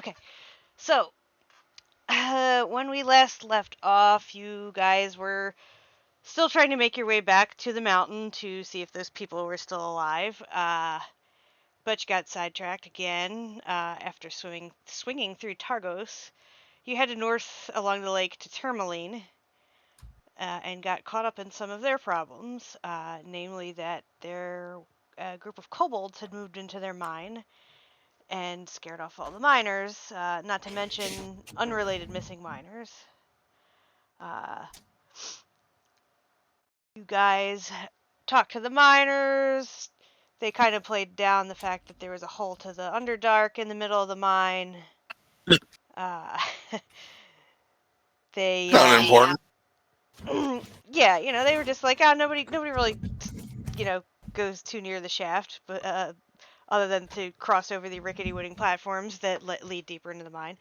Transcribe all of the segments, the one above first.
Okay, so when we last left off, you guys were still trying to make your way back to the mountain to see if those people were still alive. But you got sidetracked again after swinging through Targos. You headed north along the lake to Tourmaline and got caught up in some of their problems, namely that their group of kobolds had moved into their mine and scared off all the miners, not to mention unrelated missing miners. Uh, you guys talked to the miners. They kind of played down the fact that there was a hole to the Underdark in the middle of the mine. Uh, they, Not important. yeah, they were just like, oh, nobody really, goes too near the shaft, but other than to cross over the rickety wooden platforms that lead deeper into the mine.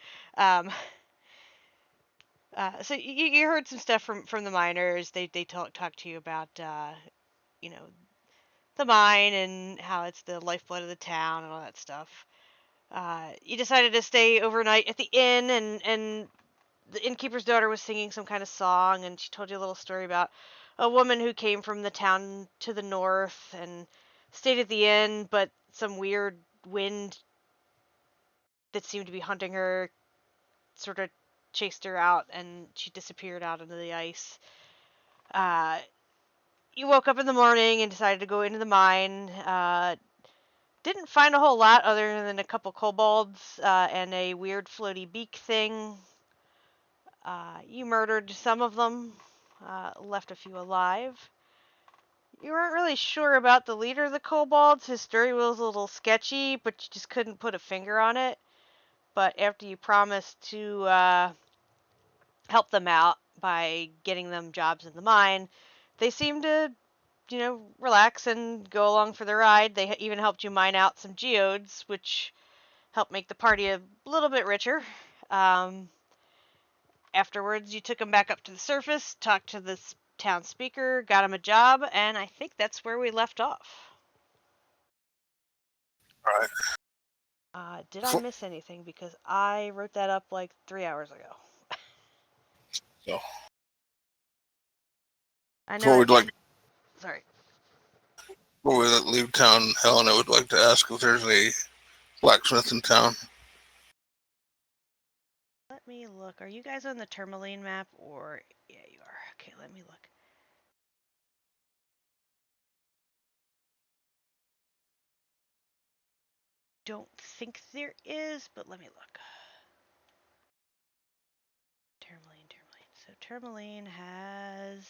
So you heard some stuff from the miners. They talked to you about you know the mine and how it's the lifeblood of the town and all that stuff. You decided to stay overnight at the inn, and the innkeeper's daughter was singing some kind of song, and she told you a little story about a woman who came from the town to the north and stayed at the inn, but some weird wind that seemed to be hunting her sort of chased her out, and she disappeared out into the ice. Uh, you woke up in the morning and decided to go into the mine. Didn't find a whole lot other than a couple kobolds and a weird floaty beak thing. You murdered some of them, left a few alive. You weren't really sure about the leader of the kobolds. His story was a little sketchy, but you just couldn't put a finger on it. But after you promised to help them out by getting them jobs in the mine, they seemed to relax and go along for the ride. They even helped you mine out some geodes, which helped make the party a little bit richer. Um, Afterwards, you took them back up to the surface, talked to the town speaker, got him a job, and I think that's where we left off. All right. Did I miss anything? Because I wrote that up like 3 hours ago. So, I know. before we'd like, Sorry. before we leave town, Helen, I would like to ask if there's a blacksmith in town. Let me look. Are you guys on the Tourmaline map, or yeah, you are. Okay, let me look. Don't think there is, but let me look. Tourmaline. So Tourmaline has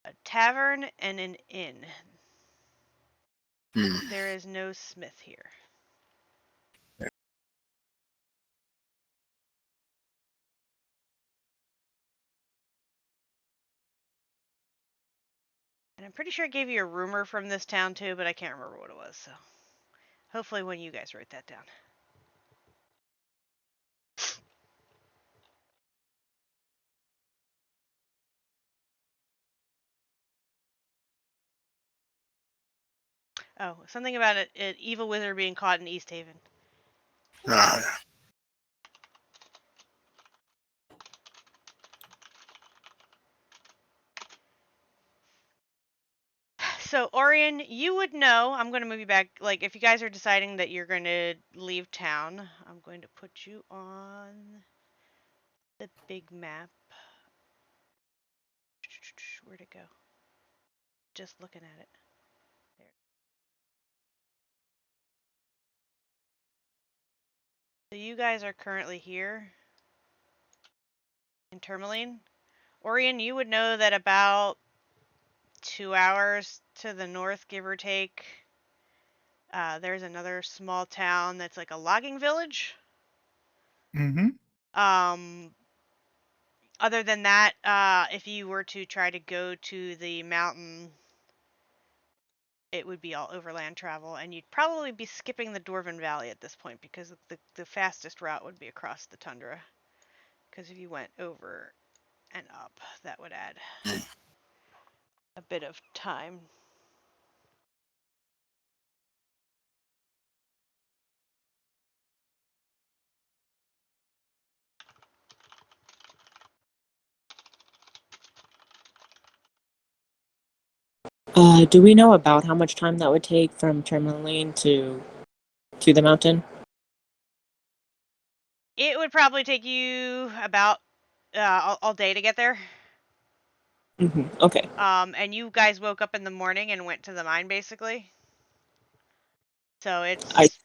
a tavern and an inn. There is no smith here. And I'm pretty sure I gave you a rumor from this town too, but I can't remember what it was, so hopefully when you guys wrote that down. Oh, something about an evil wizard being caught in East Haven. So, Orion, you would know. I'm going to move you back. Like, if you guys are deciding that you're going to leave town, I'm going to put you on the big map. Where'd it go? Just looking at it. There. So you guys are currently here in Tourmaline. Orion, you would know that about 2 hours to the north, give or take, there's another small town that's like a logging village. Mm-hmm. Other than that, if you were to try to go to the mountain, it would be all overland travel, and you'd probably be skipping the Dwarven Valley at this point because the fastest route would be across the tundra. Because if you went over and up, that would add a bit of time. Do we know about how much time that would take from Tourmaline to the mountain? It would probably take you about all day to get there. Okay. And you guys woke up in the morning and went to the mine, basically. So I it's,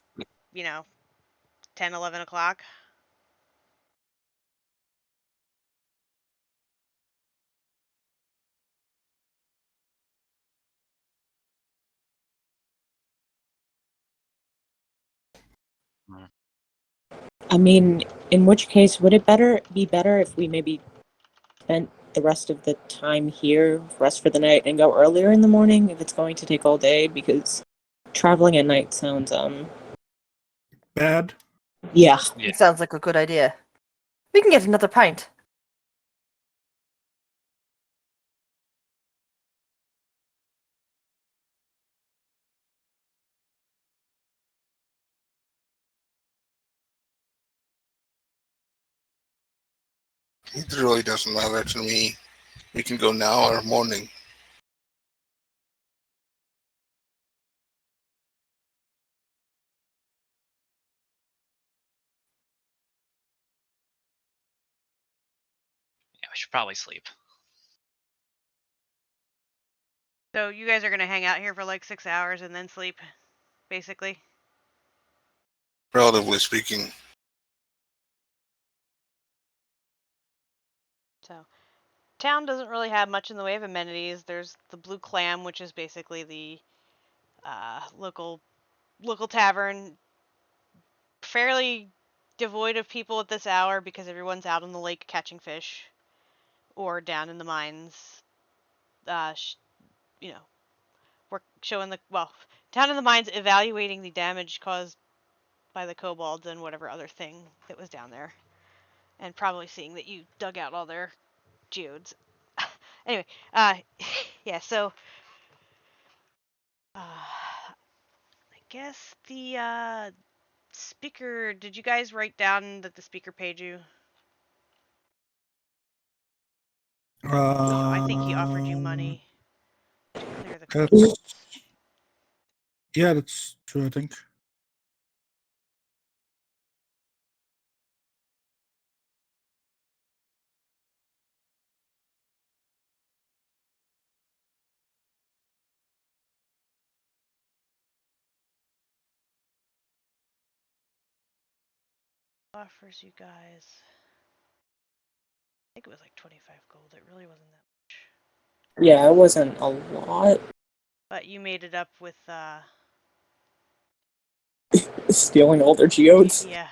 10, 11 o'clock. I mean, in which case, would it be better if we maybe spent the rest of the time here, rest for the night, and go earlier in the morning if it's going to take all day? Because traveling at night sounds Bad. yeah. Yeah. Sounds like a good idea. We can get another pint. It really doesn't matter to me. We can go now or morning. Yeah, we should probably sleep. So you guys are gonna hang out here for like 6 hours and then sleep, basically. Relatively speaking. So town doesn't really have much in the way of amenities. There's the Blue Clam, which is basically the local tavern, fairly devoid of people at this hour because everyone's out on the lake catching fish or down in the mines. You know, we're showing down in the mines evaluating the damage caused by the kobolds and whatever other thing that was down there, and probably seeing that you dug out all their geodes. Anyway, yeah. So, I guess the speaker. Did you guys write down that the speaker paid you? I think he offered you money to clear the That's, kobolds. yeah, that's true, I think. Offers you guys. I think it was like 25 gold. It really wasn't that much. Yeah, it wasn't a lot. But you made it up with Stealing all their geodes. yeah.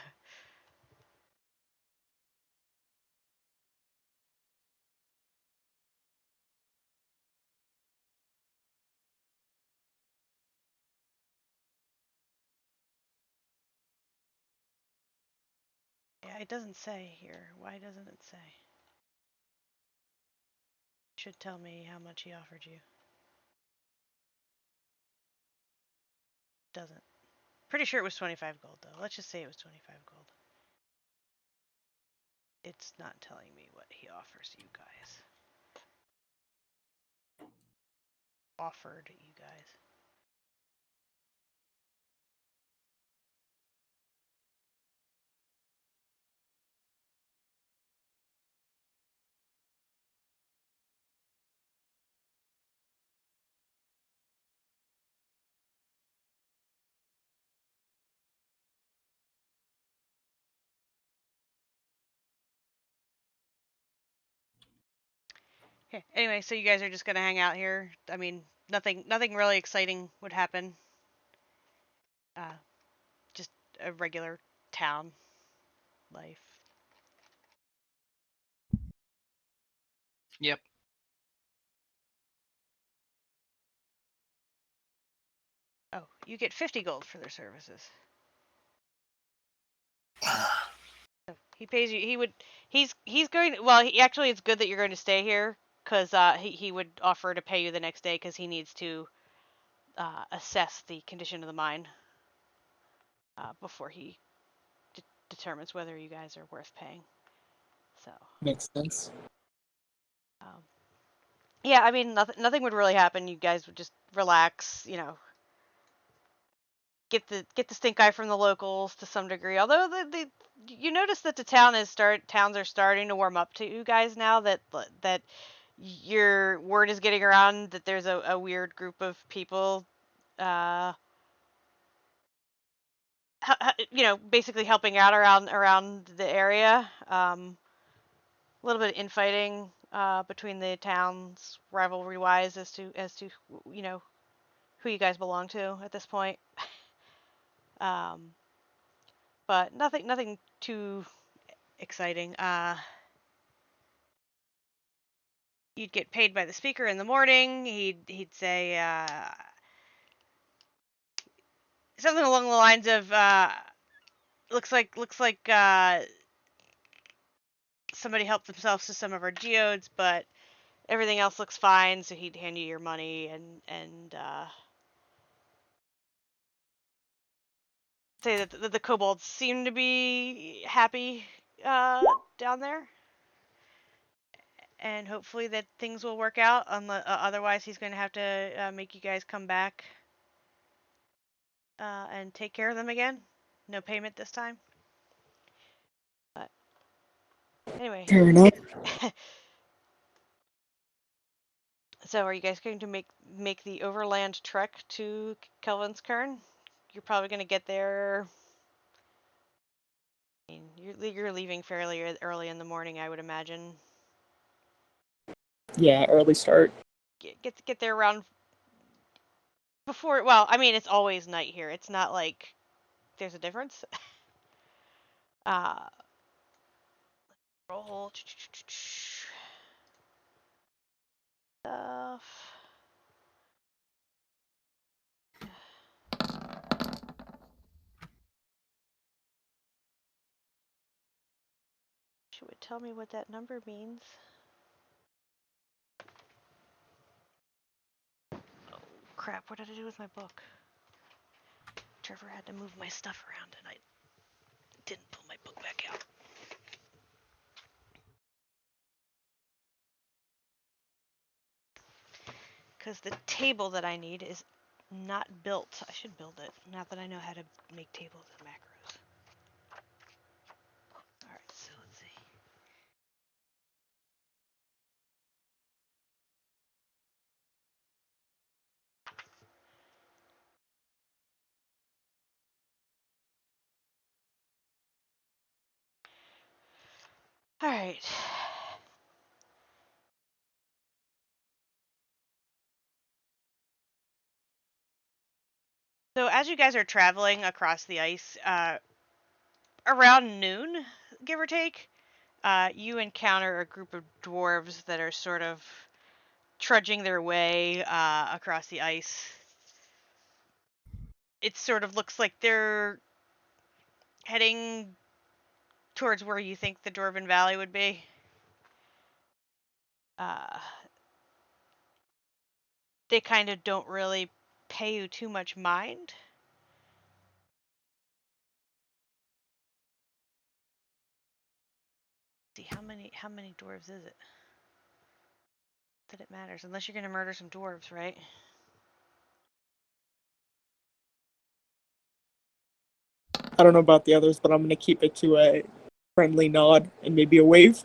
Yeah, it doesn't say here. Why doesn't it say? Should tell me how much he offered you. Doesn't. Pretty sure it was 25 gold though. Let's just say it was 25 gold. It's not telling me what he offers you guys. Offered you guys. Okay. Anyway, so you guys are just gonna hang out here. I mean, nothing really exciting would happen. Uh, just a regular town life. Yep. Oh, you get 50 gold for their services. So he pays you. He would. He's going. Well, actually, it's good that you're going to stay here because he would offer to pay you the next day because he needs to assess the condition of the mine before he determines whether you guys are worth paying. So Makes sense. um, Yeah, I mean, nothing would really happen. You guys would just relax, get the stink eye from the locals to some degree. Although you notice that towns are starting to warm up to you guys now that your word is getting around that there's a weird group of people, uh, basically helping out around the area. A little bit of infighting between the towns, rivalry wise, as to who you guys belong to at this point. Um, but nothing too exciting. You'd get paid by the speaker in the morning. He'd say something along the lines of looks like somebody helped themselves to some of our geodes, but everything else looks fine. So he'd hand you your money and say that the kobolds seem to be happy down there, and hopefully that things will work out. Otherwise, he's going to have to make you guys come back and take care of them again. No payment this time. But anyway, Fair enough. so are you guys going to make the overland trek to Kelvin's Kern? You're probably going to get there. I mean, you're leaving fairly early in the morning, I would imagine. Yeah, early start. Get there around before. Well, I mean, it's always night here. It's not like there's a difference. Roll stuff. She would tell me what that number means. Oh crap! What did I do with my book? Trevor had to move my stuff around, and I didn't pull my book back out. Because the table that I need is not built. I should build it, now that I know how to make tables and macros. Alright, so let's see. Alright. So as you guys are traveling across the ice, around noon, give or take, you encounter a group of dwarves that are sort of trudging their way across the ice. It sort of looks like they're heading towards where you think the Dwarven Valley would be. They kind of don't really pay you too much mind. Let's see, how many dwarves is it? That it matters, unless you're gonna murder some dwarves, right? I don't know about the others, but I'm gonna keep it to a friendly nod and maybe a wave.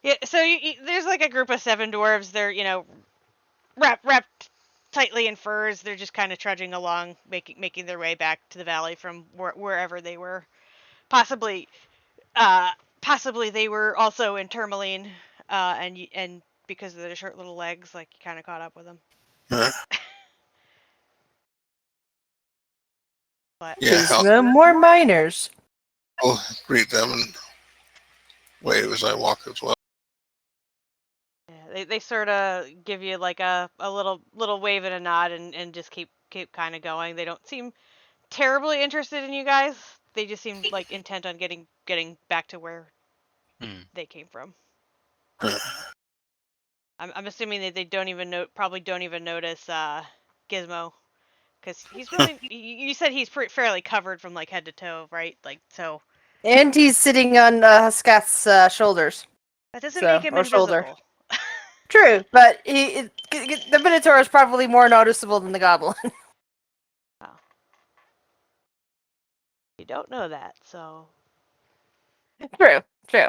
Yeah. So there's like a group of 7 dwarves. They're wrapped tightly in furs. They're just kind of trudging along, making their way back to the valley from wherever they were. Possibly they were also in Tourmaline, and because of their short little legs, like you kind of caught up with them. But Yeah, No more miners. I'll greet them and wave as I walk as well. yeah, they sort of give you like a little wave and a nod, and just keep kind of going. They don't seem terribly interested in you guys. They just seem like intent on getting back to where they came from. I'm assuming that they don't even probably don't even notice Gizmo, because he's really you said he's fairly covered from like head to toe, right? Like, so And he's sitting on Scath's shoulders. that doesn't So, make him or shoulder. invisible. True, but the Minotaur is probably more noticeable than the Goblin. Well, you don't know that, so True, true.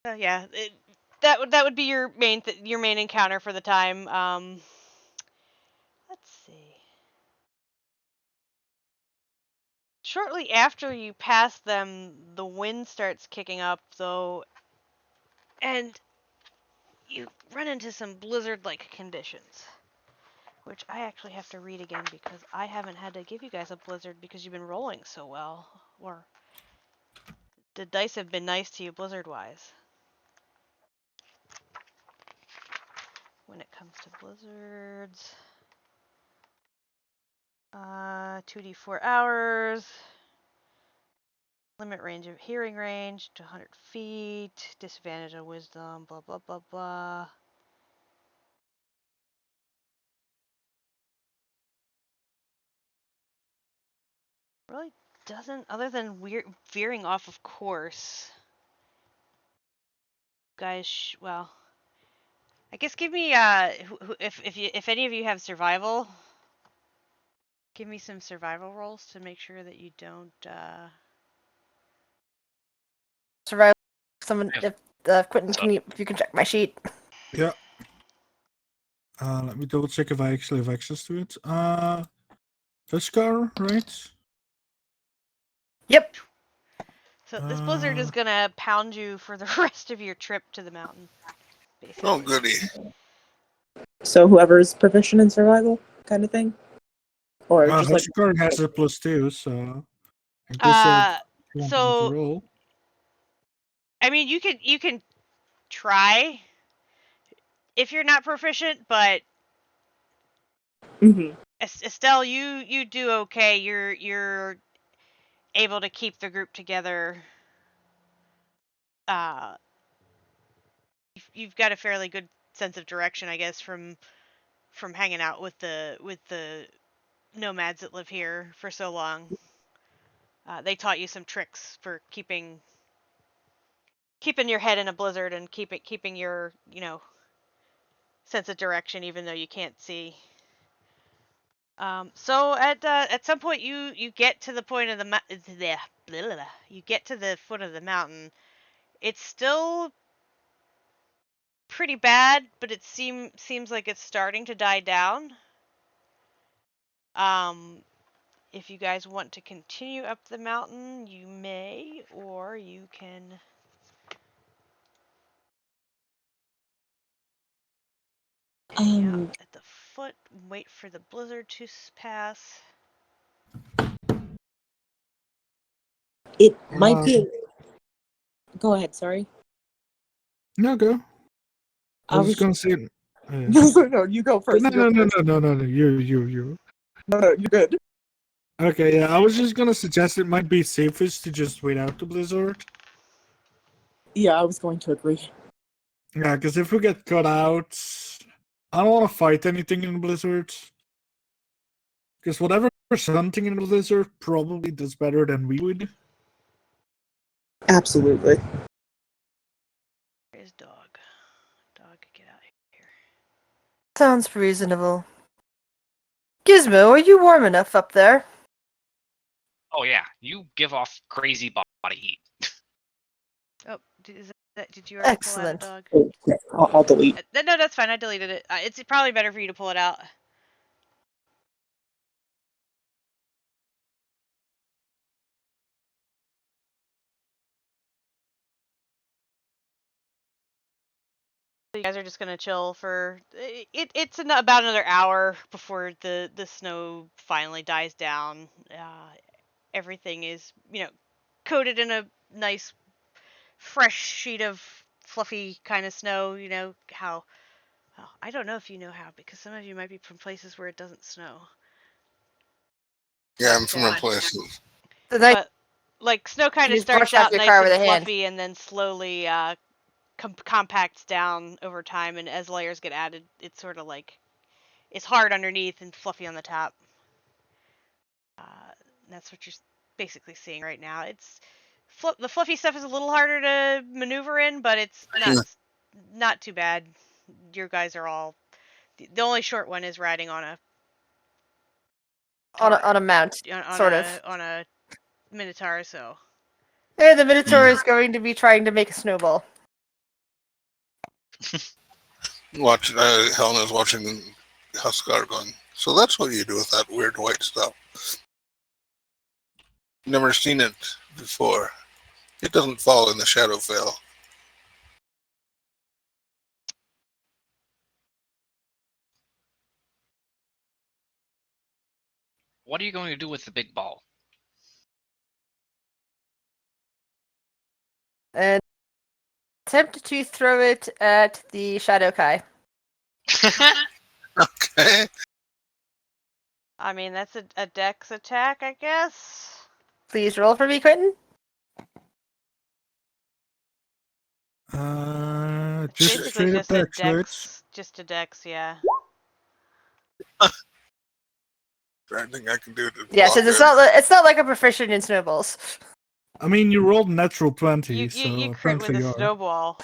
yeah, that would be your main encounter for the time. Let's see. Shortly after you pass them, the wind starts kicking up, though, and you run into some blizzard-like conditions, which I actually have to read again because I haven't had to give you guys a blizzard because you've been rolling so well, or the dice have been nice to you blizzard-wise. When it comes to blizzards, 2d4 hours, limit range of hearing range to 100 feet, disadvantage on wisdom, blah blah blah blah. Really doesn't, other than veering off of course. Guys, well, I guess give me if any of you have survival, give me some survival rolls to make sure that you don't. Survival. Someone, if Quentin, if you can check my sheet. Yeah. Let me double check if I actually have access to it. Tuskar, right? Yep. So this blizzard is gonna pound you for the rest of your trip to the mountain, basically. Oh, goody. So whoever's proficient in survival, kind of thing, or just like Tuskar has a +2, so in case you want me to So roll. I mean, you can try if you're not proficient, but Mhm. Estelle, you do okay. You're able to keep the group together. You've got a fairly good sense of direction, I guess, from hanging out with the nomads that live here for so long. They taught you some tricks for keeping your head in a blizzard and keeping your sense of direction, even though you can't see. So at some point you get to the point of you get to the foot of the mountain. It's still pretty bad, but it seems like it's starting to die down. If you guys want to continue up the mountain, you may, or you can hang out at the foot and wait for the blizzard to pass. it might be. Go ahead. Sorry. No, go. I was just gonna say. No, you go first. No, no. You. No, you're good. Okay, yeah, I was just gonna suggest it might be safest to just wait out the blizzard. Yeah, I was going to agree. Yeah, because if we get cut out, I don't want to fight anything in the blizzard. Because whatever's hunting in the blizzard probably does better than we would. Absolutely. Where's dog? Dog, get out of here. Sounds reasonable. Gizmo, are you warm enough up there? Oh yeah, you give off crazy body heat. Oh, did you already Excellent. pull out a dog? Okay, I'll delete. No, that's fine. I deleted it. It's probably better for you to pull it out. You guys are just gonna chill for it's about another hour before the snow finally dies down. Everything is coated in a nice fresh sheet of fluffy kind of snow. You know how? Well, I don't know if you know how because some of you might be from places where it doesn't snow. Yeah, I'm from a places. But like snow kind of just starts brush off out your nice car and with a hand. fluffy and then slowly compacts down over time, and as layers get added, it's sort of like it's hard underneath and fluffy on the top. That's what you're basically seeing right now. It's the fluffy stuff is a little harder to maneuver in, but it's not not too bad. Your guys are all. The only short one is riding on a on a mount, sort of. on a minotaur. So And the Minotaur is going to be trying to make a snowball. Helena's watching Huskar going, so that's what you do with that weird white stuff. Never seen it before. It doesn't fall in the Shadowfell. What are you going to do with the big ball? And attempt to throw it at the Shadow Kai. Okay. I mean that's a dex attack, I guess. Please roll for me, Quentin. Just Basically straight up just a dex, right? dex, just a dex, yeah. I think I can do it. Yeah, since it's not like a proficient in snowballs. I mean, you rolled natural 20, You so crit with apparently a you are. snowball.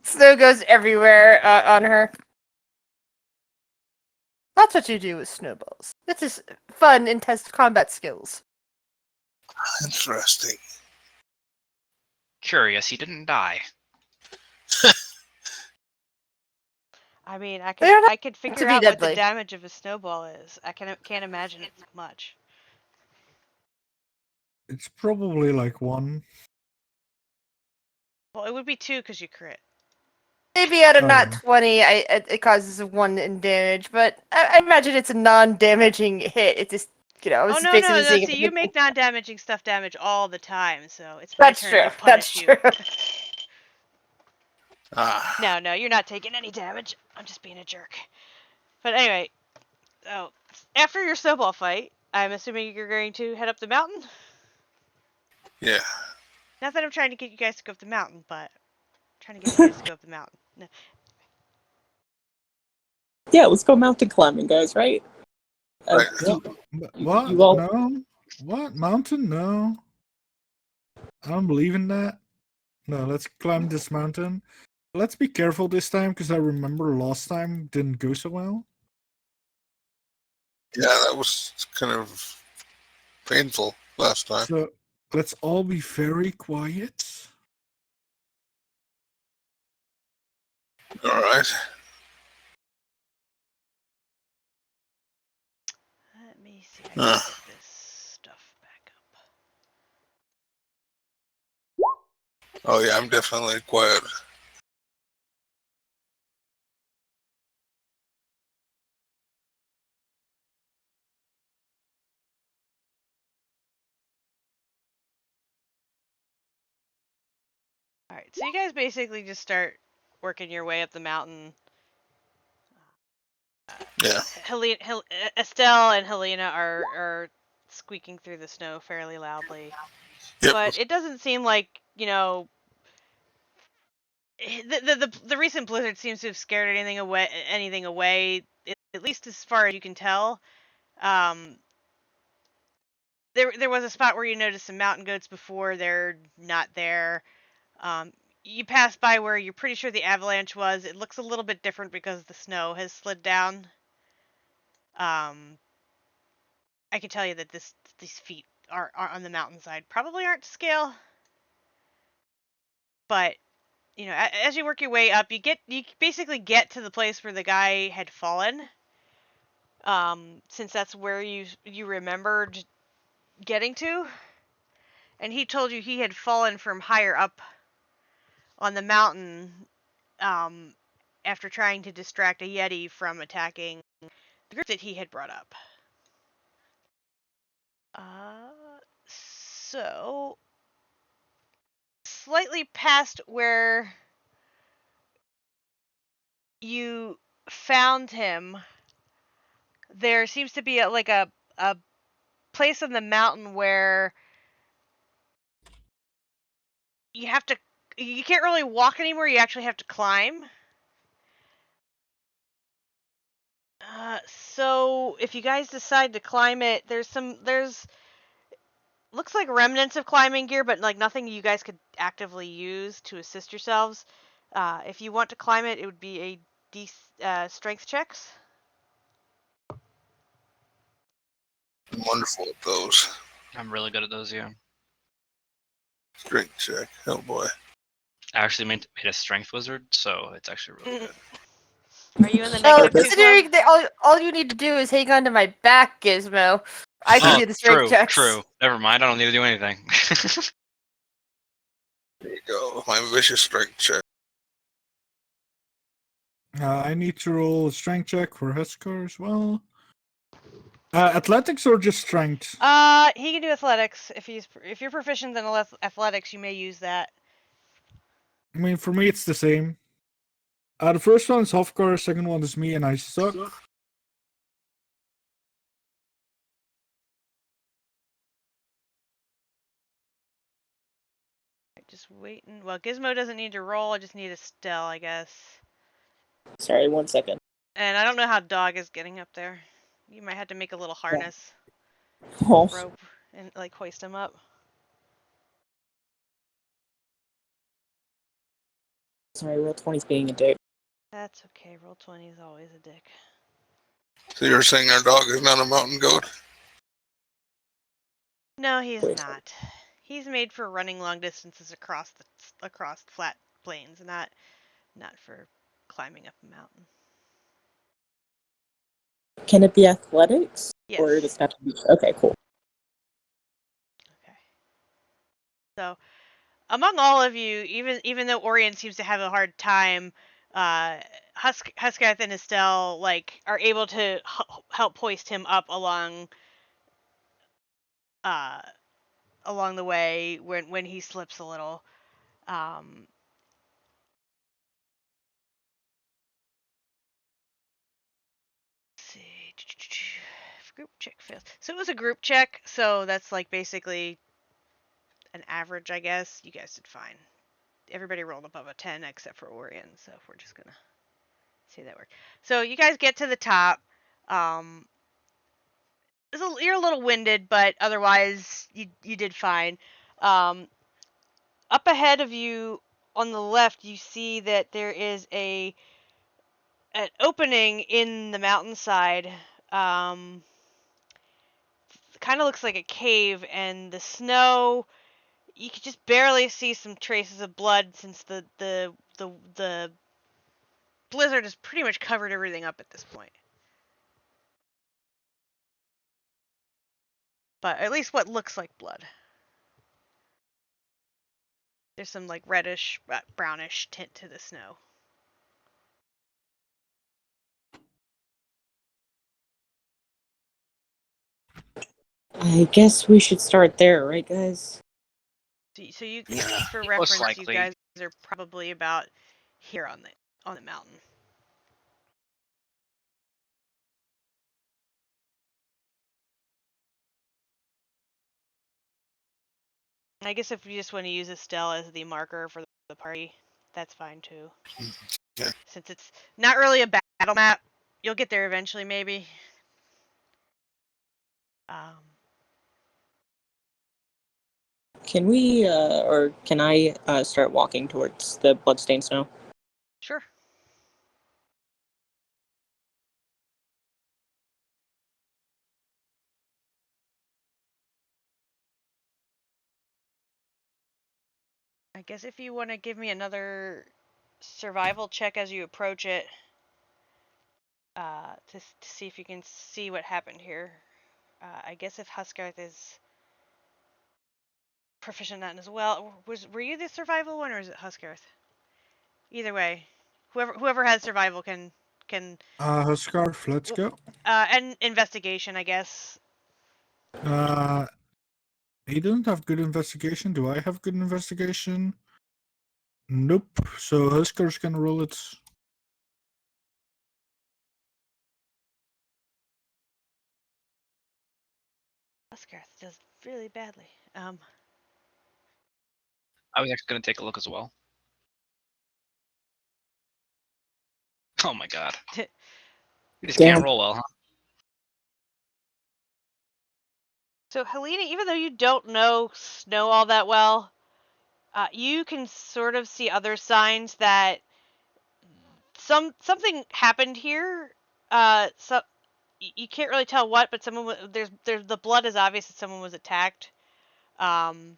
Snow goes everywhere on her. That's what you do with snowballs. This is fun and test combat skills. Interesting. Curious, he didn't die. I mean, I They don't could have figure to be out what the deadly. damage of a snowball is. I can't imagine it's much. It's probably like 1. Well, it would be 2 because you crit. Maybe at a Oh, nat yeah. 20, it causes 1 in damage, but I imagine it's a non-damaging hit. It just, I Oh was no, basically no, no. seeing See, you make non-damaging stuff damage all the time, so it's my That's turn true. to That's punish you. true. No, no, you're not taking any damage. I'm just being a jerk. But anyway, so after your snowball fight, I'm assuming you're going to head up the mountain. Yeah. Not that I'm trying to get you guys to go up the mountain, but I'm trying to get you guys to go up the mountain. No. Yeah, let's go mountain climbing, guys. Right? Right. What? You all. No? What? Mountain? No. I don't believe in that. No, let's climb this mountain. Let's be careful this time, because I remember last time didn't go so well. Yeah, that was kind of painful last time. So let's all be very quiet. All right. Let me see. I gotta get this stuff back up. Oh yeah, I'm definitely quiet. Alright, so you guys basically just start working your way up the mountain. Yeah. Estelle and Helena are squeaking through the snow fairly loudly. Yep. But it doesn't seem like, the recent blizzard seems to have scared anything away, at least as far as you can tell. There was a spot where you noticed some mountain goats before. They're not there. You pass by where you're pretty sure the avalanche was. It looks a little bit different because the snow has slid down. I can tell you that these feet are on the mountainside probably aren't to scale. But as you work your way up, you basically get to the place where the guy had fallen. Since that's where you remembered getting to, and he told you he had fallen from higher up on the mountain, after trying to distract a yeti from attacking the group that he had brought up. So slightly past where you found him, there seems to be a place on the mountain where you can't really walk anymore. You actually have to climb. So if you guys decide to climb it, there's looks like remnants of climbing gear, but like nothing you guys could actively use to assist yourselves. If you want to climb it, it would be a strength checks. I'm wonderful at those. I'm really good at those, yeah. Strength check. Oh boy. I actually made a strength wizard, so it's actually really good. Are you in the Well, -2 club? considering that all you need to do is hang on to my back, Gizmo, I can Oh, do the strength checks. true. Never mind. I don't need to do anything. There you go. My vicious strength check. I need to roll a strength check for Huskar as well. Athletics or just strength? He can do athletics if you're proficient in athletics, you may use that. I mean, for me, it's the same. The first one is Hofgar, second one is me, and I suck. Just waiting. Well, Gizmo doesn't need to roll. I just need a still, I guess. Sorry, 1 second. And I don't know how Dog is getting up there. You might have to make a little harness Oh, rope and like hoist him up. sorry, roll 20's being a dick. That's okay. Roll 20 is always a dick. So you're saying our dog is not a mountain goat? No, he is Wait. not. He's made for running long distances across flat plains, not for climbing up a mountain. Can it be athletics? Yes. Or does it have to be? Okay, cool. Okay. So, among all of you, even though Orion seems to have a hard time, Huskath and Estelle are able to help hoist him up along the way when he slips a little. Let's see. Group check fails. So it was a group check, so that's basically an average, I guess. You guys did fine. Everybody rolled above a 10 except for Orion, so we're just gonna see that work. So you guys get to the top. You're a little winded, but otherwise you did fine. Up ahead of you on the left, you see that there is an opening in the mountainside. Kind of looks like a cave, and the snow, you could just barely see some traces of blood since the blizzard has pretty much covered everything up at this point. But at least what looks like blood. There's some reddish, brownish tint to the snow. I guess we should start there, right, guys? So you, Yeah. for Most reference, you likely. guys are probably about here on the mountain. I guess if you just want to use Estelle as the marker for the party, that's fine too. Yeah. Since it's not really a battle map, you'll get there eventually, maybe. Can we, or can I, start walking towards the bloodstained snow? Sure. I guess if you want to give me another survival check as you approach it, to see if you can see what happened here. I guess if Huskarth is proficient in that as well. Were you the survival one, or is it Huskarth? Either way, whoever has survival can Huskarf, let's go. and investigation, I guess. He doesn't have good investigation. Do I have good investigation? Nope. So Huskar's gonna roll it. Huskarth does really badly. I was actually going to take a look as well. Oh my god. You just Damn. can't roll well, huh? So Helena, even though you don't know snow all that well, you can sort of see other signs that something happened here. So you can't really tell what, but there's the blood is obvious that someone was attacked. Up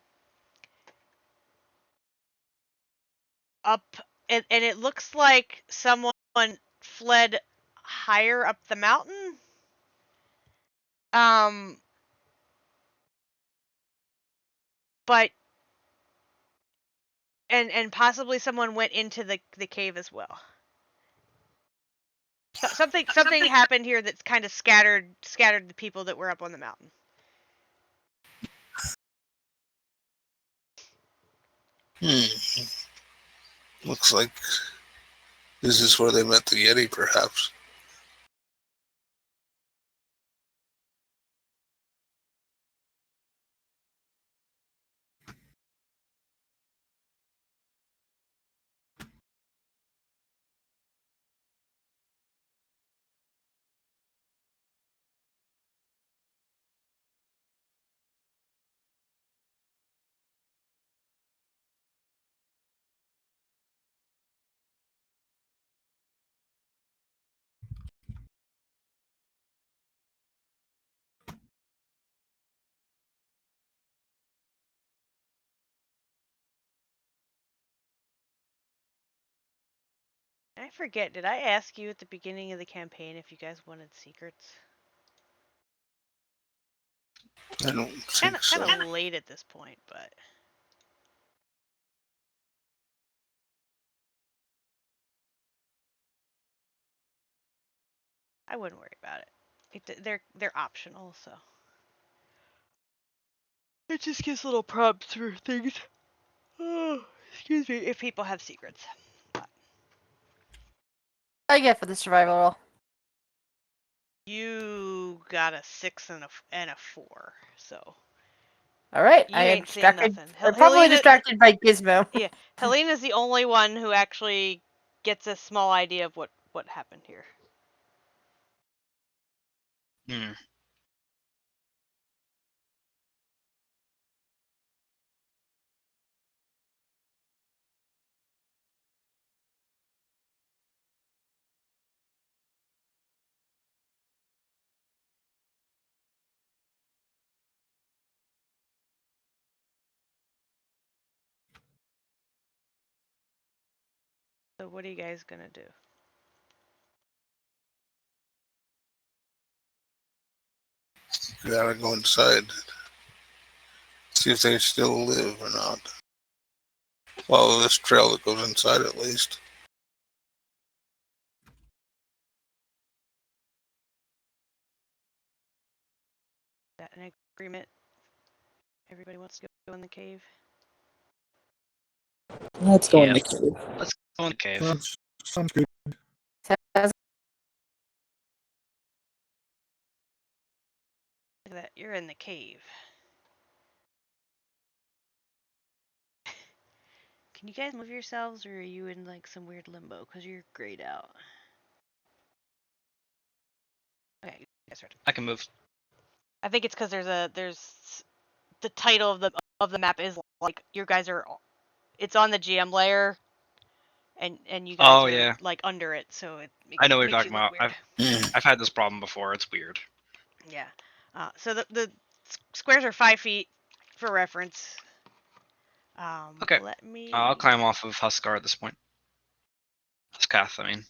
and it looks like someone fled higher up the mountain. But and possibly someone went into the cave as well. Something happened here that's kind of scattered the people that were up on the mountain. Looks like this is where they met the Yeti, perhaps. I forget, did I ask you at the beginning of the campaign if you guys wanted secrets? I don't think so. Kind of late at this point, but I wouldn't worry about it. They're optional, so it just gives little prompts for things. Oh, excuse me, if people have secrets. I get for the survival roll. You got a 6 and a 4, so All right, you I am ain't seeing distracted. nothing. I'm probably Helena, distracted by Gizmo. yeah, Helena's the only one who actually gets a small idea of what happened here. Hmm. So what are you guys gonna do? We gotta go inside. See if they still live or not. Follow this trail that goes inside at least. Is that an agreement? Everybody wants to go in the cave? Let's go in the Yep. cave. Let's go in the cave. Sounds good. Sounds- Look at that, you're in the cave. Can you guys move yourselves, or are you in like some weird limbo? Cause you're grayed out. Okay, you guys are. I can move. I think it's because there's the title of the map is like your guys are. It's on the GM layer, and you guys Oh are yeah, like under it, so it I know what you're makes talking you look about. weird. I've had this problem before. It's weird. Yeah. So the squares are 5 feet for reference. Okay. Let me. I'll climb off of Huskar at this point. Huskath, I mean.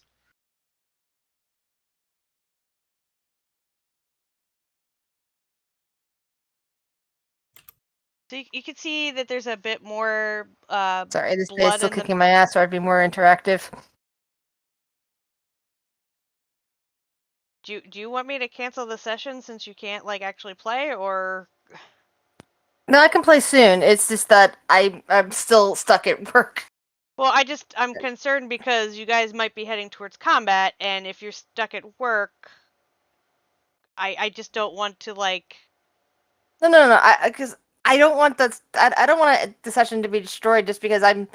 So you can see that there's a bit more Sorry, this is blood still in the. kicking my ass, so I'd be more interactive. Do you want me to cancel the session since you can't like actually play, or? No, I can play soon. It's just that I'm still stuck at work. Well, I'm concerned because you guys might be heading towards combat, and if you're stuck at work, I just don't want to like. No. Because I don't want I don't want the session to be destroyed just because I'm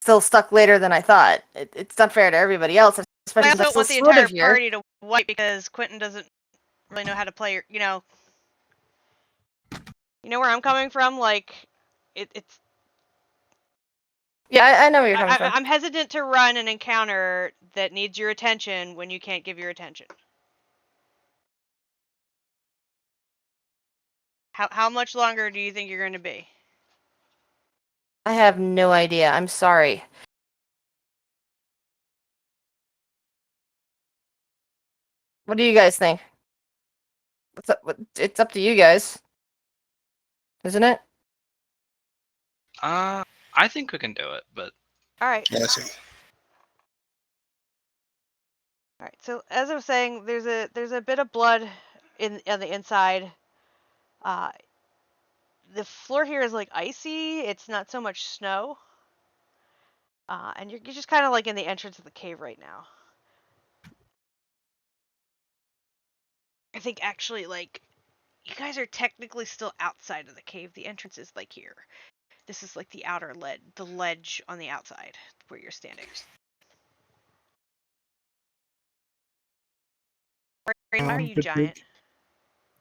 still stuck later than I thought. It's not fair to everybody else, I especially also since I'm don't still want the sort entire of here. party to wipe because Quentin doesn't really know how to play. You know where I'm coming from? Like, it's. Yeah, I know where you're coming from. I'm hesitant to run an encounter that needs your attention when you can't give your attention. How much longer do you think you're going to be? I have no idea. I'm sorry. What do you guys think? What's up? It's up to you guys, isn't it? I think we can do it, but All right. Yeah, I see. All right. So as I was saying, there's a bit of blood on the inside. The floor here is like icy. It's not so much snow. And you're just kind of like in the entrance of the cave right now. I think actually, like, you guys are technically still outside of the cave. The entrance is like here. This is like the outer the ledge on the outside where you're standing. Why are you Bit giant? big.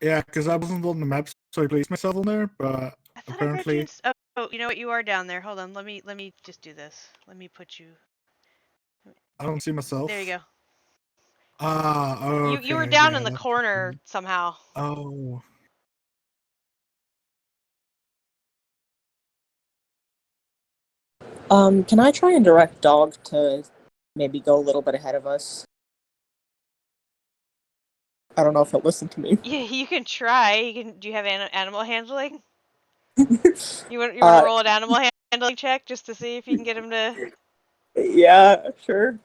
Yeah, because I wasn't on the map, so I placed myself on there, but I thought I read you. apparently Oh, you know what? You are down there. Hold on. Let me just do this. Let me put you. I don't see myself. There you go. Ah, okay. You were down yeah, in the that's corner okay. somehow. Oh. Can I try and direct Dog to maybe go a little bit ahead of us? I don't know if he'll listen to me. Yeah, you can try. You can. Do you have animal handling? You want to roll an animal handling check just to see if you can get him to. Yeah, sure.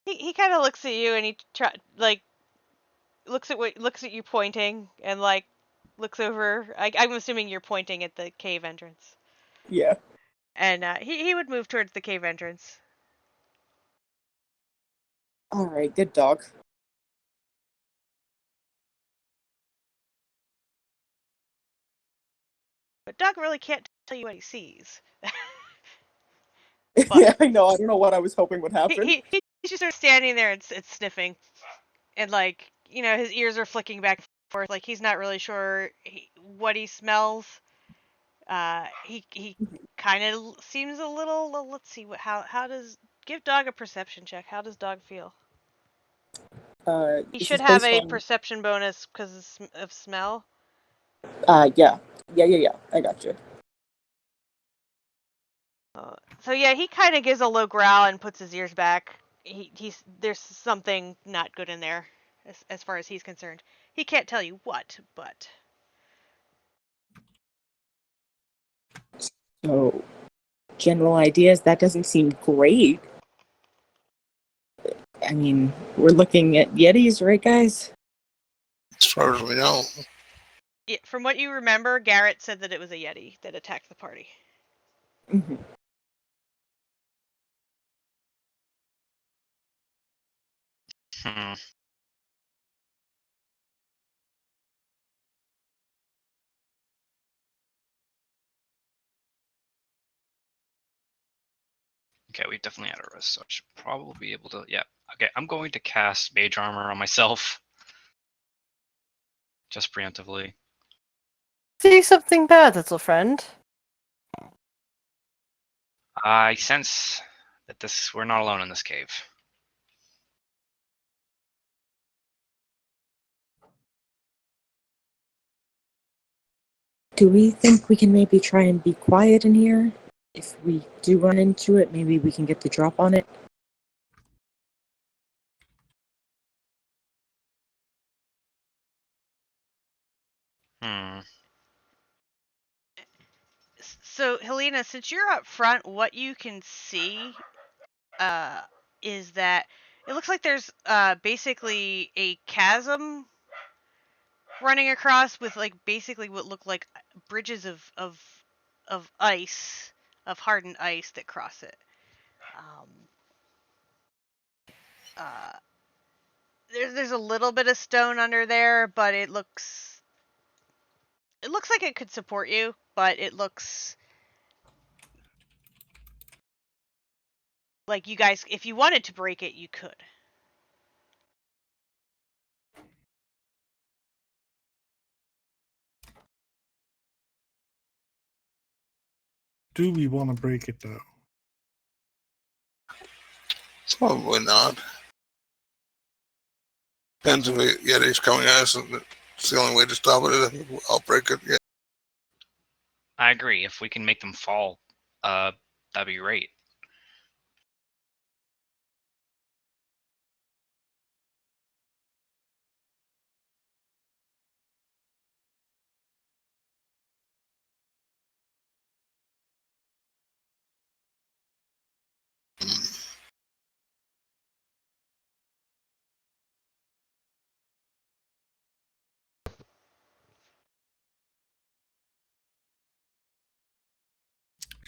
He kind of looks at you and he looks at you pointing and like looks over. I'm assuming you're pointing at the cave entrance. Yeah. And he would move towards the cave entrance. All right, good dog. But Doug really can't tell you what he sees. Yeah, I know. I don't know what I was hoping would happen. He's just sort of standing there and sniffing, and like his ears are flicking back and forth, like he's not really sure what he smells. He kind of seems a little. Let's see how does give Dog a perception check. How does Dog feel? He This should is have based a on. perception bonus because of smell. Yeah. I got you. So yeah, he kind of gives a low growl and puts his ears back. He's there's something not good in there, as far as he's concerned. He can't tell you what, but So, general ideas, that doesn't seem great. I mean, we're looking at Yetis, right, guys? As far as we know. from what you remember, Garrett said that it was a Yeti that attacked the party. Mm-hmm. Okay, we definitely had a risk, so I should probably be able to. Yeah. Okay, I'm going to cast Mage Armor on myself, just preemptively. See something bad, little friend. I sense that we're not alone in this cave. Do we think we can maybe try and be quiet in here? If we do run into it, maybe we can get the drop on it. Hmm. So Helena, since you're up front, what you can see is that it looks like there's basically a chasm running across with like basically what look like bridges of ice, of hardened ice that cross it. Um, uh, there's a little bit of stone under there, but it looks like it could support you, but it looks Like, you guys, if you wanted to break it, you could. Do we want to break it though? Probably not. Depends if Yeti's coming at us. It's the only way to stop it. I'll break it. Yeah. I agree. If we can make them fall, that'd be great.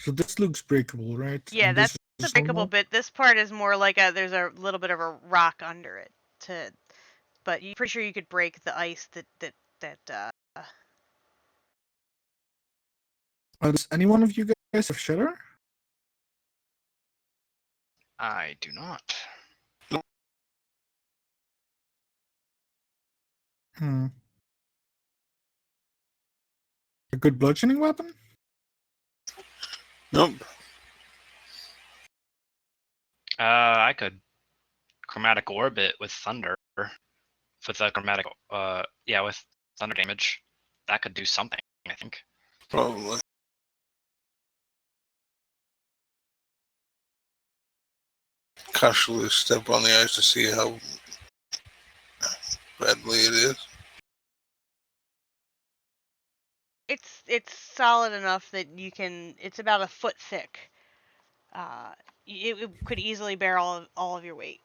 So this looks breakable, right? Yeah, And this that's the is breakable normal? bit. This part is more like there's a little bit of a rock under it but you're pretty sure you could break the ice that. Does any one of you guys have Shatter? I do not. Hmm. A good bludgeoning weapon? Nope. I could chromatic orbit with thunder. With a chromatic, with thunder damage, that could do something. I think. Probably. Cautiously step on the ice to see how badly it is. It's solid enough that you can. It's about a foot thick. It could easily bear all of your weight.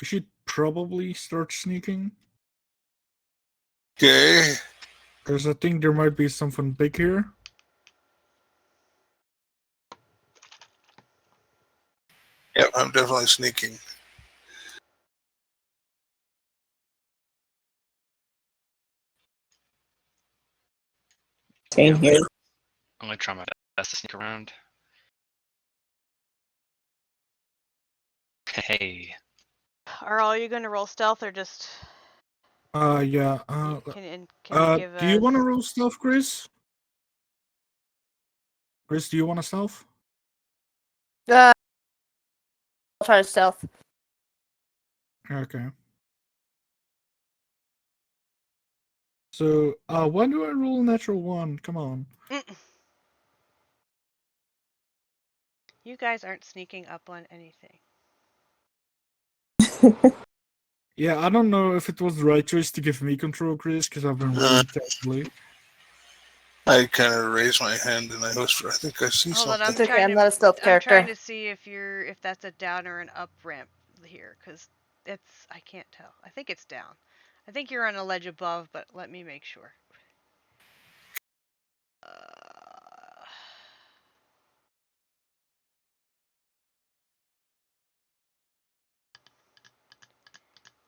We should probably start sneaking. Okay. Because I think there might be something big here. Yep, I'm definitely sneaking. Same here. I'm gonna try my best to sneak around. Hey, Are all you going to roll stealth or just? Yeah. Can you give Do you want to us? roll stealth, Chris? Chris, do you want to stealth? I'll try to stealth. Okay. So, when do I roll natural one? Come on. You guys aren't sneaking up on anything. Yeah, I don't know if it was the right choice to give me control, Chris, because I've been rolling terribly. I kind of raise my hand and I whisper, I think I see Hold on, something. It's okay, I'm not a stealth I'm trying character. to see if that's a down or an up ramp here, because I can't tell. I think it's down. I think you're on a ledge above, but let me make sure.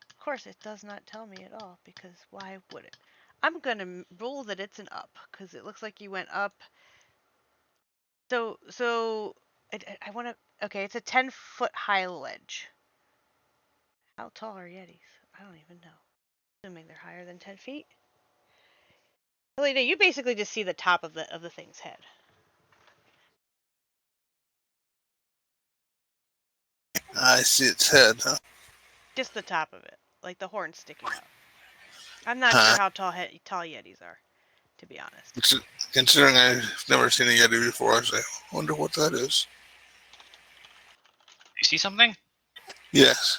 Of course, it does not tell me at all, because why would it? I'm gonna rule that it's an up, because it looks like you went up. So I want to. Okay, it's a 10-foot high ledge. How tall are Yetis? I don't even know. Assuming they're higher than 10 feet. Well, you basically just see the top of the thing's head. I see its head, huh? Just the top of it, like the horn sticking up. I'm not sure how tall Yetis are, to be honest. Considering I've never seen a Yeti before, I say, wonder what that is. you see something? Yes.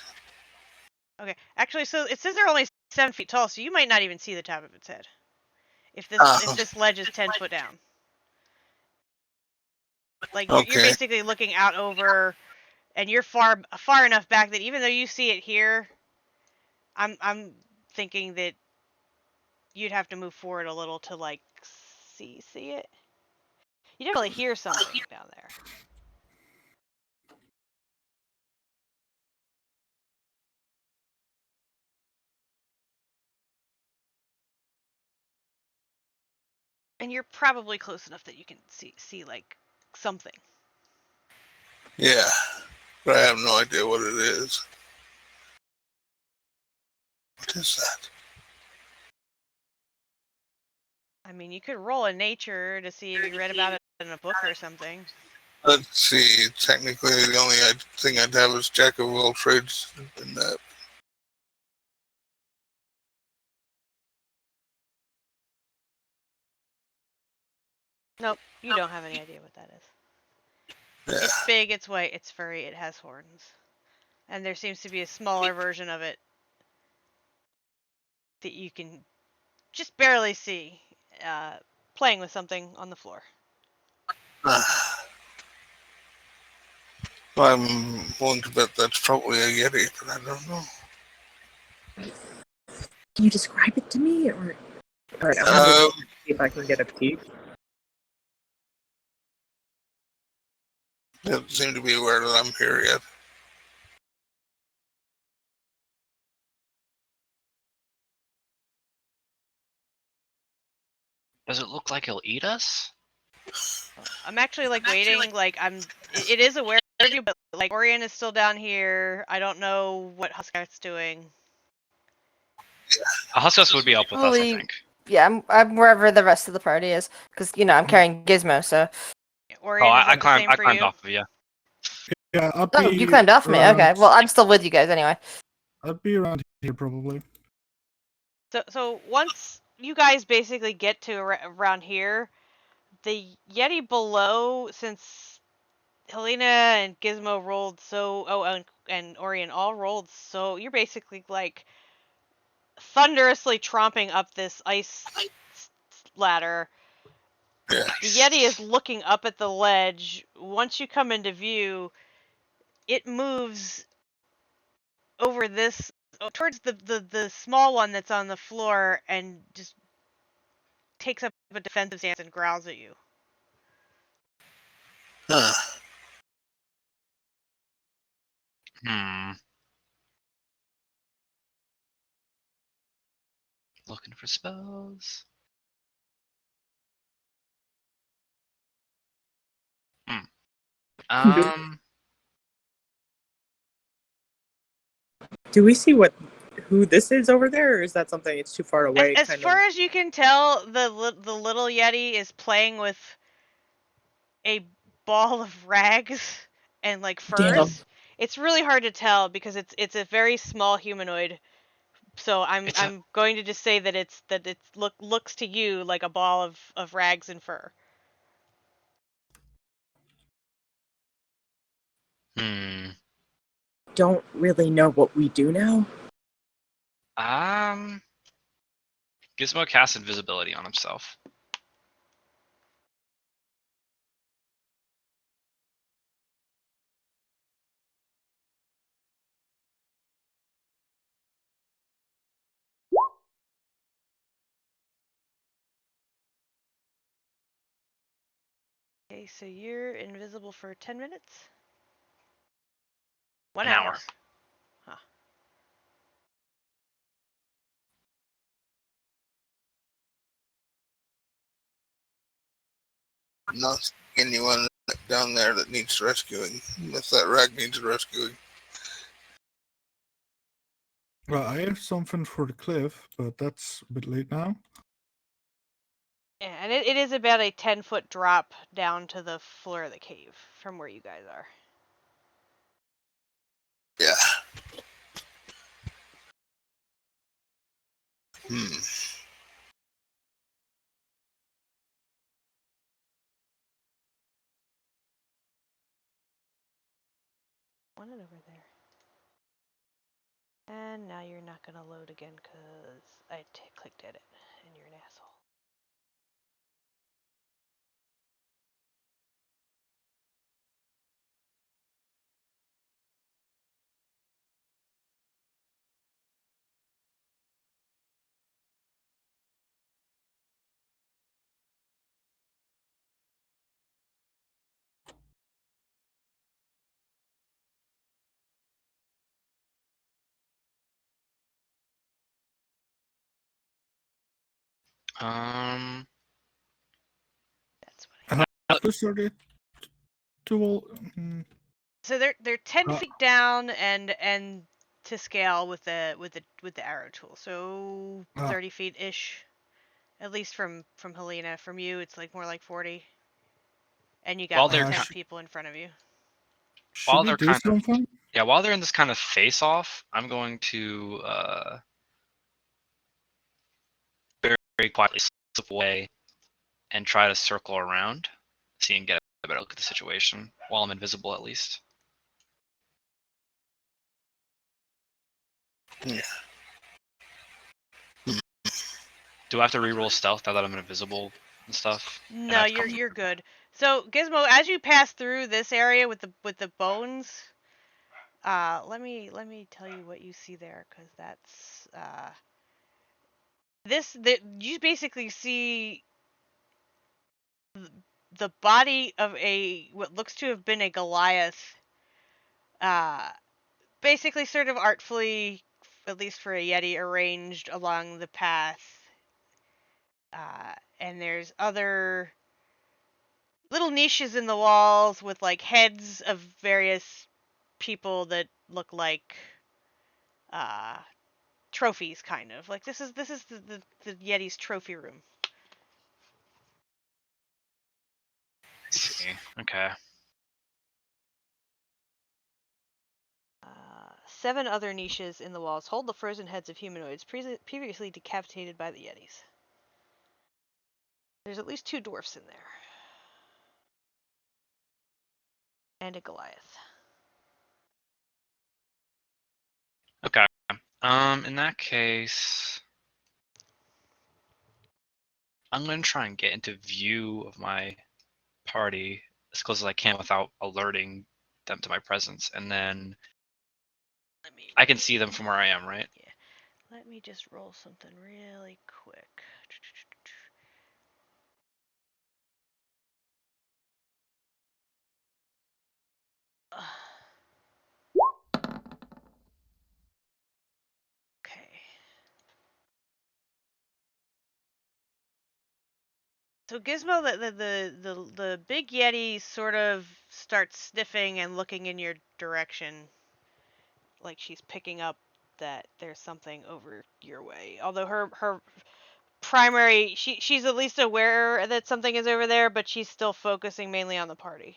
Okay, actually, so it says they're only 7 feet tall, so you might not even see the top of its head. If this ledge is 10 foot down, like you're Okay. basically looking out over, and you're far enough back that even though you see it here, I'm thinking that you'd have to move forward a little to like see it. You definitely hear something down there. And you're probably close enough that you can see like something. Yeah, but I have no idea what it is. What is that? I mean, you could roll in nature to see if you read about it in a book or something. Let's see. Technically, the only thing I'd have is Jack of all trades in that. Nope, you don't have any idea what that is. Yeah. It's big, it's white, it's furry, it has horns. And there seems to be a smaller version of it that you can just barely see playing with something on the floor. Well, I'm willing to bet that's probably a Yeti, but I don't know. Can you describe it to me, or? All right, I'm gonna see if I can get a peek. Doesn't seem to be aware that I'm here yet. Does it look like he'll eat us? I'm actually like waiting, like it is aware of you, but like Orion is still down here. I don't know what Huskat's doing. Huskus would be up with us, I think. Yeah, I'm wherever the rest of the party is, because I'm carrying Gizmo. So. Orion, is that the same I for climbed you? off of you. Yeah, I'll Oh, be you climbed off me. Okay, well, I'm still with you guys anyway. I'll be around here probably. So once you guys basically get to around here, the Yeti below, since Helena and Gizmo rolled and Orion all rolled, so you're basically like thunderously tromping up this ice ladder. Yeah. The Yeti is looking up at the ledge. Once you come into view, it moves over this towards the small one that's on the floor and just takes up a defensive stance and growls at you. Huh. Looking for spells. Do we see who this is over there, or is that something it's too far away? As far as you can tell, the little Yeti is playing with a ball of rags and like furs. Damn. It's really hard to tell because it's a very small humanoid. So I'm going to just say that it's looks to you like a ball of rags and fur. Don't really know what we do now. Gizmo casts invisibility on himself. Okay, so you're invisible for 10 minutes? 1 An hour. hour. Huh. Not anyone down there that needs rescuing, unless that rag needs rescuing. Well, I have something for the cliff, but that's a bit late now. Yeah, and it is about a 10-foot drop down to the floor of the cave from where you guys are. Yeah. Want it over there. And now you're not gonna load again because I clicked edit and you're an asshole. Plus, are they too old? So they're 10 Uh, feet down and to scale with the arrow tool. So 30 feet ish, at least from Helena. From you, it's like more like 40. And you got While like they're 10 sh- people in front of you. should while we they're do kind of something? yeah, while they're in this kind of face off, I'm going to very quietly slip away and try to circle around, see and get a better look at the situation while I'm invisible at least. Yeah. Do I have to reroll stealth now that I'm invisible and stuff? And No, I've come you're good. So Gizmo, as you pass through this area with the bones, let me tell you what you see there, because that's you basically see the body of a what looks to have been a Goliath, uh, basically sort of artfully, at least for a Yeti, arranged along the path. And there's other little niches in the walls with like heads of various people that look like uh, trophies, kind of like this is the Yeti's trophy room. see. Okay. 7 other niches in the walls hold the frozen heads of humanoids previously decapitated by the Yetis. There's at least 2 dwarfs in there. And a Goliath. Okay. In that case, I'm gonna try and get into view of my party as close as I can without alerting them to my presence, and then I can see them from where I am, right? Yeah. Let me just roll something really quick. Okay. So Gizmo, the big Yeti sort of starts sniffing and looking in your direction, like she's picking up that there's something over your way. Although her primary, she's at least aware that something is over there, but she's still focusing mainly on the party.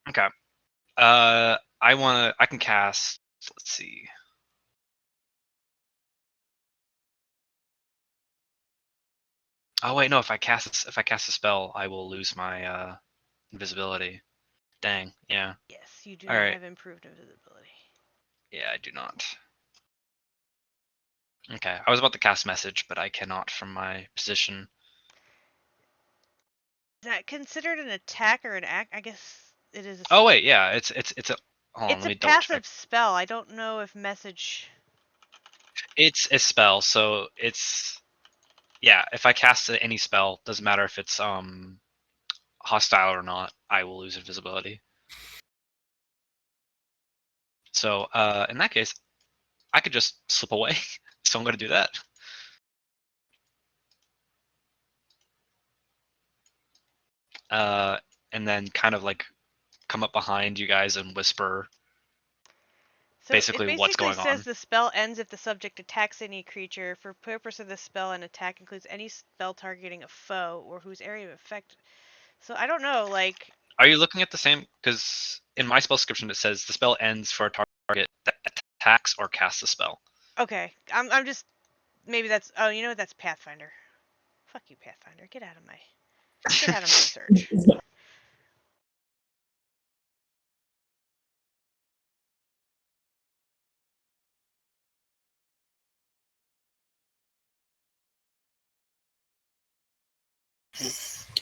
Okay. I can cast. Let's see. Oh wait, no. If I cast a spell, I will lose my invisibility. Dang. Yeah. Yes, you do All not right. have improved invisibility. Yeah, I do not. Okay. I was about to cast message, but I cannot from my position. Is that considered an attack or an act? I guess it is. Oh wait, yeah. It's a. Hold on. It's Let a me double check. passive spell. I don't know if message. It's a spell, so it's yeah. If I cast any spell, doesn't matter if it's hostile or not, I will lose invisibility. So in that case, I could just slip away. So I'm gonna do that. And then kind of like come up behind you guys and whisper So it basically what's basically going says on. the spell ends if the subject attacks any creature. For purpose of the spell, an attack includes any spell targeting a foe or whose area of effect. So I don't know, like. Are you looking at the same? Because in my spell description it says the spell ends for a target that attacks or casts a spell. Okay, I'm just. Maybe that's. Oh, you know what? That's Pathfinder. Fuck you, Pathfinder. Get out of my search.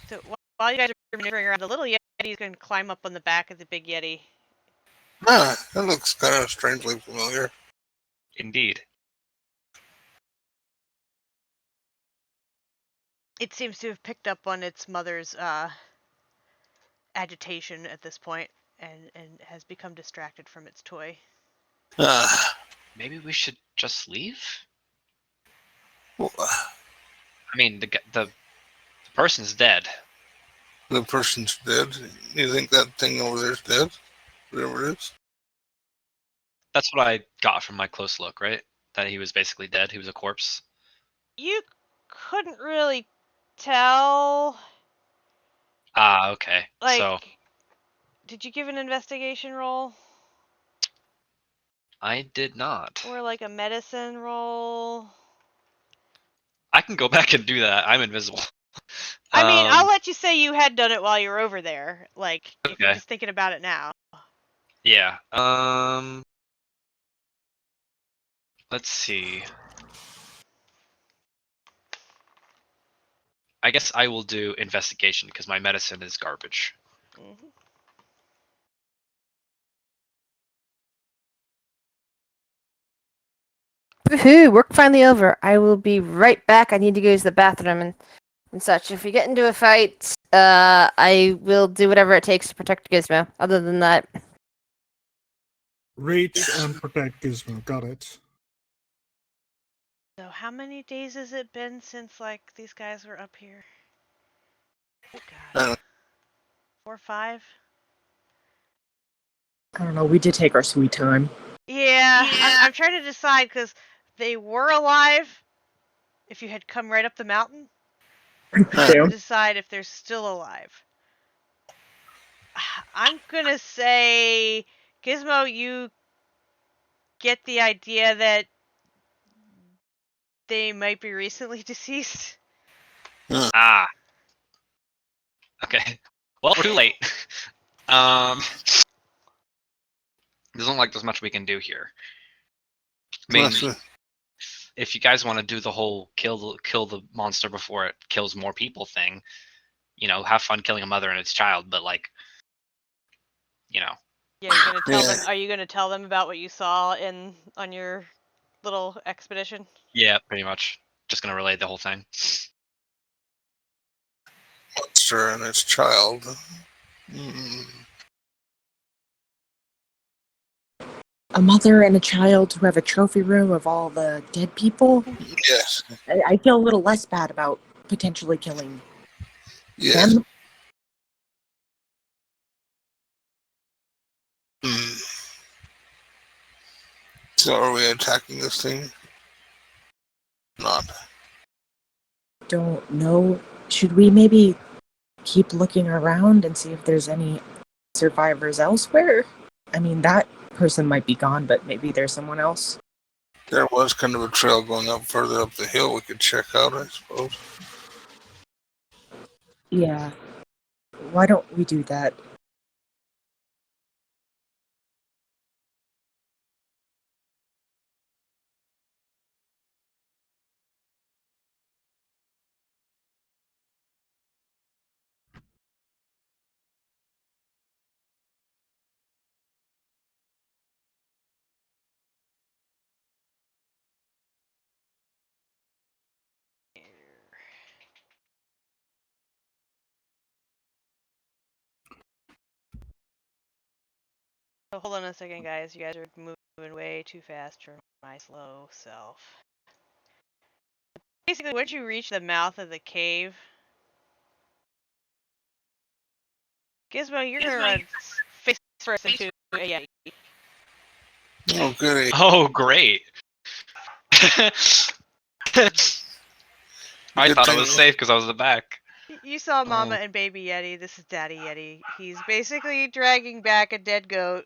So while you guys are maneuvering around, the little Yeti is going to climb up on the back of the big Yeti. Ah, that looks kind of strangely familiar. Indeed. It seems to have picked up on its mother's agitation at this point, and has become distracted from its toy. Ah, Maybe we should just leave. well, I mean, the person's dead. The person's dead. You think that thing over there's dead? Whatever it is? That's what I got from my close look, right? That he was basically dead. He was a corpse. You couldn't really tell. Ah, okay. Like, So did you give an investigation roll? I did not. Or like a medicine roll? I can go back and do that. I'm invisible. I mean, I'll let you say you had done it while you were over there. Like, if you're Okay. just thinking about it now. Yeah. Let's see. I guess I will do investigation because my medicine is garbage. Mm-hmm. Woohoo! Work finally over. I will be right back. I need to go use the bathroom and such. If we get into a fight, I will do whatever it takes to protect Gizmo. Other than that, Reach and protect Gizmo. Got it. So how many days has it been since, like, these guys were up here? Oh, God. 4 or 5? I don't know. We did take our sweet time. Yeah, I'm trying to decide, because they were alive if you had come right up the mountain. I'm trying to decide if they're still alive. I'm gonna say, Gizmo, you get the idea that they might be recently deceased. Ah. Okay. Well, we're too late. There's not like there's much we can do here. I mean, if you guys want to do the whole kill the monster before it kills more people thing, you know, have fun killing a mother and its child, but like, you know. Yeah, you're gonna tell them. Are you gonna tell them about what you saw on your little expedition? Yeah, pretty much. Just gonna relay the whole thing. Monster and its child. A mother and a child who have a trophy room of all the dead people. Yes. I feel a little less bad about potentially killing Yes. them. So are we attacking this thing? Not. Don't know. Should we maybe keep looking around and see if there's any survivors elsewhere? I mean, that person might be gone, but maybe there's someone else. There was kind of a trail going up further up the hill we could check out, I suppose. Yeah. Why don't we do that? So hold on a second, guys. You guys are moving way too fast for my slow self. Basically, once you reach the mouth of the cave, Gizmo, you're gonna run face first into a Yeti. Oh, goody. Oh, great. I thought I was safe because I was in the back. You saw Mama and Baby Yeti. This is Daddy Yeti. He's basically dragging back a dead goat.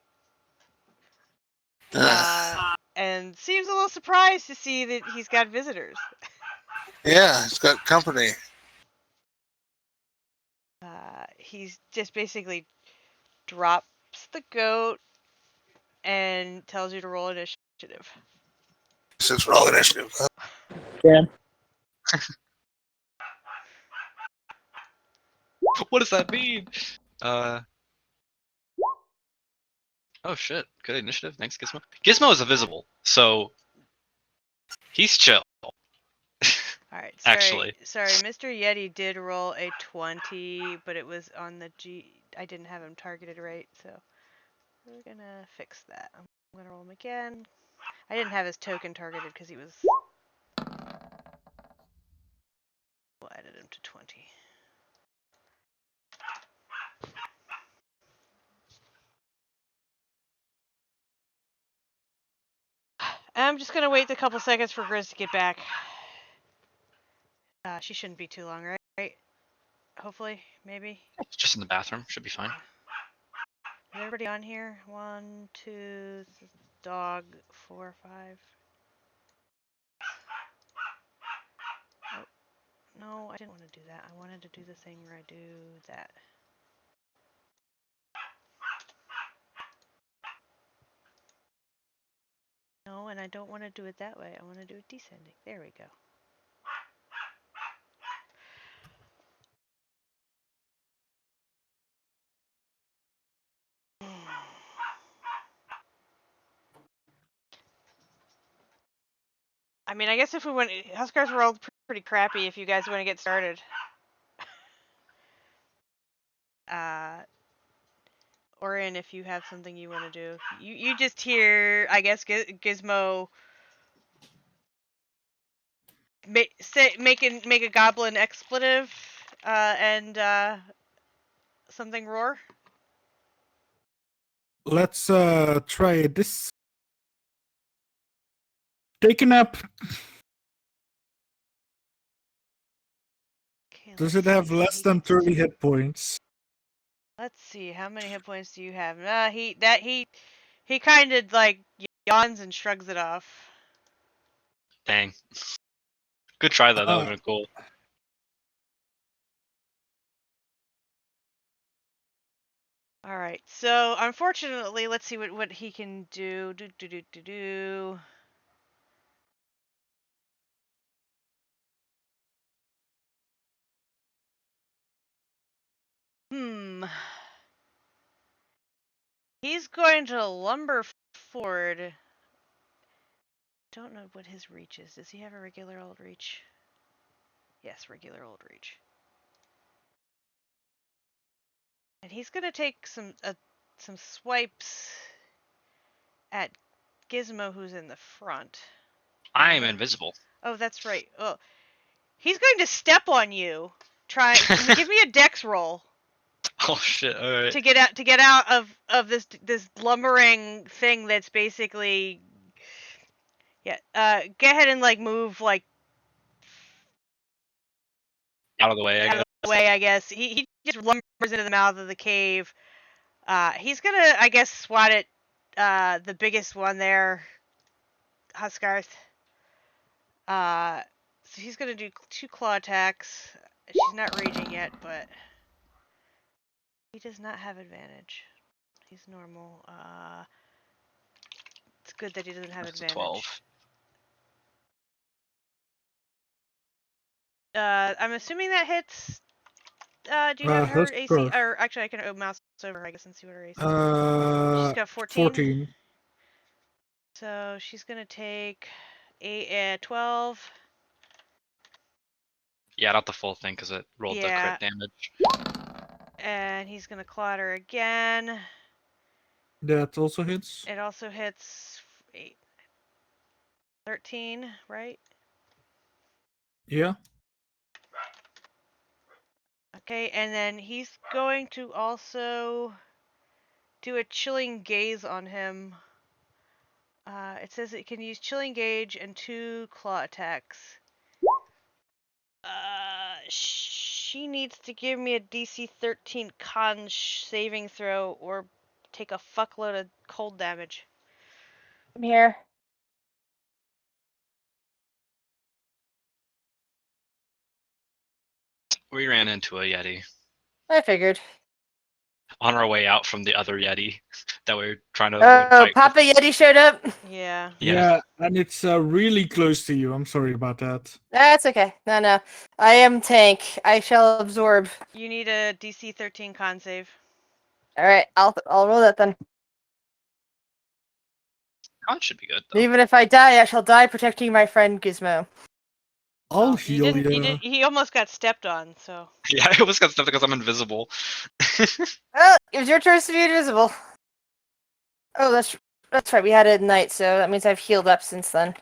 And seems a little surprised to see that he's got visitors. Yeah, it's got company. He's just basically drops the goat and tells you to roll initiative. Since roll initiative. Yeah. What does that mean? Oh shit. Good initiative. Thanks, Gizmo. Gizmo is invisible, so he's chill. Alright, Actually. sorry, Mr. Yeti did roll a 20, but it was on the I didn't have him targeted right, so we're gonna fix that. I'm gonna roll him again. I didn't have his token targeted because he was... We'll edit him to 20. I'm just gonna wait a couple seconds for Grizz to get back. She shouldn't be too long, right? Hopefully, maybe. It's just in the bathroom. Should be fine. Is everybody on here? 1, 2, dog, 4, 5. Oh, no, I didn't want to do that. I wanted to do the thing where I do that. No, and I don't want to do it that way. I want to do it descending. There we go. I mean, I guess if we want, Huskars were all pretty crappy. If you guys want to get started, Orin, if you have something you want to do, you just hear, I guess, Gizmo make a goblin expletive, and something roar. Let's try this. Take a nap. Okay, Does it have less than 30 hit points? Let's see, how many hit points do you have? He kind of like yawns and shrugs it off. Dang. Good try though. That would have been cool. All right, so unfortunately, let's see what he can do. He's going to lumber forward. Don't know what his reach is. Does he have a regular old reach? Yes, regular old reach. And he's gonna take some swipes at Gizmo, who's in the front. I'm invisible. Oh, that's right. Oh, he's going to step on you. Give me a dex roll. Oh shit! All right. To get out of this lumbering thing that's basically, yeah. Go ahead and like move like Out of the way. I guess. He just lumbers into the mouth of the cave. He's gonna, I guess, swat at the biggest one there, Huskarth. So he's gonna do 2 claw attacks. She's not raging yet, but he does not have advantage. He's normal. It's good that he doesn't have That's advantage. 12. I'm assuming that hits. Do you have her AC? Or actually, I can mouse over, I guess, and see what her AC is. She's got 14. 14. So she's gonna take 12. Yeah, not the full thing because it rolled the crit damage. And he's gonna claw her again. That also hits. It also hits 8, 13, right? Yeah. Okay, and then he's going to also do a chilling gaze on him. It says it can use chilling gauge and 2 claw attacks. She needs to give me a DC 13 con saving throw or take a fuckload of cold damage. I'm here. We ran into a Yeti I figured. on our way out from the other Yeti that we were trying to avoid fight Papa Yeti showed up. Yeah. Yeah, and it's really close to you. I'm sorry about that. That's okay. No. I am tank. I shall absorb. You need a DC 13 con save. All right, I'll roll that then. Con should be good though. Even if I die, I shall die protecting my friend Gizmo. I'll heal you. He almost got stepped on, so. Yeah, I almost got stuff because I'm invisible. Well, it was your choice to be invisible. Oh, that's right. We had it at night, so that means I've healed up since then.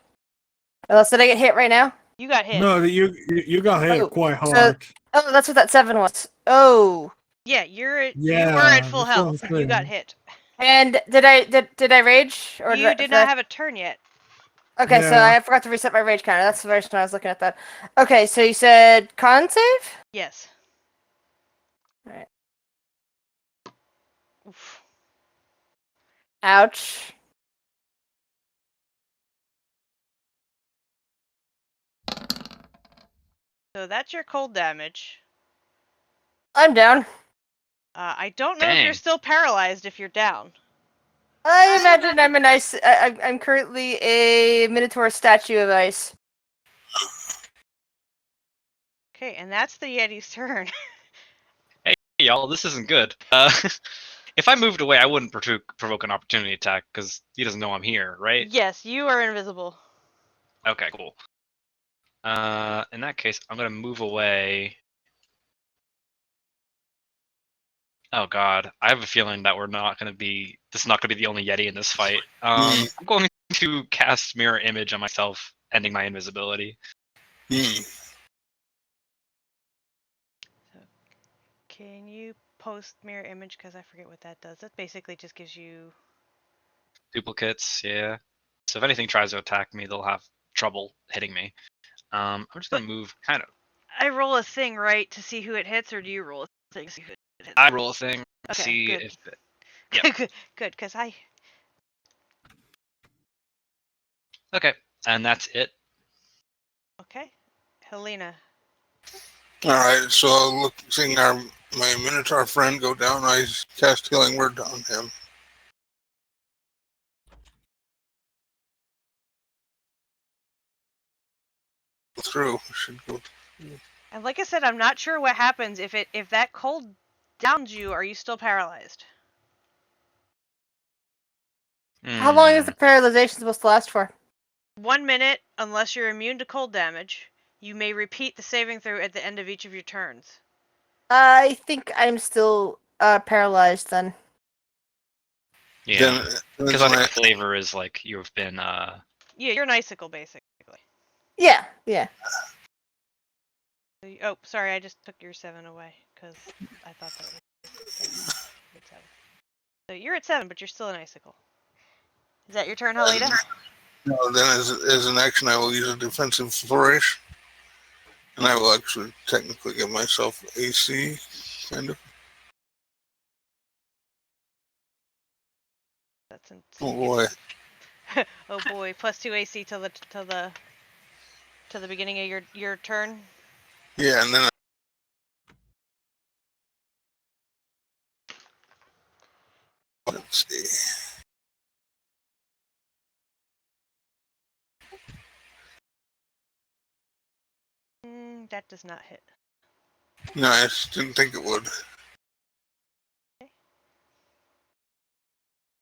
Unless did I get hit right now? You got hit. No, you got hit quite hard. Oh, that's what that 7 was. Oh. Yeah, you were at full health. You got hit. And did I rage? Or you did not have a turn yet. Okay, so Yeah. I forgot to reset my rage counter. That's the version I was looking at that. Okay, so you said con save? Yes. Alright. Oof. Ouch. So that's your cold damage. I'm down. I don't know if you're Dang. still paralyzed if you're down. I imagine I'm an ice. I'm currently a Minotaur statue of ice. Okay, and that's the Yeti's turn. Hey, y'all, this isn't good. If I moved away, I wouldn't provoke an opportunity attack because he doesn't know I'm here, right? Yes, you are invisible. Okay, cool. In that case, I'm gonna move away. Oh God, I have a feeling that we're not gonna be. This is not gonna be the only Yeti in this fight. I'm going to cast Mirror Image on myself, ending my invisibility. Can you post mirror image? Because I forget what that does. That basically just gives you. Duplicates, yeah. So if anything tries to attack me, they'll have trouble hitting me. I'm just gonna move kind of. I roll a thing, right, to see who it hits, or do you roll a thing to see who it hits? I roll a thing. Okay, See good. if. Yep. Good, because I. Okay, and that's it. Okay, Helena. Alright, so seeing my Minotaur friend go down, I cast Healing Word on him. Through. Should go. And like I said, I'm not sure what happens if that cold downs you. Are you still paralyzed? How long is the paralyzation supposed to last for? 1 minute, unless you're immune to cold damage. You may repeat the saving throw at the end of each of your turns. I think I'm still paralyzed then. Yeah, Then because I think flavor is like you've been. Yeah, you're an icicle basically. Yeah, yeah. Oh, sorry, I just took your 7 away because I thought that was 7. So you're at 7, but you're still an icicle. Is that your turn, Helena? No, then as an action, I will use a defensive flourish, and I will actually technically give myself AC, kind of. That's Oh boy. oh boy, +2 AC till the beginning of your turn. Yeah, and then let's see. That does not hit. No, I just didn't think it would. Okay.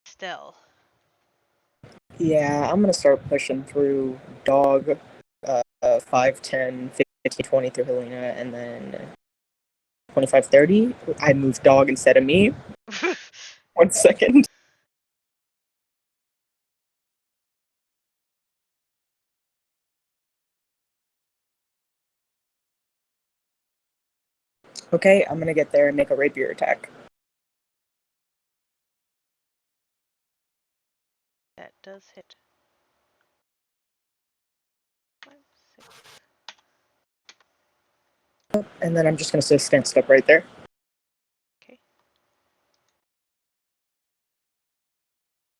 Still. Yeah, I'm gonna start pushing through dog, 5, 10, 15, 20 through Helena, and then 25, 30. I move dog instead of me. 1 second. Okay, I'm gonna get there and make a rapier attack. That does hit. 5, 6. And then I'm just gonna say stand step right there. Okay.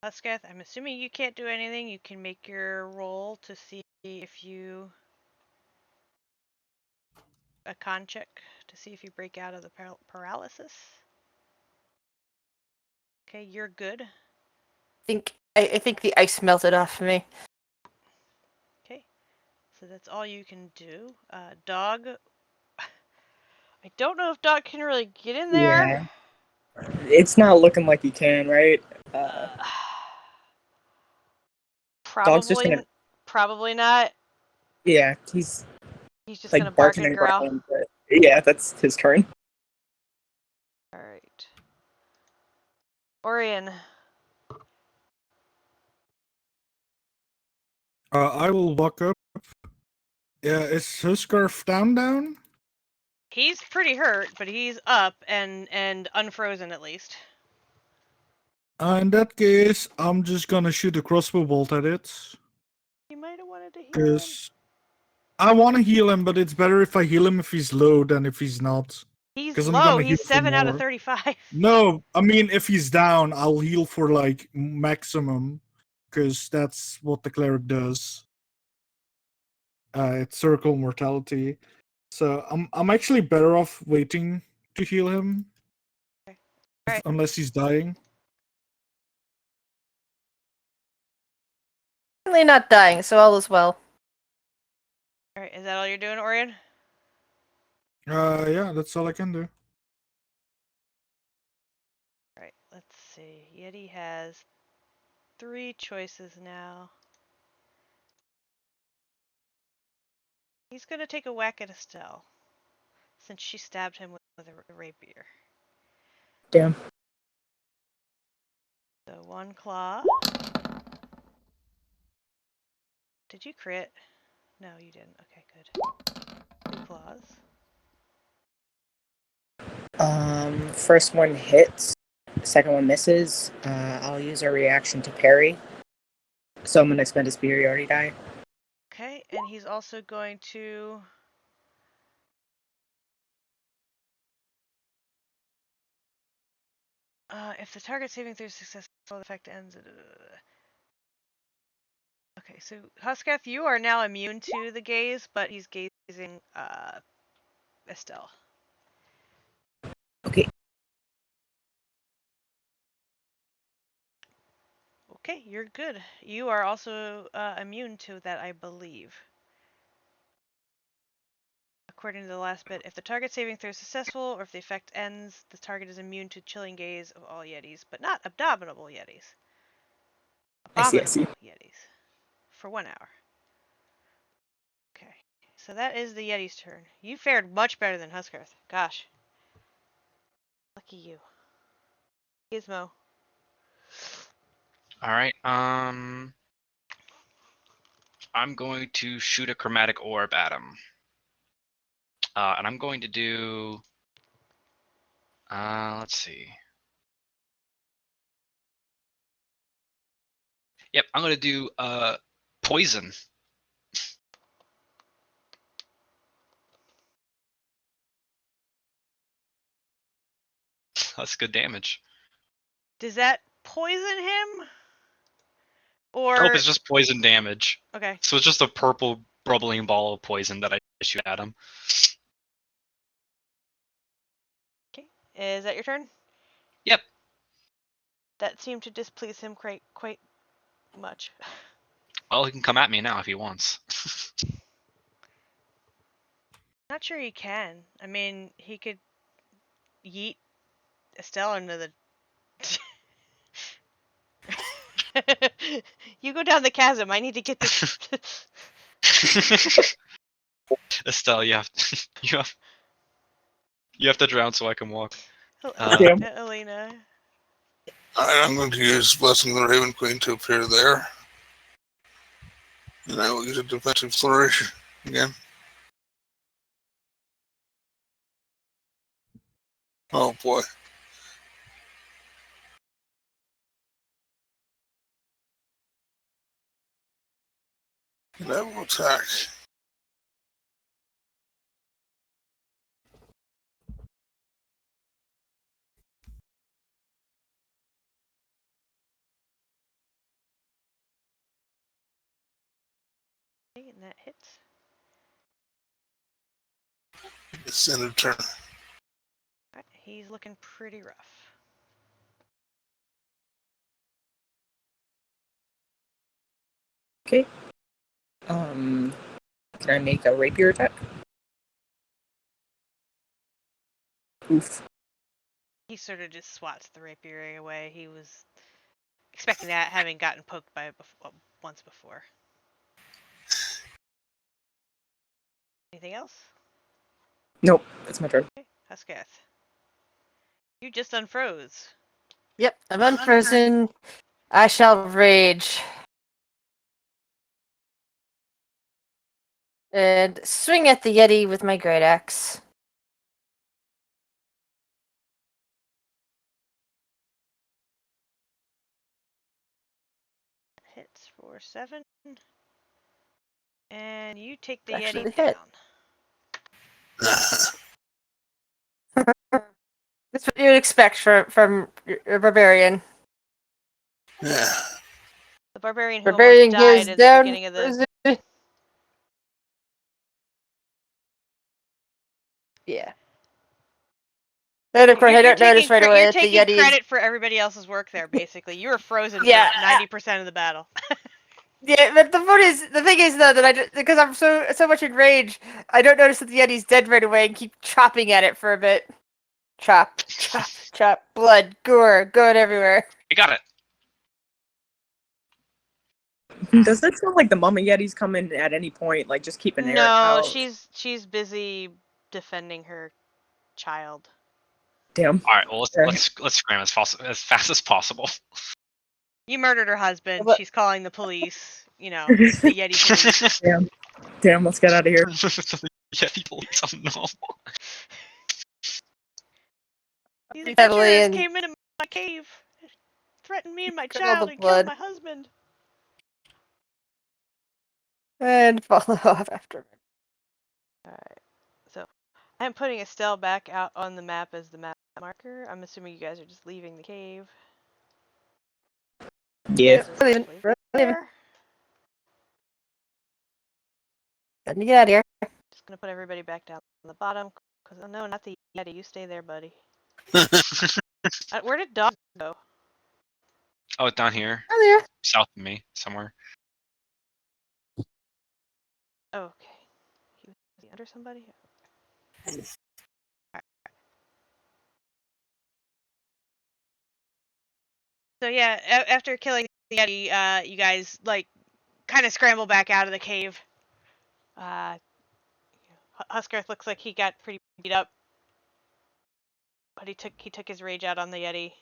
Husketh, I'm assuming you can't do anything. You can make your roll to see if you a con check to see if you break out of the paralysis. Okay, you're good. I think the ice melted off of me. Okay, so that's all you can do. Dog. I don't know if Dog can really get in there. Yeah. It's not looking like you can, right? Dog's just Probably, gonna. probably not. Yeah, he's He's just gonna like bark barking and and growl. growling, but yeah, that's his turn. All right. Orion. I will walk up. Yeah, is Huskarf down? He's pretty hurt, but he's up and unfrozen at least. In that case, I'm just gonna shoot a crossbow bolt at it. You might to heal him. Because I want to heal him, but it's better if I heal him if he's low than if he's not. He's 'Cause I'm low. gonna heal He's for 7 out of more. 35. No, I mean if he's down, I'll heal for like maximum, because that's what the cleric does. It's circle mortality. So I'm actually better off waiting to heal him, Okay. Alright. unless he's dying. Definitely not dying, so all is well. Alright, is that all you're doing, Orion? Yeah, that's all I can do. Alright, let's see. Yeti has 3 choices now. He's gonna take a whack at Estelle, since she stabbed him with a rapier. Damn. So 1 claw. Did you crit? No, you didn't. Okay, good. 2 claws. First one hits. Second one misses. I'll use a reaction to parry. So I'm gonna expend a superiority die. Okay, and he's also going to... if the target saving throw is successful, the effect ends... Okay, so Huskath, you are now immune to the gaze, but he's gazing Estelle. Okay. Okay, you're good. You are also immune to that, I believe. According to the last bit, if the target saving throw is successful, or if the effect ends, the target is immune to chilling gaze of all Yetis, but not abominable Yetis. I see. Yetis. For 1 hour. Okay, so that is the Yeti's turn. You fared much better than Huskarth. Gosh. Lucky you. Gizmo. Alright, I'm going to shoot a chromatic orb at him. And I'm going to do... let's see. Yep, I'm going to do poison. That's good damage. Does that poison him? Nope, Or... it's just poison damage. Okay. So it's just a purple bubbling ball of poison that I shoot at him. Okay. Is that your turn? Yep. That seemed to displease him quite much. Well, he can come at me now if he wants. Not sure he can. I mean, he could yeet Estelle into the... You go down the chasm. I need to get this... Estelle, you have to drown so I can walk. Damn. Elena. Alright, I'm going to use Blessing the Raven Queen to appear there. And I will use a defensive flourish again. Oh boy. And I will attack. Okay, and that hits. It's end of turn. Alright, he's looking pretty rough. Okay. Can I make a rapier attack? Oof. He sort of just swats the rapier away. He was expecting that, having gotten poked by it once before. Anything else? Nope, that's my turn. Okay, Huskath. You just unfroze. Yep, I'm unfrozen. I shall rage. And swing at the Yeti with my great axe. Hits for 7. And you take the Actually Yeti hit. down. That's what you would expect from a barbarian. Yeah. The barbarian who almost Barbarian goes died at the down. beginning of the. Yeah. And of course, I don't notice right away You're that the taking Yeti is. credit for everybody else's work there. Basically, you were frozen Yeah, for 90% of the battle. Yeah, but the thing is though that because I'm so much enraged, I don't notice that the Yeti's dead right away and keep chopping at it for a bit. Chop, chop, chop, blood, gore, going everywhere. You got it. Does that sound like the Mama Yeti's coming at any point? Like, just keep an air No, out. she's busy defending her child. Damn. All right. Well, Okay. let's scram as fast as possible. You murdered her husband. But- She's calling the police. You know, the Yeti police. Damn, let's get out of here. Yeah, people. Oh no. These Heavily adventurers and came into my cave, threatened me and my got all child, the and killed blood my husband. and follow off after. Alright, so I'm putting Estelle back out on the map as the map marker. I'm assuming you guys are just leaving the cave. Yeah. We're leaving. Leave We're it leaving. there. Time to get out of here. Just gonna put everybody back down on the bottom. Cause oh no, not the Yeti. You stay there, buddy. Where did Dog go? Oh, down here, Oh, there. south of me, somewhere. Oh, okay. Was he under somebody? So yeah, after killing the Yeti, you guys like kind of scramble back out of the cave. Huskarth looks like he got pretty beat up, but he took his rage out on the Yeti.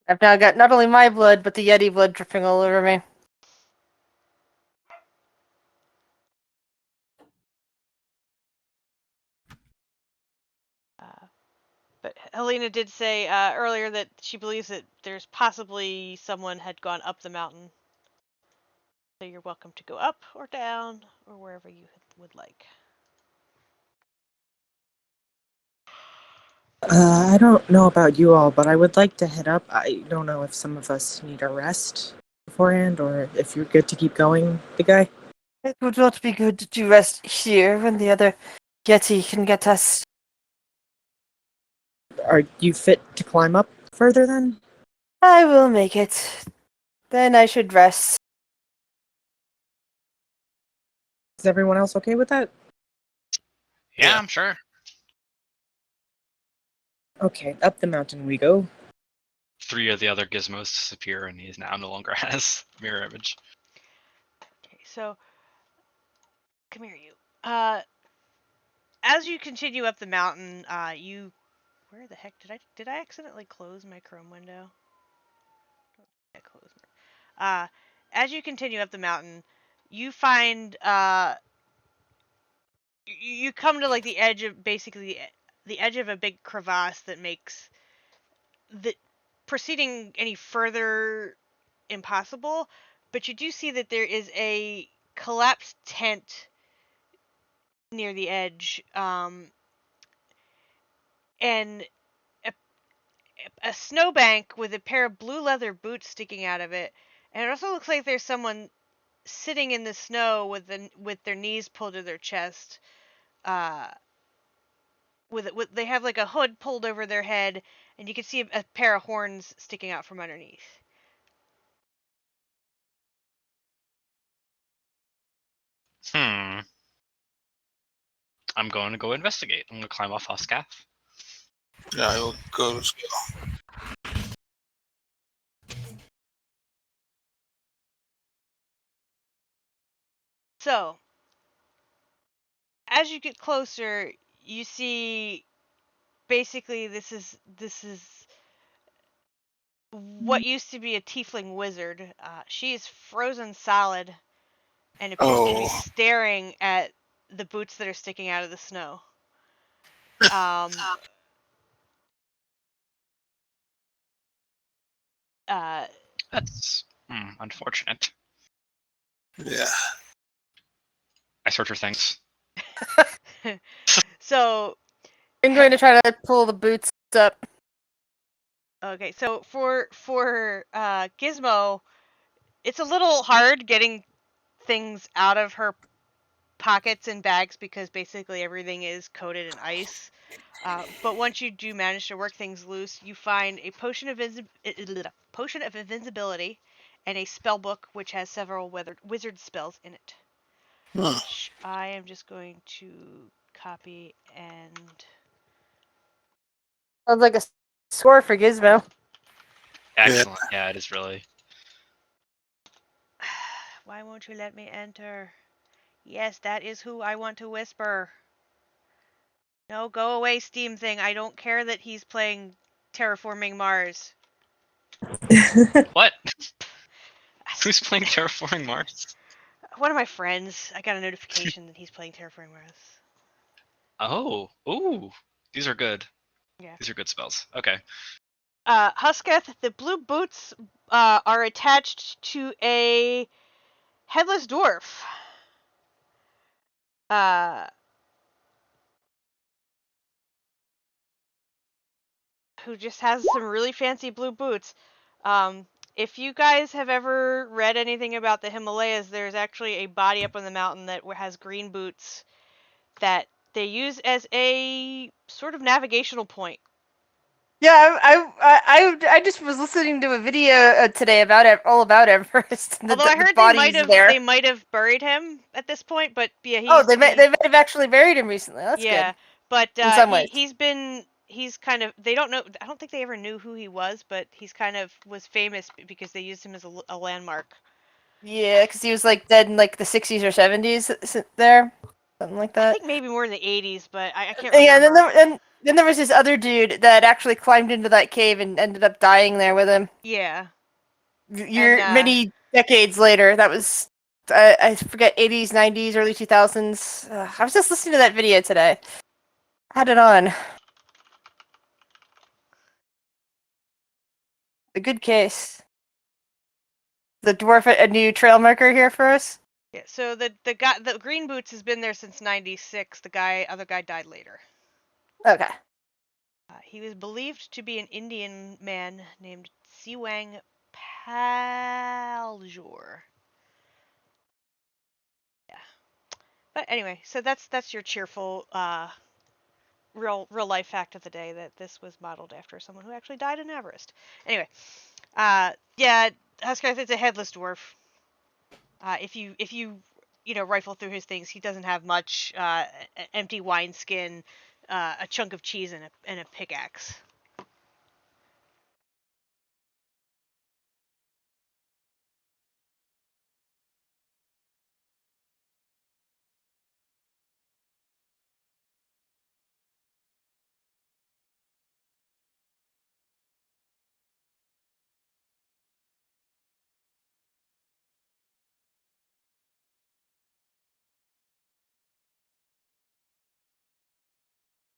I've now got not only my blood, but the Yeti blood dripping all over me. But Helena did say earlier that she believes that there's possibly someone had gone up the mountain. So you're welcome to go up or down or wherever you would like. I don't know about you all, but I would like to head up. I don't know if some of us need a rest beforehand or if you're good to keep going, the guy. It would not be good to rest here when the other Yeti can get us. Are you fit to climb up further then? I will make it. Then I should rest. Is everyone else okay with that? Yeah, Yeah. I'm sure. Okay, up the mountain we go. 3 of the other gizmos disappear, and he now no longer has mirror image. Okay, so come here, you. As you continue up the mountain, you. Where the heck did I accidentally close my Chrome window? I closed it. As you continue up the mountain, you find you come to like the edge of basically the edge of a big crevasse that makes the proceeding any further impossible. But you do see that there is a collapsed tent near the edge, and a snowbank with a pair of blue leather boots sticking out of it. And it also looks like there's someone sitting in the snow with their knees pulled to their chest. Uh, with they have like a hood pulled over their head, and you can see a pair of horns sticking out from underneath. I'm going to go investigate. I'm going to climb off Huskath. Yeah, I will go. So, as you get closer, you see basically this is what used to be a tiefling wizard. She is frozen solid and appears to be Oh, staring at the boots that are sticking out of the snow. Uh, That's unfortunate. yeah. I search for things. So I'm going to try to pull the boots up. okay, so for Gizmo, it's a little hard getting things out of her pockets and bags because basically everything is coated in ice. But once you do manage to work things loose, you find a potion of invincibility and a spell book which has several wizard spells in it. Huh. Which I am just going to copy and Sounds like a score for Gizmo. Excellent. Yeah, it is really. why won't you let me enter? Yes, that is who I want to whisper. No, go away, Steam thing. I don't care that he's playing Terraforming Mars. What? Who's playing Terraforming Mars? One of my friends, I got a notification that he's playing Terraforming Mars. Oh, ooh, these are good. Yeah. These are good spells. Okay. Husketh, the blue boots are attached to a headless dwarf. Who just has some really fancy blue boots. If you guys have ever read anything about the Himalayas, there's actually a body up on the mountain that has green boots that they use as a sort of navigational point. Yeah, I just was listening to a video today about it, all about Everest. And Although I the heard bodies there. they might have buried him at this point, but yeah, They might have actually buried him recently. That's yeah, good. but In some ways. he's kind of, they don't know, I don't think they ever knew who he was, but he's kind of was famous because they used him as a landmark. Yeah, because he was like dead in like the 60s or 70s there, something like I that. think maybe more in the 80s, but I can't Yeah, remember. and then there was this other dude that actually climbed into that cave and ended up dying there with him. Yeah. Many decades later. That was I forget 80s, 90s, early 2000s. I was just listening to that video today. Had it on. A good case. The dwarf a new trail marker here for us. Yeah, so the green boots has been there since '96. Other guy died later. Okay. He was believed to be an Indian man named Siwang Paljor. Yeah, but anyway, so that's your cheerful, real life fact of the day, that this was modeled after someone who actually died in Everest. Anyway, yeah, Huskar is a headless dwarf. If you rifle through his things, he doesn't have much. Empty wineskin, a chunk of cheese, and a pickaxe.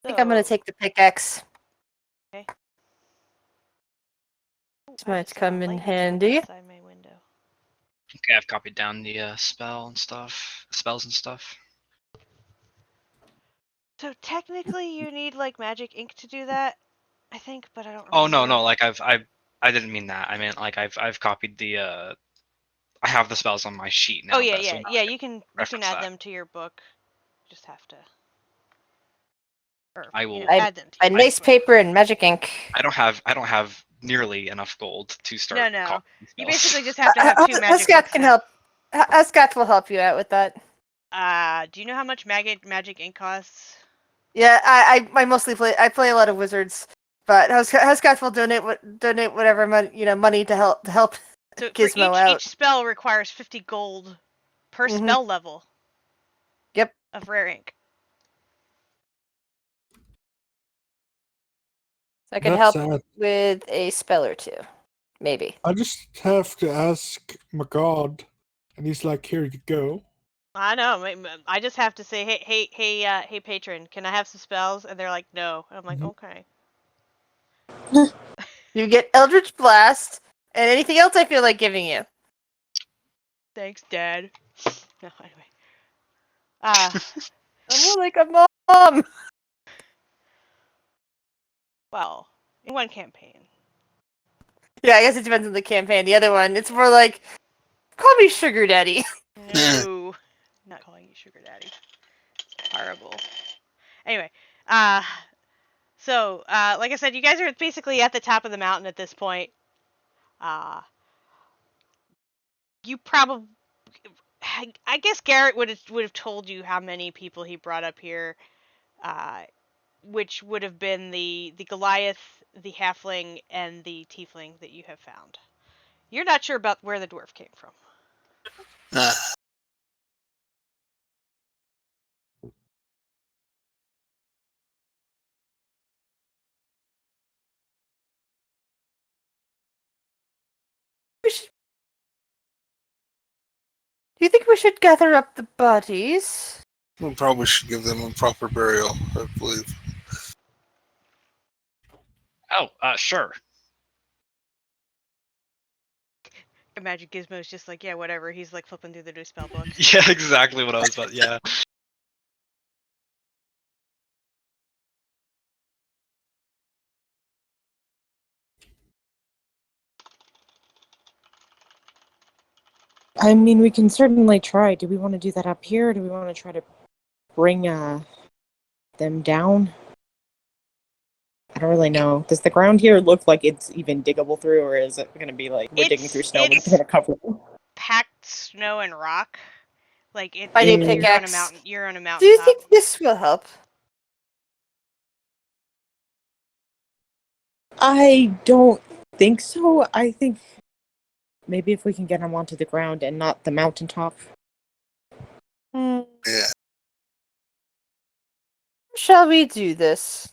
I think I'm gonna take the pickaxe. Okay. This might come in handy. Outside my window. Okay, I've copied down the spells and stuff. So technically, you need like magic ink to do that, I think, but I don't Oh remember. no, like I didn't mean that. I meant like I've copied the I have the spells on my sheet now. Oh yeah, so yeah, now yeah. I You can reference add that. them to your book. Just have to, or I will. add them to A your nice book. paper and magic ink. I don't have nearly enough gold to start. No. You spells. basically just have to have two magic Huskat books can now. help. Huskat will help you out with that. Do you know how much magic ink costs? Yeah, I mostly play a lot of wizards, but Huskat will donate whatever money to help So for Gizmo out. each spell requires 50 gold per spell level. Yep. Of rare ink. So I can That's help sad. with a spell or two, maybe. I just have to ask my god, and he's like, "Here you go." I know. I just have to say, hey, patron, can I have some spells? And they're like, no. And I'm like, okay. You get Eldritch Blast and anything else I feel like giving you. Thanks, Dad. No, anyway. Uh, I'm more like a mom. well, in one campaign. Yeah, I guess it depends on the campaign. The other one, it's more like, call me sugar daddy. No, not calling you sugar daddy. Horrible. Anyway, so like I said, you guys are basically at the top of the mountain at this point. You probably, I guess Garrett would have told you how many people he brought up here, uh, which would have been the Goliath, the halfling, and the tiefling that you have found. You're not sure about where the dwarf came from. Do you think we should gather up the bodies? We probably should give them a proper burial, I believe. Oh, sure. Imagine Gizmo's just like, yeah, whatever. He's like flipping through the new spell book. Yeah, exactly what I was about. Yeah. I mean, we can certainly try. Do we want to do that up here? Or do we want to try to bring them down? I don't really know. Does the ground here look like it's even diggable through, or is it going to be like we're digging through snow and it's going to cover it? Packed snow and rock. Like it's I need you're on a pickaxe. mountain. You're on a Do mountain. you think this will help? I don't think so. I think maybe if we can get them onto the ground and not the mountaintop. Hmm. Yeah. Shall we do this?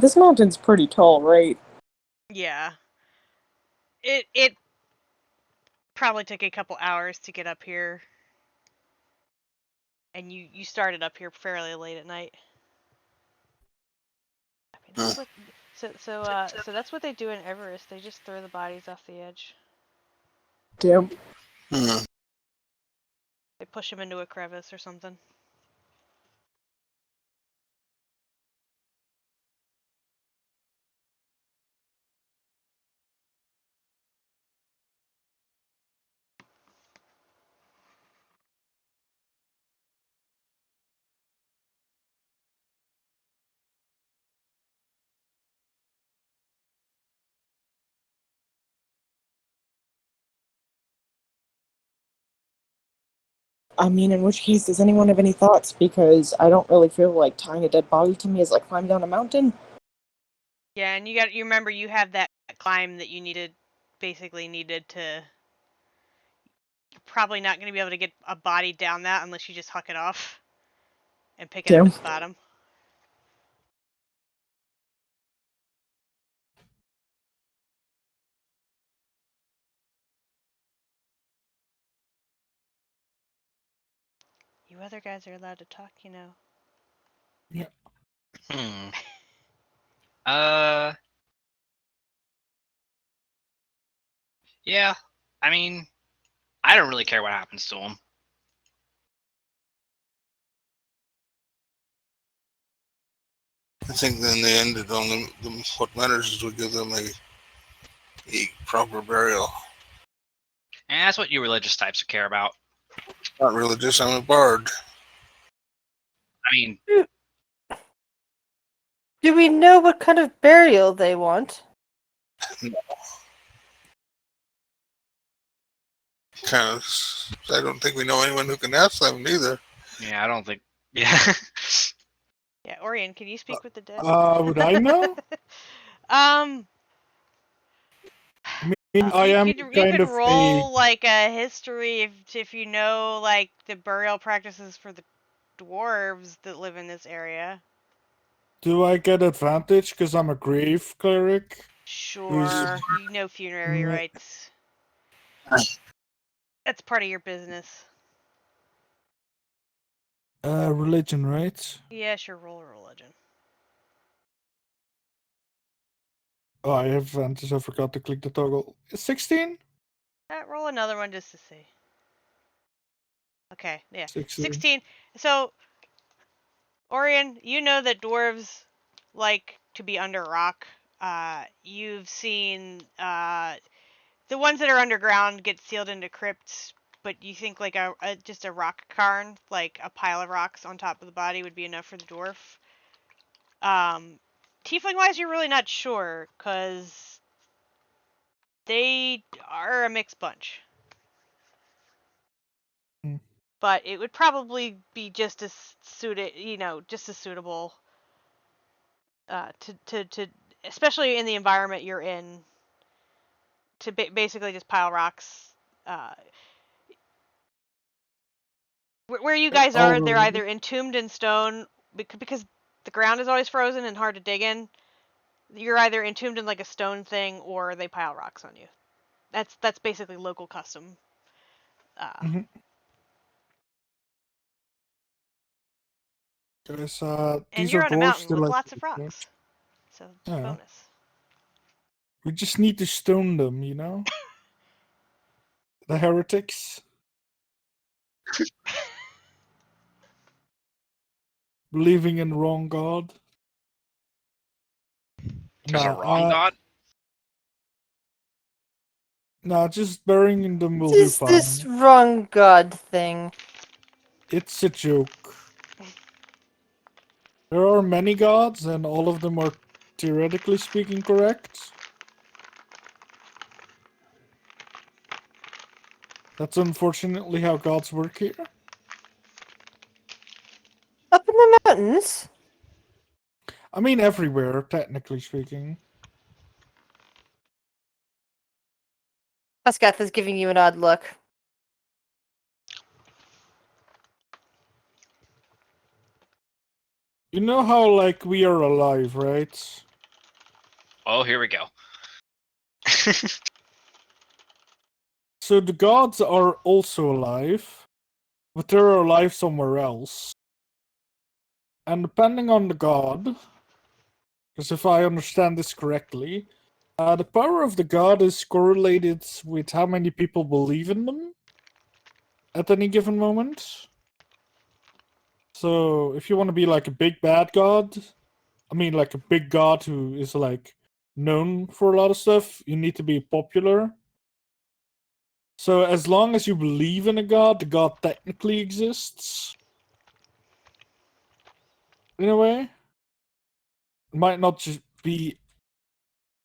This mountain's pretty tall, right? Yeah. It probably took a couple hours to get up here, and you started up here fairly late at night. I mean, that's what. So that's what they do in Everest. They just throw the bodies off the edge. Damn. Hmm. They push them into a crevice or something. I mean, in which case, does anyone have any thoughts? Because I don't really feel like tying a dead body to me is like climbing down a mountain. Yeah, and you remember you have that climb that you basically needed to. You're probably not going to be able to get a body down that unless you just huck it off and pick it up Damn. at the bottom. You other guys are allowed to talk, you know. Hmm. Uh. Yeah. I mean, I don't really care what happens to him. I think in the end, what matters is we give them a proper burial. And that's what you religious types care about. Not religious, I'm a bard. I mean, Do we know what kind of burial they want? Kind of. I don't think we know anyone who can ask them neither. yeah, I don't think. Yeah. Yeah, Orion, can you speak with the dead? Would I know? um, I mean, I am you kind could of a. roll like a history if you know like the burial practices for the dwarves that live in this area. Do I get advantage because I'm a grave cleric? Sure, you know funerary Meh. rites. That's part of your business. Religion, right? Yeah, sure, roll a religion. Oh, I have advantage. I forgot to click the toggle. 16? Roll another one just to see. Okay, yeah. 16. 16. So, Orion, you know that dwarves like to be under rock. You've seen the ones that are underground get sealed into crypts, but you think like just a rock cairn, like a pile of rocks on top of the body, would be enough for the dwarf. Tiefling wise, you're really not sure, because they are a mixed bunch. Hmm. But it would probably be just as suited, just as suitable to especially in the environment you're in, to basically just pile rocks. Uh, where you guys All are, they're either religion. entombed in stone because the ground is always frozen and hard to dig in. You're either entombed in like a stone thing, or they pile rocks on you. That's basically local custom. Mm-hmm. Guys, And these you're are on a dwarves. mountain They with like lots to of be killed. rocks, so Yeah. bonus. We just need to stone them, you know? The heretics. Believing in the wrong god. There's a wrong god? Nah, just burying them will What do is this fine. wrong god thing? It's a joke. There are many gods, and all of them are theoretically speaking correct. That's unfortunately how gods work here. Up in the mountains? I mean, everywhere, technically speaking. Huskath is giving you an odd look. You know how, like, we are alive, right? Oh, here we go. So the gods are also alive, but they're alive somewhere else. And depending on the god, because if I understand this correctly, the power of the god is correlated with how many people believe in them at any given moment. So if you want to be like a big bad god, I mean like a big god who is like known for a lot of stuff, you need to be popular. So as long as you believe in a god, the god technically exists. In a way. It might not just be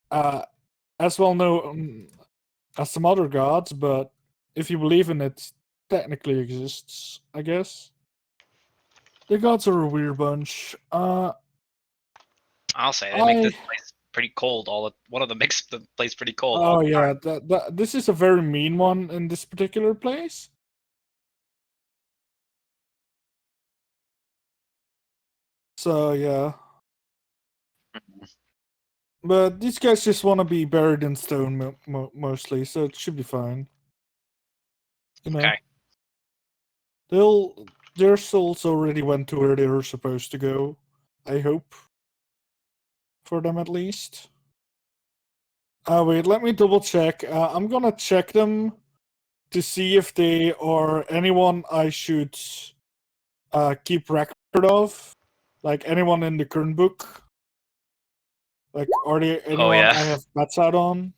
as well known as some other gods, but if you believe in it, technically exists, I guess. The gods are a weird bunch. I'll say they make this place pretty cold. One of them makes the place pretty cold. Oh yeah, this is a very mean one in this particular place. So yeah, but these guys just want to be buried in stone mostly, so it should be fine. You know, Okay. their souls already went to where they were supposed to go. I hope for them at least. Wait, let me double check. I'm gonna check them to see if they are anyone I should keep record of, like anyone in the current book. Like, are there Oh anyone yeah. I have bets out on?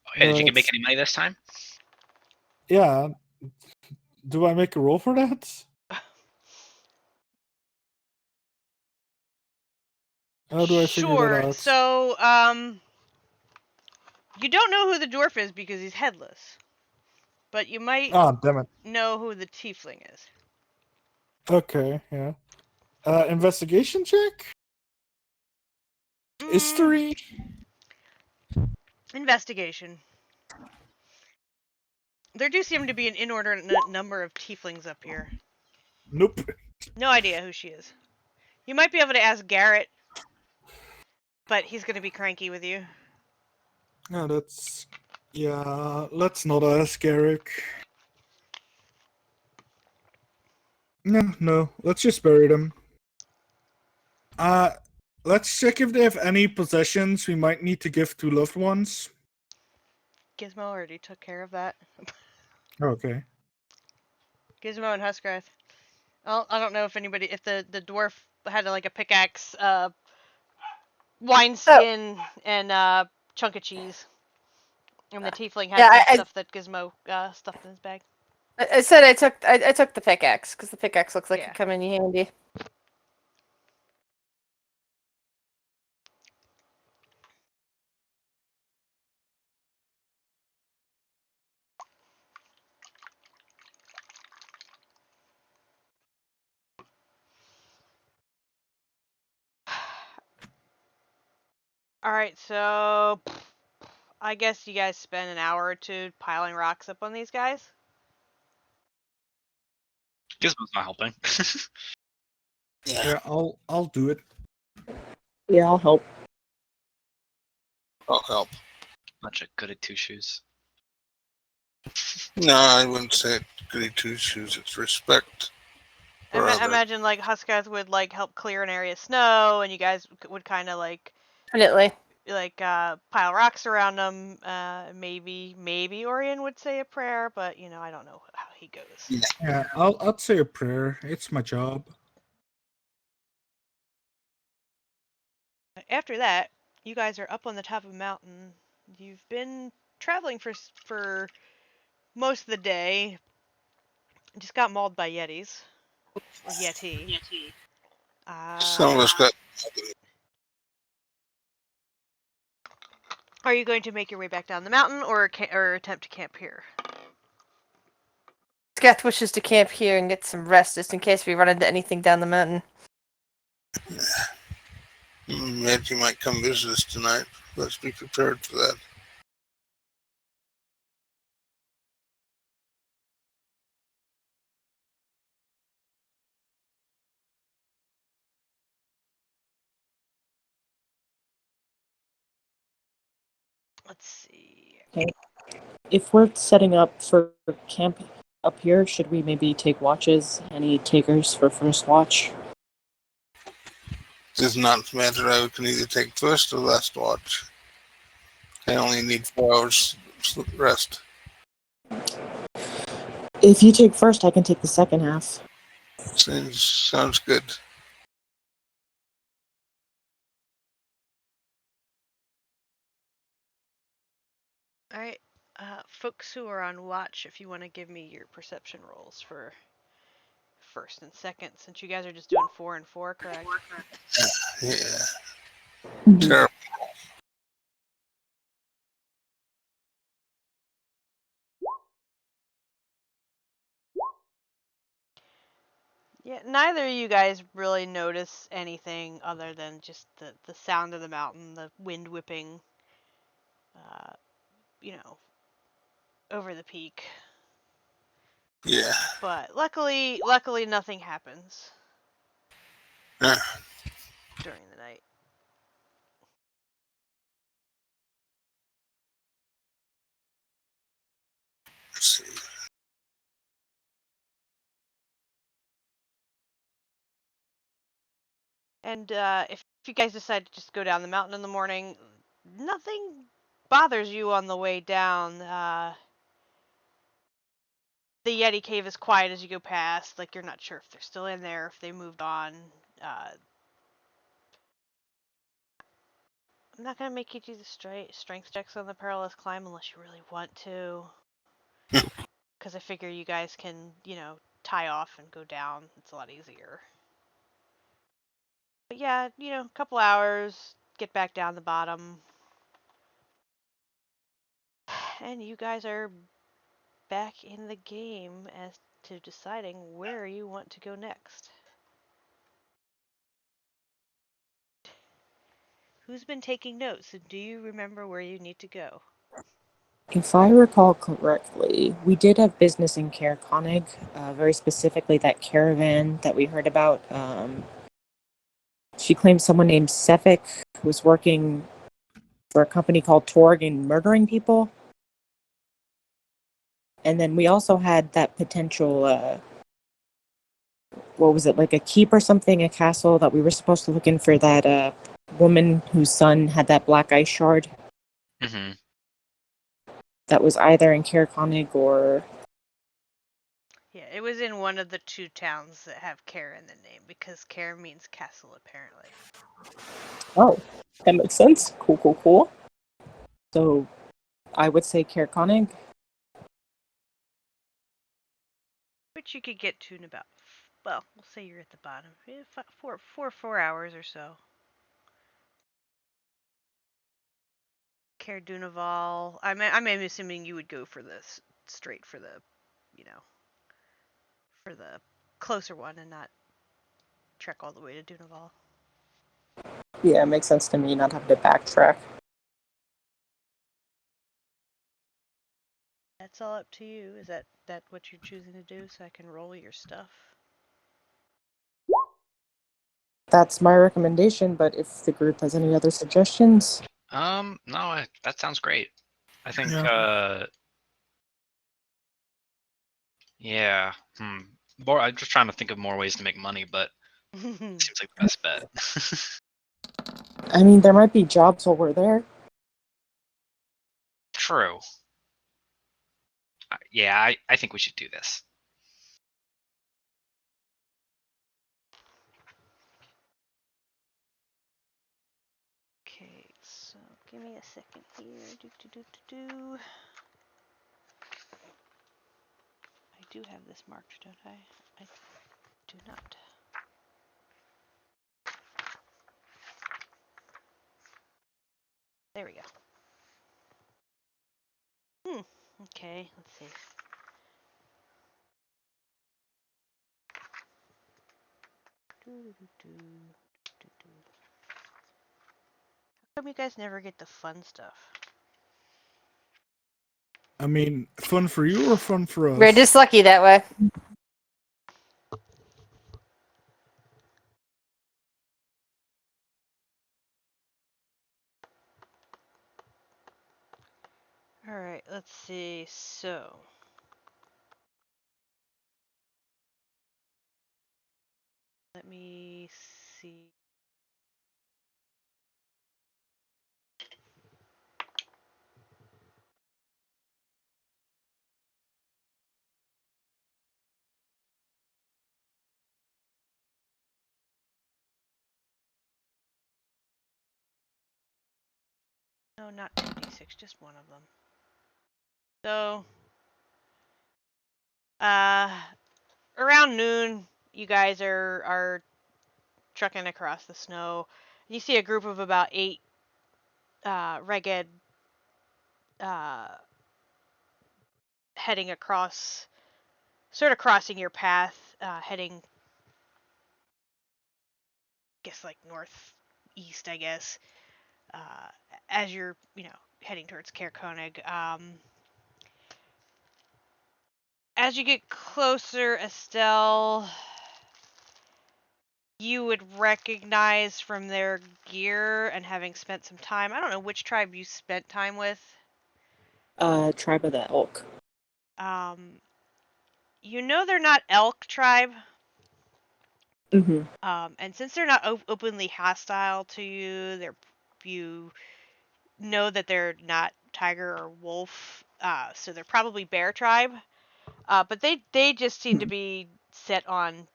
Okay, did you But make any money this time? yeah, do I make a roll for that? How do I figure that Sure. out? So, you don't know who the dwarf is because he's headless, but you might Ah, damn it. know who the tiefling is. Okay, yeah. Investigation check? History? Investigation. There do seem to be an inordinate number of tieflings up here. Nope. No idea who she is. You might be able to ask Garrett, but he's going to be cranky with you. No, that's Yeah, let's not ask Eric. No, let's just bury them. Let's check if they have any possessions we might need to give to loved ones. Gizmo already took care of that. Okay. Gizmo and Huskrath. Well, I don't know if the dwarf had like a pickaxe, wineskin, and chunk of cheese, and the tiefling had Yeah, some stuff that Gizmo stuffed in his bag. I said I took the pickaxe because the pickaxe looks like Yeah. it come in handy. All right, so I guess you guys spend an hour or two piling rocks up on these guys. Gizmo's not helping. Yeah, I'll do it. Yeah, I'll help. I'll help. Bunch of goody two shoes. No, I wouldn't say goody two shoes. It's respect. For others. Imagine like Huskarth would like help clear an area of snow, and you guys would kind of like Definitely. pile rocks around them. Maybe Orion would say a prayer, but I don't know how he goes. Yeah, I'll say a prayer. It's my job. After that, you guys are up on the top of a mountain. You've been traveling for most of the day. Just got mauled by yetis. Or yeti. Some of us got. Are you going to make your way back down the mountain, or attempt to camp here? Scath wishes to camp here and get some rest just in case we run into anything down the mountain. Reggie might come visit us tonight. Let's be prepared for that. Let's see. If we're setting up for camp up here, should we maybe take watches? Any takers for first watch? It does not matter. I can either take first or last watch. I only need 4 hours rest. If you take first, I can take the second half. Sounds good. All right, folks who are on watch, if you want to give me your perception rolls for first and second, since you guys are just doing 4 and 4, correct? Yeah. Mhm. Terrible. Yeah, neither of you guys really notice anything other than just the sound of the mountain, the wind whipping, uh, over the peak. Yeah. But luckily nothing happens during the night. Let's see. And if you guys decide to just go down the mountain in the morning, nothing bothers you on the way down. The Yeti cave is quiet as you go past. Like, you're not sure if they're still in there, if they moved on. I'm not gonna make you do the strength checks on the perilous climb unless you really want to. Because I figure you guys can, tie off and go down. It's a lot easier. But yeah, a couple hours, get back down the bottom. And you guys are back in the game as to deciding where you want to go next. Who's been taking notes, and do you remember where you need to go? If I recall correctly, we did have business in Caer Konig, very specifically that caravan that we heard about. She claimed someone named Sefik was working for a company called Torg and murdering people. And then we also had that potential, what was it, like a keep or something, a castle that we were supposed to look in for that woman whose son had that black ice shard. Mm-hmm. That was either in Caer Konig or... Yeah, it was in one of the two towns that have Care in the name, because Care means castle, apparently. Oh, that makes sense. Cool. So, I would say Caer Konig. Which you could get to in about, well, we'll say you're at the bottom. 4 hours or so. Care Dunaval. I'm assuming you would go for this straight for the, for the closer one and not trek all the way to Dunaval. Yeah, it makes sense to me not having to backtrack. That's all up to you. Is that what you're choosing to do, so I can roll your stuff? That's my recommendation, but if the group has any other suggestions... No, that sounds great. I think, yeah. More, I'm just trying to think of more ways to make money, but it seems like the best bet. I mean, there might be jobs while we're there. True. Yeah, I think we should do this. Okay, so give me a second here. Do. I do have this marked, don't I? I do not. There we go. Okay, let's see. How come you guys never get the fun stuff? I mean, fun for you or fun for us? We're just lucky that way. Alright, let's see. So. Let me see. No, not 2d6, just one of them. So, around noon, you guys are trucking across the snow. You see a group of about 8 ragged heading across, sort of crossing your path, heading, I guess, like northeast, I guess, as you're, heading towards Caer Konig. As you get closer, Estelle, you would recognize from their gear and having spent some time. I don't know which tribe you spent time with. Tribe of the Elk. They're not elk tribe. Mm-hmm. And since they're not openly hostile to you, you know that they're not tiger or wolf. So they're probably bear tribe. But they just seem to be set on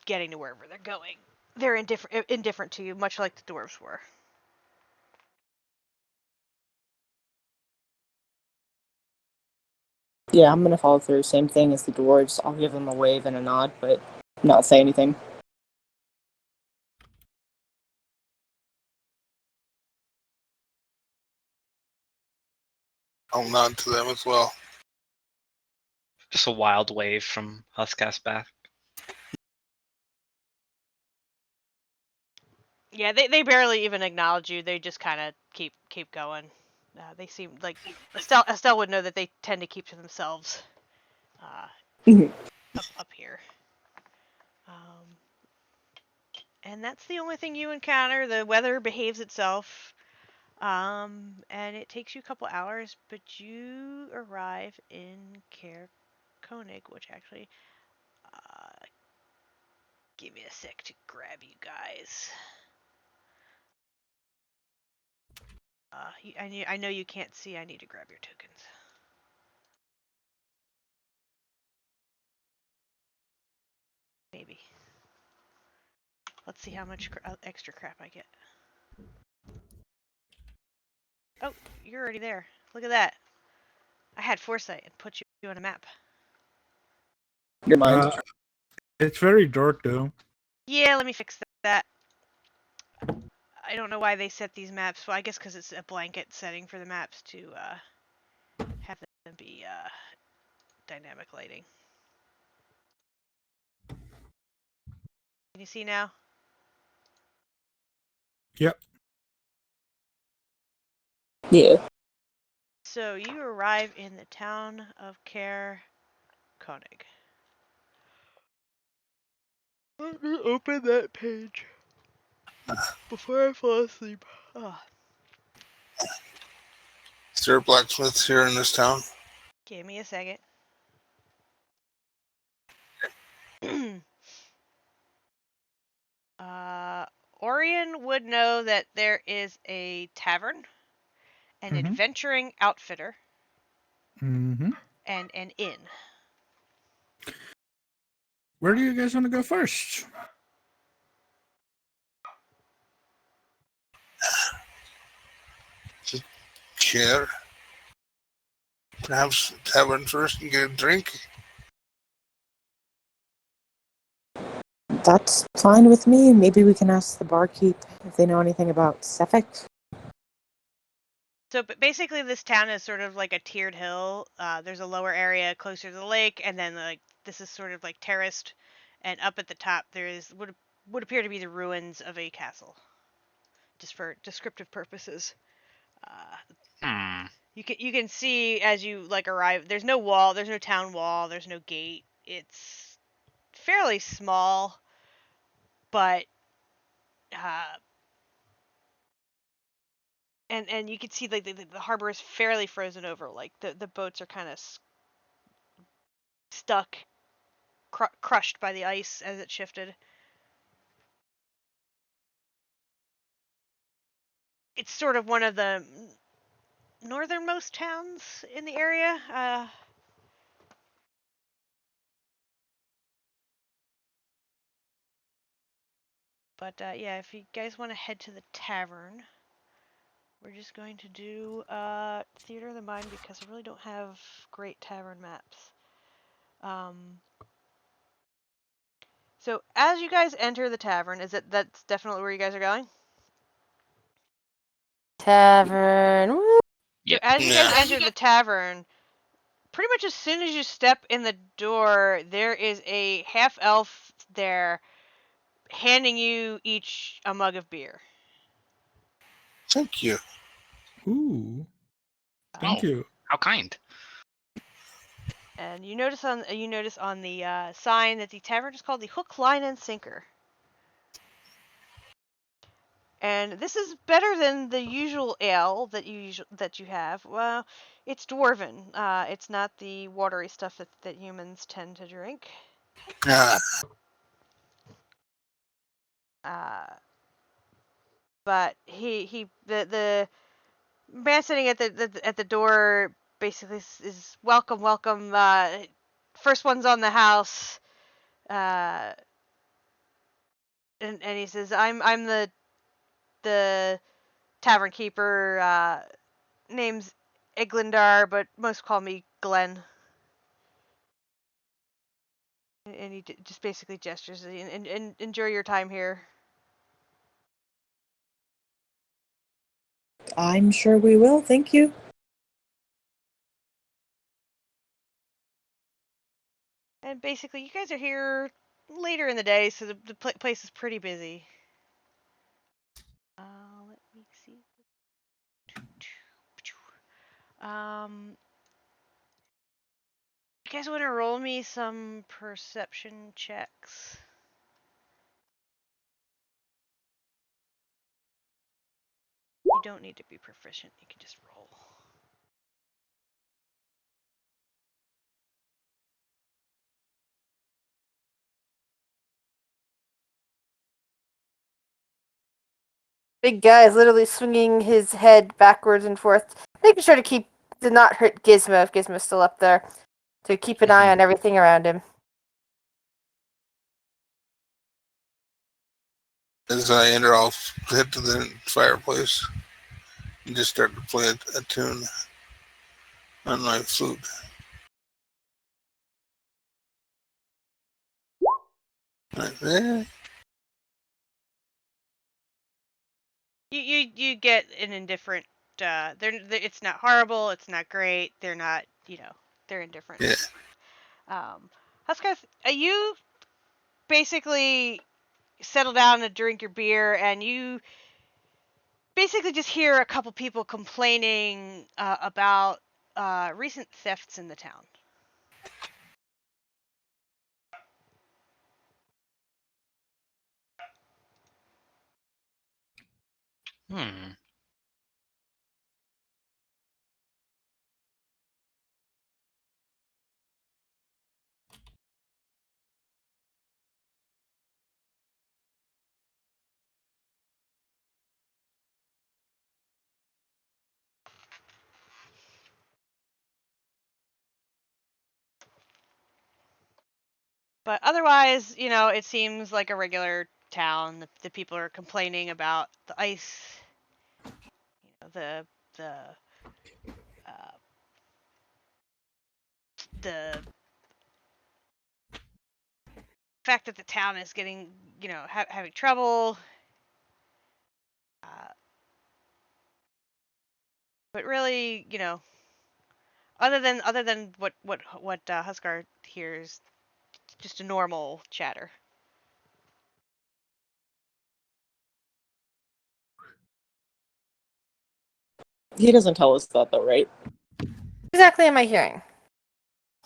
getting to wherever they're going. They're indifferent to you, much like the dwarves were. Yeah, I'm gonna follow through. Same thing as the dwarves. I'll give them a wave and a nod, but not say anything. I'll nod to them as well. Just a wild wave from Huskast back. Yeah, they barely even acknowledge you. They just kind of keep going. They seem like Estelle would know that they tend to keep to themselves. Up here. And that's the only thing you encounter. The weather behaves itself, and It takes you a couple hours, but you arrive in Caer Koenig, which actually, give me a sec to grab you guys. I know you can't see. I need to grab your tokens. Maybe. Let's see how much extra crap I get. Oh, you're already there. Look at that. I had foresight and put you on a map. Your mind. It's very dark though. Yeah, let me fix that. I don't know why they set these maps. Well, I guess because it's a blanket setting for the maps to have them be dynamic lighting. Can you see now? Yep. Yeah. So you arrive in the town of Caer Koenig. Let me open that page before I fall asleep. Oh. Is there blacksmiths here in this town? Give me a second. Orion would know that there is a tavern, an adventuring outfitter, Mm-hmm. and an inn. Where do you guys want to go first? Chair. Perhaps tavern first and get a drink. That's fine with me. Maybe we can ask the barkeep if they know anything about Suffolk. So, but basically, this town is sort of like a tiered hill. There's a lower area closer to the lake, and then like this is sort of like terraced, and up at the top there is would appear to be the ruins of a castle. Just for descriptive purposes. You can see as you like arrive. There's no wall. There's no town wall. There's no gate. It's fairly small, but and you can see like the harbor is fairly frozen over. Like the boats are kind of stuck, crushed by the ice as it shifted. It's sort of one of the northernmost towns in the area. But yeah, if you guys want to head to the tavern, we're just going to do Theater of the Mind because I really don't have great tavern maps. So as you guys enter the tavern, that's definitely where you guys are going? Tavern. Woo. So as you guys enter the tavern, pretty much as soon as you step in the door, there is a half elf there handing you each a mug of beer. Thank you. Ooh. Thank you. How kind. And you notice on the sign that the tavern is called the Hook, Line, and Sinker. And this is better than the usual ale that you have. Well, it's dwarven. It's not the watery stuff that humans tend to drink. But the man sitting at the door basically is welcome. First one's on the house. And he says, I'm the tavern keeper. Name's Eglindar, but most call me Glenn. And he just basically gestures and enjoy your time here. I'm sure we will. Thank you. And basically, you guys are here later in the day, so the place is pretty busy. Let me see. You guys want to roll me some perception checks? You don't need to be proficient. You can just roll. Big guy is literally swinging his head backwards and forth, making sure to not hurt Gizmo if Gizmo's still up there. To keep an eye on everything around him. As I enter, I'll head to the fireplace and just start to play a tune on my flute. Like, You get an indifferent. It's not horrible. It's not great. They're not. They're indifferent. Yeah. Huskar, you basically settle down to drink your beer, and you basically just hear a couple people complaining about recent thefts in the town. Hmm. But otherwise, it seems like a regular town. The people are complaining about the ice, the uh, the fact that the town is getting, having trouble. But really, other than what Huskar hears, just a normal chatter. He doesn't tell us that though, right? Exactly am I hearing?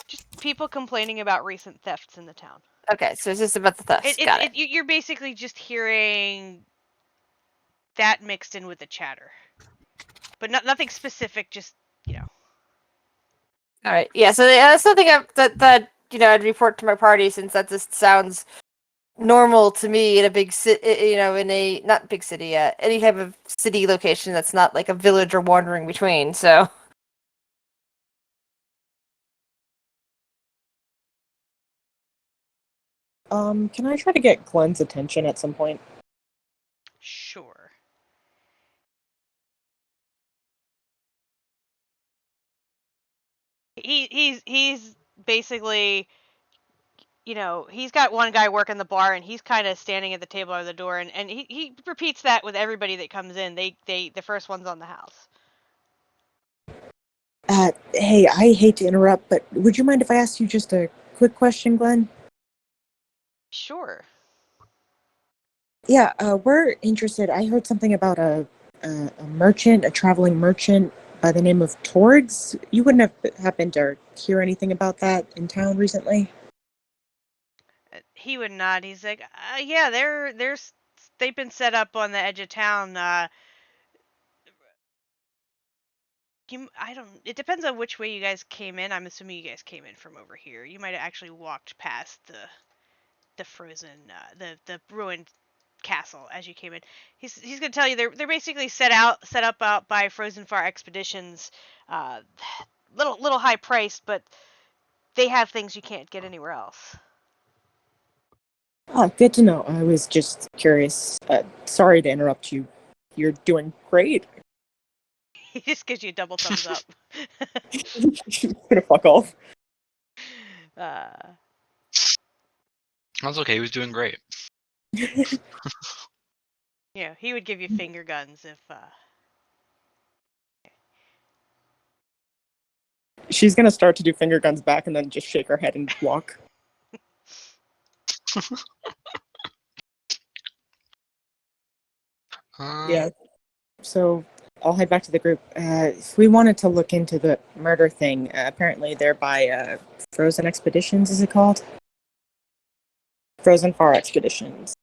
Just people complaining about recent thefts in the town. Okay, so it's just about the thefts. Got it. You're basically just hearing that mixed in with the chatter, but nothing specific. Just All right. Yeah. So that's something that I'd report to my party, since that just sounds normal to me in a big city. In a not big city, any type of city location that's not like a village or wandering between. So. Can I try to get Glenn's attention at some point? Sure. He's basically, he's got one guy working the bar, and he's kind of standing at the table or the door, and he repeats that with everybody that comes in. The first one's on the house. Hey, I hate to interrupt, but would you mind if I asked you just a quick question, Glenn? Sure. Yeah, we're interested. I heard something about a merchant, a traveling merchant by the name of Torgs. You wouldn't have happened to hear anything about that in town recently? He would nod. He's like, yeah, they've been set up on the edge of town. I don't. It depends on which way you guys came in. I'm assuming you guys came in from over here. You might have actually walked past the frozen, the ruined castle as you came in. He's gonna tell you they're basically set up out by Frozen Far Expeditions. Uh, little high priced, but they have things you can't get anywhere else. Oh, good to know. I was just curious. Sorry to interrupt you. You're doing great. He just gives you a double thumbs up. You're gonna fuck off. That's okay. He was doing great. Yeah, he would give you finger guns if. She's gonna start to do finger guns back and then just shake her head and walk. Yeah. So I'll head back to the group. If we wanted to look into the murder thing, apparently they're by Frozen Expeditions, is it called? Frozen Far Expeditions.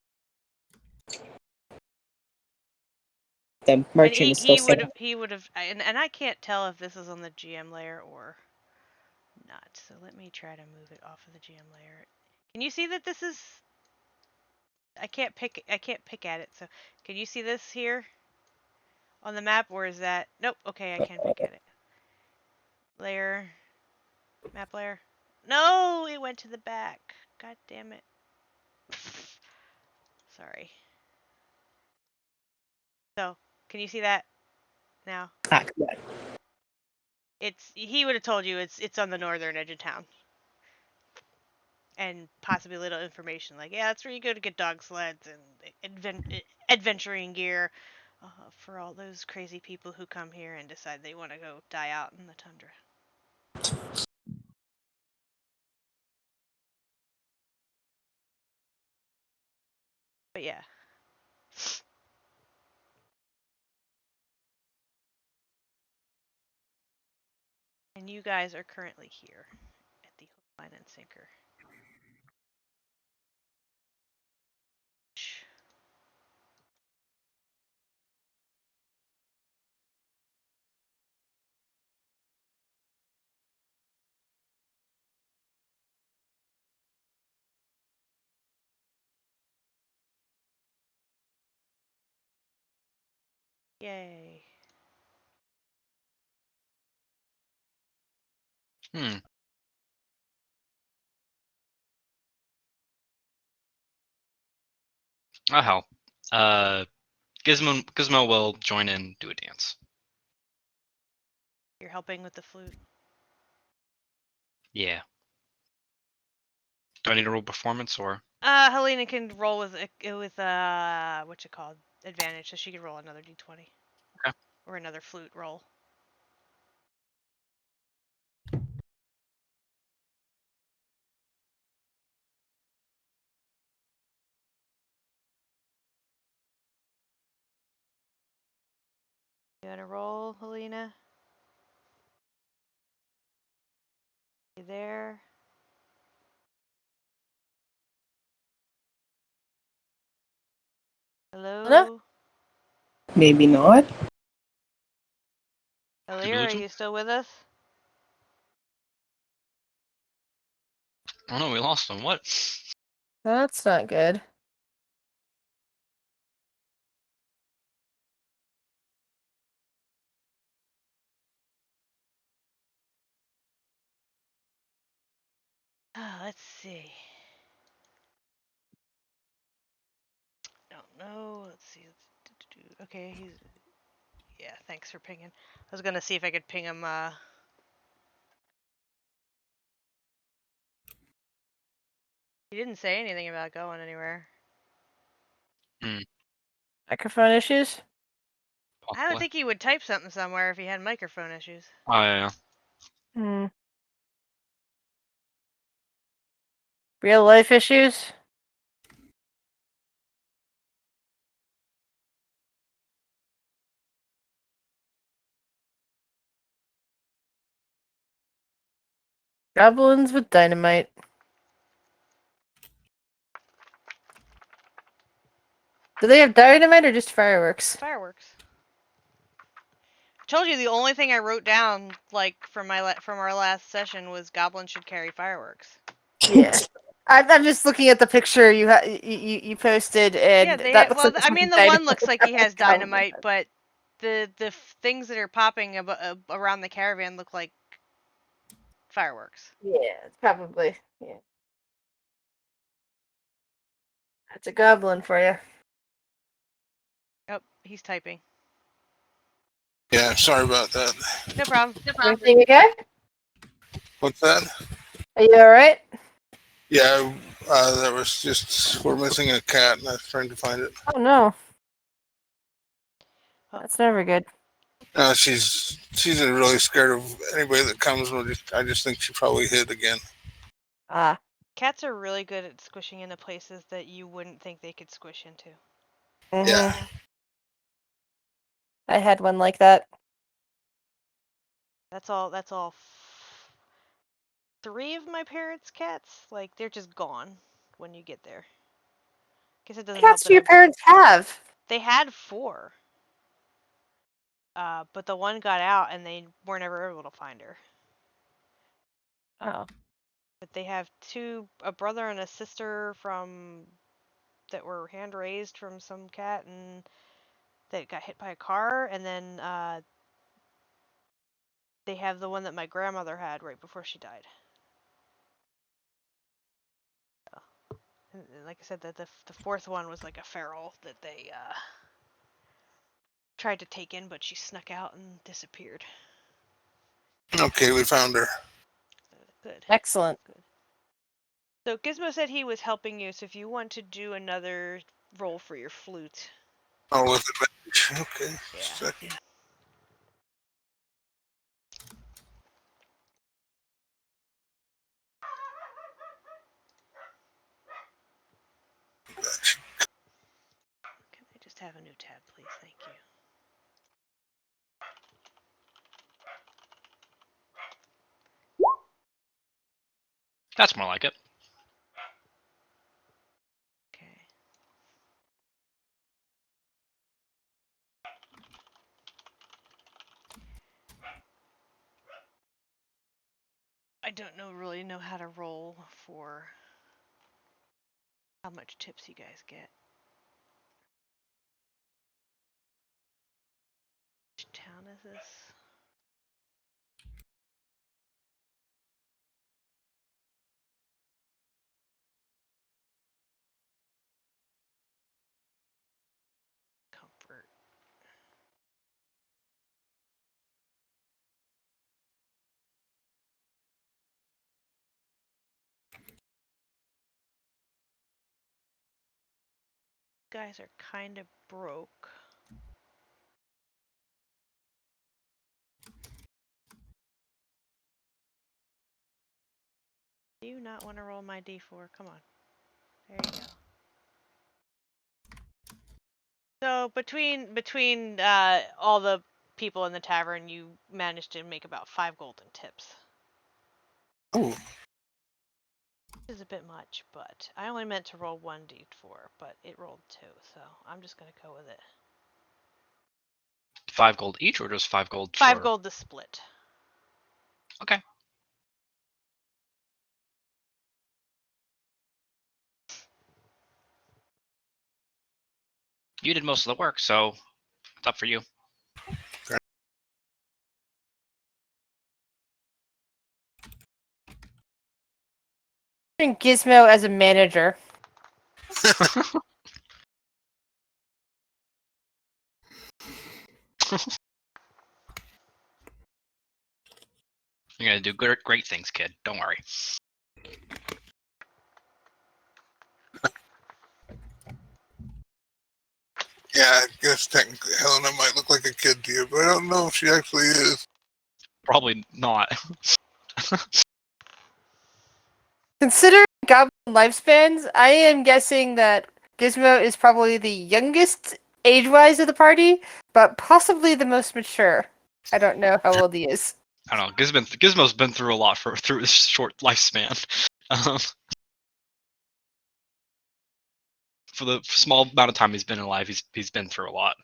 The merchant is still sitting. He would have, and I can't tell if this is on the GM layer or not. So let me try to move it off of the GM layer. Can you see that this is? I can't pick at it. So can you see this here? On the map, or is that? Nope. Okay, I can pick at it. Layer. Map layer. No, it went to the back. God damn it. Sorry. So, can you see that now? Yeah. He would have told you it's on the northern edge of town. And possibly a little information like, yeah, that's where you go to get dog sleds and adventuring gear for all those crazy people who come here and decide they want to go die out in the tundra. But yeah. And you guys are currently here at the hook, line, and sinker. Yay. Hmm. Oh hell. Gizmo will join in, do a dance. You're helping with the flute. Yeah. Do I need to roll performance or? Helena can roll with what's it called? Advantage, so she can roll another d20. Okay. Or another flute roll. You wanna roll, Helena? You there? Hello? Maybe not. Helena, are you still with us? Oh no, we lost him. What? That's not good. Let's see. Don't know. Let's see. Okay, he's. Yeah, thanks for pinging. I was gonna see if I could ping him. He didn't say anything about going anywhere. Microphone issues? I would think he would type something somewhere if he had microphone issues. Oh yeah. Hmm. Real life issues? Goblins with dynamite. Do they have dynamite or just fireworks? Fireworks. I told you the only thing I wrote down, like from our last session, was goblins should carry fireworks. Yeah. I'm just looking at the picture you posted, and Yeah, that looks like I mean, the one looks like he has Goblin. dynamite, but the things that are popping around the caravan look like fireworks. Yeah, it's probably. Yeah. That's a goblin for you. Oh, he's typing. Yeah, sorry about that. No problem. Everything okay? What's that? Are you alright? Yeah, that was just, we're missing a cat and I was trying to find it. Oh no. Oh. That's never good. She's really scared of anybody that comes. I just think she probably hid again. Ah. Cats are really good at squishing into places that you wouldn't think they could squish into. Yeah. I had one like that. That's all. Three of my parents' cats, like, they're just gone when you get there. Guess it doesn't help Cats that do your parents have? they had four. But the one got out and they were never able to find her. Oh. But they have a brother and a sister that were hand raised from some cat, and that got hit by a car, and then they have the one that my grandmother had right before she died. And like I said, the fourth one was like a feral that they tried to take in, but she snuck out and disappeared. Okay, we found her. Good. Excellent. Good. So Gizmo said he was helping you, so if you want to do another roll for your flute. Oh, with advantage. Okay. Yeah. Second. Can I just have a new tab, please? Thank you. That's more like it. Okay. I don't really know how to roll for how much tips you guys get. Which town is this? Comfort. Guys are kind of broke. Do you not want to roll my d4? Come on. There you go. So between all the people in the tavern, you managed to make about 5 golden tips. Oh, Which is a bit much, but I only meant to roll 1d4, but it rolled 2, so I'm just gonna go with it. 5 gold each, or just 5 gold? 5 for... gold to split. Okay. You did most of the work, so it's up for you. Gizmo as a manager. You're gonna do great things, kid. Don't worry. yeah, I guess technically Helena might look like a kid to you, but I don't know if she actually is. Probably not. Considering goblin lifespans, I am guessing that Gizmo is probably the youngest age-wise of the party, but possibly the most mature. I don't know how old he is. I don't know. Gizmo's been through a lot through his short lifespan. For the small amount of time he's been alive, he's been through a lot.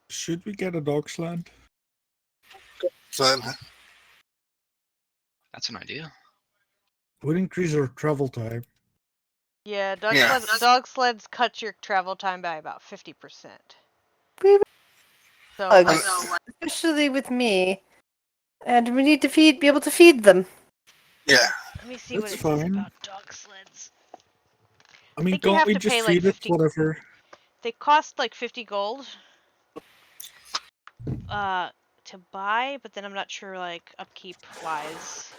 Should we get a dog sled? So That's an idea. Would increase our travel time. Yeah, Yeah. dog sleds cut your travel time by about 50%. So Bugs, like, especially with me, and we need to be able to feed them. yeah, let me see what That's it says fine. about dog sleds. I mean, think you can't have we to just pay like feed it 50. whatever? They cost like 50 gold to buy, but then I'm not sure like upkeep wise.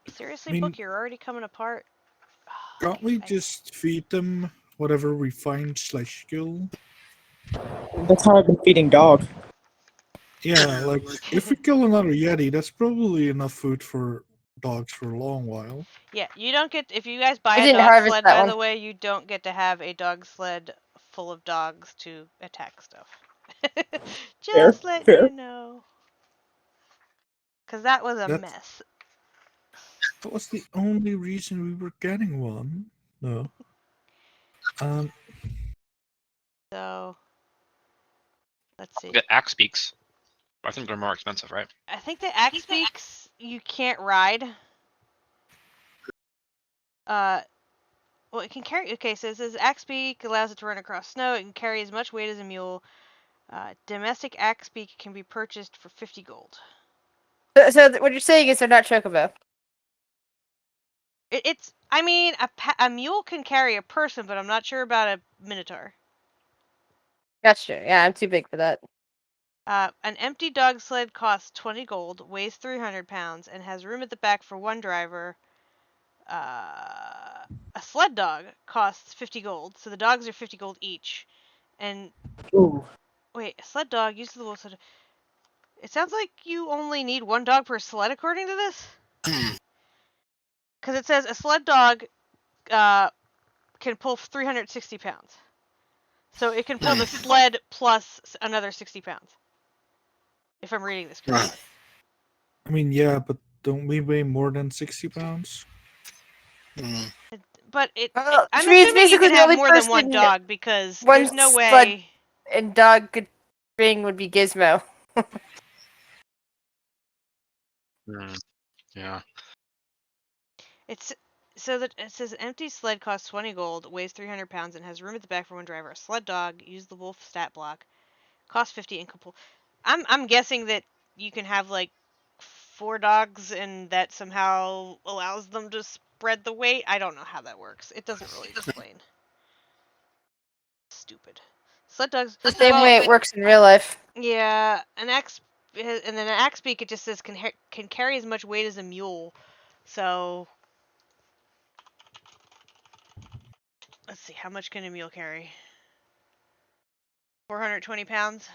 Seriously, I mean, book, you're already coming apart. Can't we just feed them whatever we find / kill? That's how I've been feeding dog. Yeah, like if we kill another Yeti, that's probably enough food for dogs for a long while. Yeah, you don't get, if you guys buy I a didn't dog harvest sled, that by one. the way, you don't get to have a dog sled full of dogs to attack stuff. Just letting Fair. you know. Because that was a That mess. was the only reason we were getting one. No. So, let's see. Get axe beaks. I think they're more expensive, right? I think the axe beaks you can't ride. Well, it can carry. Okay, so it says axe beak allows it to run across snow. It can carry as much weight as a mule. Domestic axe beak can be purchased for 50 gold. So what you're saying is they're not chocobo. It's. I mean, a mule can carry a person, but I'm not sure about a minotaur. Gotcha. Yeah, I'm too big for that. An empty dog sled costs 20 gold, weighs 300 pounds, and has room at the back for one driver. A sled dog costs 50 gold, so the dogs are 50 gold each. And Ooh. wait, a sled dog uses the wolf sled. It sounds like you only need one dog per sled, according to this. Because it says a sled dog can pull 360 pounds. So it can pull the sled plus another 60 pounds. If I'm reading this correctly. I mean, yeah, but don't we weigh more than 60 pounds? But Well, I'm which means assuming you basically can the have only more than one person dog because one there's no sled way. and dog could bring would be Gizmo. Yeah. It's so that it says empty sled costs 20 gold, weighs 300 pounds, and has room at the back for one driver. A sled dog, use the wolf stat block, costs 50 and can pull. I'm guessing that you can have like 4 dogs and that somehow allows them to spread the weight. I don't know how that works. It doesn't really explain. Stupid. Sled dogs. The same way it works in real life. Yeah, an axe, and then an axe beak. It just says can carry as much weight as a mule. So let's see, how much can a mule carry? 420 pounds.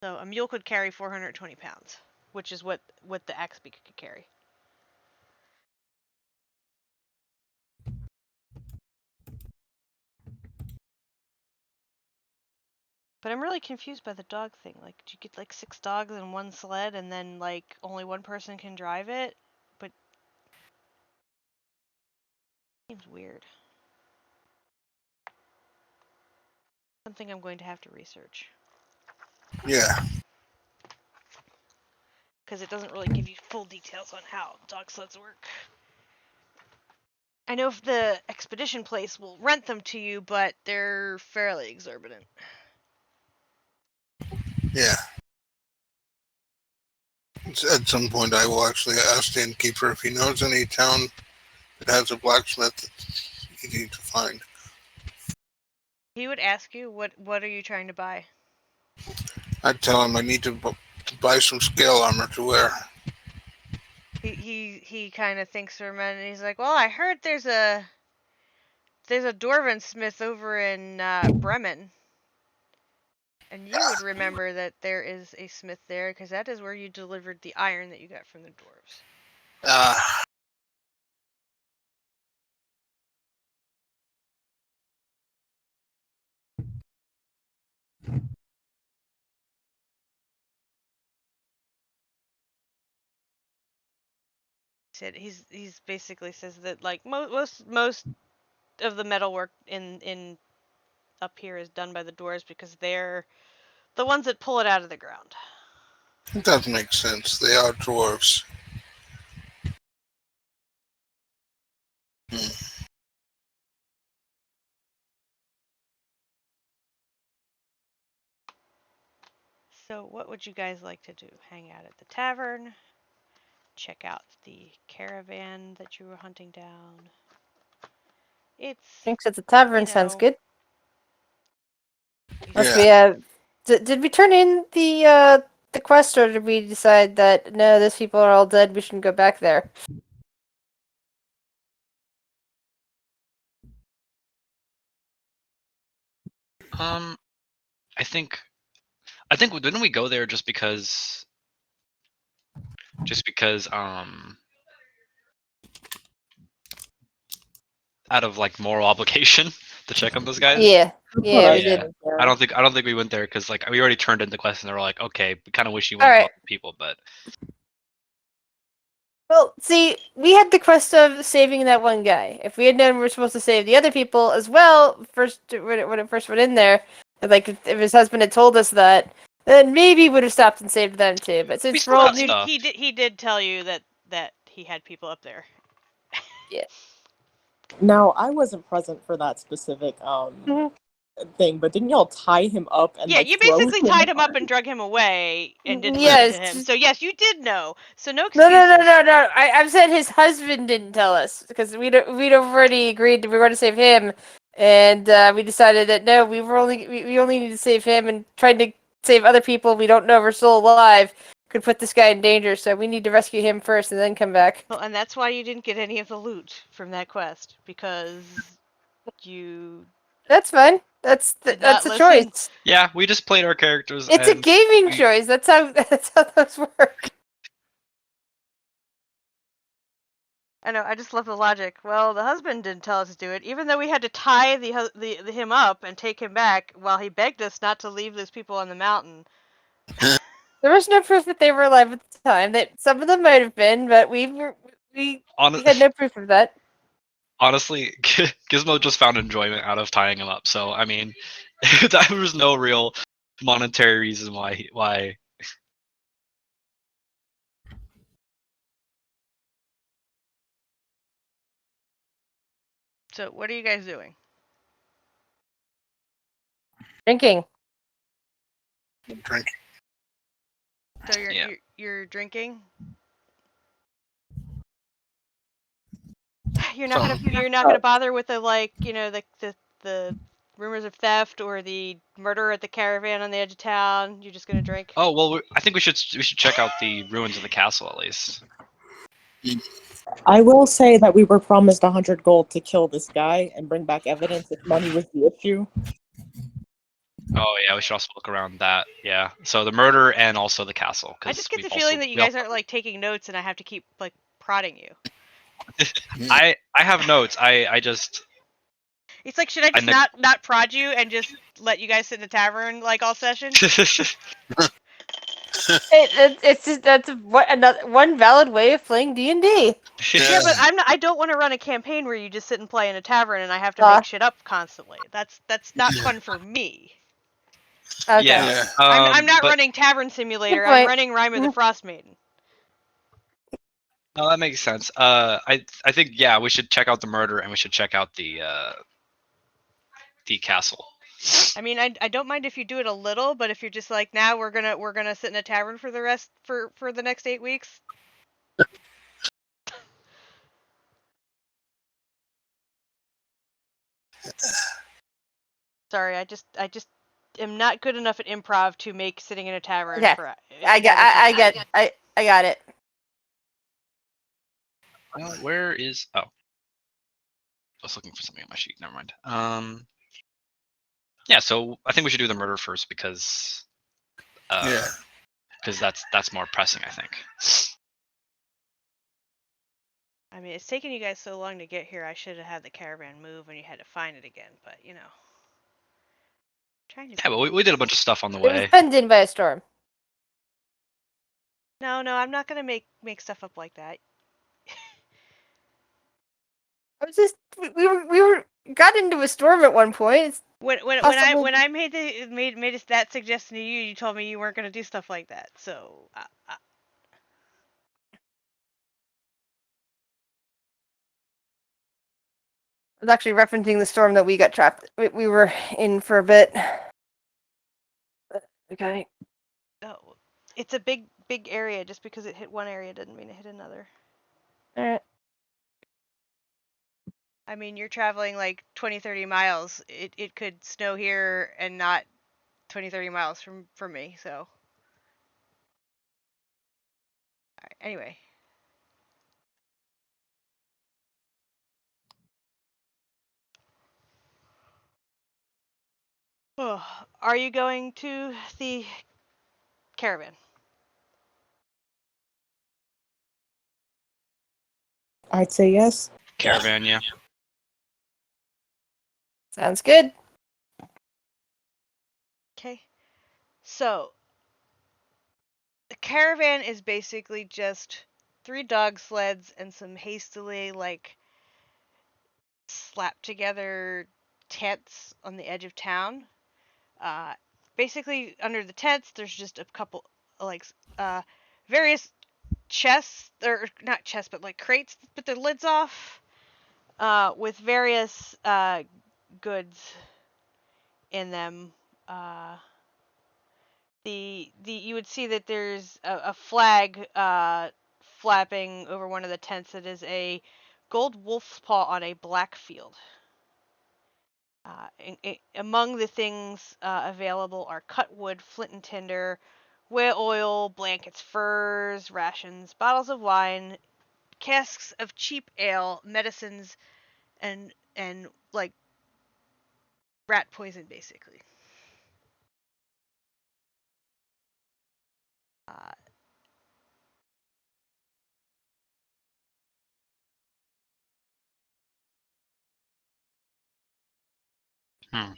So a mule could carry 420 pounds, which is what the axe beak could carry. But I'm really confused by the dog thing. Like, do you get like 6 dogs in one sled and then like only one person can drive it? But seems weird. Something I'm going to have to research. Yeah. Because it doesn't really give you full details on how dog sleds work. I know if the expedition place will rent them to you, but they're fairly exorbitant. Yeah. At some point, I will actually ask the innkeeper if he knows any town that has a blacksmith that's easy to find. He would ask you, what are you trying to buy? I'd tell him I need to buy some scale armor to wear. He kind of thinks for a minute, and he's like, well, I heard there's a dwarven smith over in Bremen. And you would remember that there is a smith there, because that is where you delivered the iron that you got from the dwarves. He's basically says that like most of the metalwork in up here is done by the dwarves because they're the ones that pull it out of the ground. It does make sense. They are dwarves. So what would you guys like to do? Hang out at the tavern? Check out the caravan that you were hunting down? Thinks at the tavern sounds good. Unless Yeah. did we turn in the quest, or did we decide that no, those people are all dead, we shouldn't go back there? I think didn't we go there just because out of like moral obligation to check on those guys? Yeah, yeah, we Yeah. did. I don't think we went there because like we already turned in the quest and they were like, okay, we kind of wish you All wouldn't right. talk to people, but Well, see, we had the quest of saving that one guy. If we had known we were supposed to save the other people as well, when it first went in there, like if his husband had told us that, then maybe would have stopped and saved them too. But since still we're all got new, stuff. He did tell you that he had people up there. Now, I wasn't present for that specific Mhm. thing, but didn't y'all tie him up and Yeah, like you throw basically him in tied the him up fire? and drug him away and didn't listen to him. Yes. So yes, you did know. So no No, excuses. no. I've said his husband didn't tell us because we'd already agreed we were going to save him, and we decided that no, we only need to save him, and trying to save other people we don't know if are still alive could put this guy in danger. So we need to rescue him first and then come back. Well, and that's why you didn't get any of the loot from that quest because you That's fine. That's did that's not a listen. choice. Yeah, we just played our characters. It's a and gaming we- choice. That's how those work. I know. I just love the logic. Well, the husband didn't tell us to do it, even though we had to tie the him up and take him back while he begged us not to leave those people on the mountain. There was no proof that they were alive at the time. That some of them might have been, but we Hon- had no proof of that. honestly, Gizmo just found enjoyment out of tying him up. So I mean, there was no real monetary reason why. So what are you guys doing? Drinking. Drink. So Yeah. you're drinking. You're not gonna bother with the the rumors of theft or the murder at the caravan on the edge of town. You're just gonna drink. Oh well, I think we should check out the ruins of the castle at least. I will say that we were promised 100 gold to kill this guy and bring back evidence if money was the issue. Oh yeah, we should also look around that. Yeah, so the murder and also the castle. I just get the feeling that you guys aren't like taking notes, and I have to keep like prodding you. I have notes. I just It's like, should I just not prod you and just let you guys sit in the tavern like all session? It's just that's one valid way of playing D&D. Yeah, but I don't want to run a campaign where you just sit and play in a tavern and I have to make shit up constantly. That's not fun for me. Okay. Yeah. I'm not but- running Tavern Simulator. Good point. I'm running Rime the Frost Maiden. No, that makes sense. I think yeah, we should check out the murder and we should check out the castle. I mean, I don't mind if you do it a little, but if you're just like, now we're gonna sit in a tavern for the rest for the next 8 weeks. Sorry, I just am not good enough at improv to make sitting in a tavern Okay. for. I got it. Where is? Oh, I was looking for something on my sheet. Never mind. Yeah. So I think we should do the murder first because. Yeah. Because that's more pressing, I think. I mean, it's taken you guys so long to get here. I should have had the caravan move and you had to find it again. But you know, trying to. Yeah, but we did a bunch of stuff on the It was way. penned in by a storm. No, I'm not gonna make stuff up like that. I was just we were got into a storm at one point. It's When possible. I made that suggestion to you, you told me you weren't gonna do stuff like that. So. I was actually referencing the storm that we got trapped. We were in for a bit. Okay. Oh, it's a big area. Just because it hit one area doesn't mean it hit another. All right. I mean, you're traveling like 20-30 miles. It could snow here and not 20-30 miles from me. So. All right, anyway. Oh, are you going to the caravan? I'd say yes. Caravan, yeah. Sounds good. Okay. So, the caravan is basically just 3 dog sleds and some hastily slapped together tents on the edge of town. basically under the tents, there's just a couple like various chests, or not chests, but like crates with their lids off, with various goods in them. The you would see that there's a flag flapping over one of the tents that is a gold wolf's paw on a black field. Among the things available are cut wood, flint and tinder, whale oil, blankets, furs, rations, bottles of wine, casks of cheap ale, medicines, and like rat poison, basically. Uh, Hmm.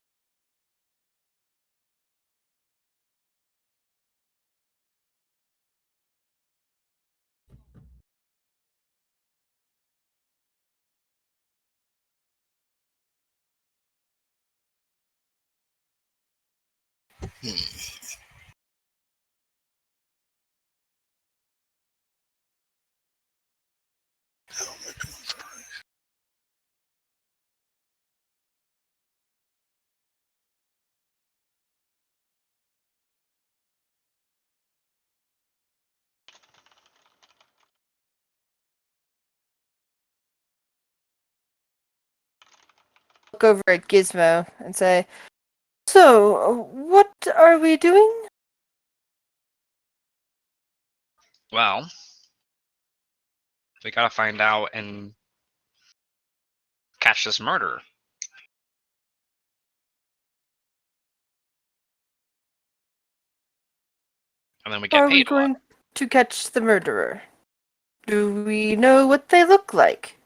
Hmm. Look over at Gizmo and say, "So, what are we doing?" Well, we gotta find out and catch this murderer. And then we get Are we paid a lot. going to catch the murderer? Do we know what they look like?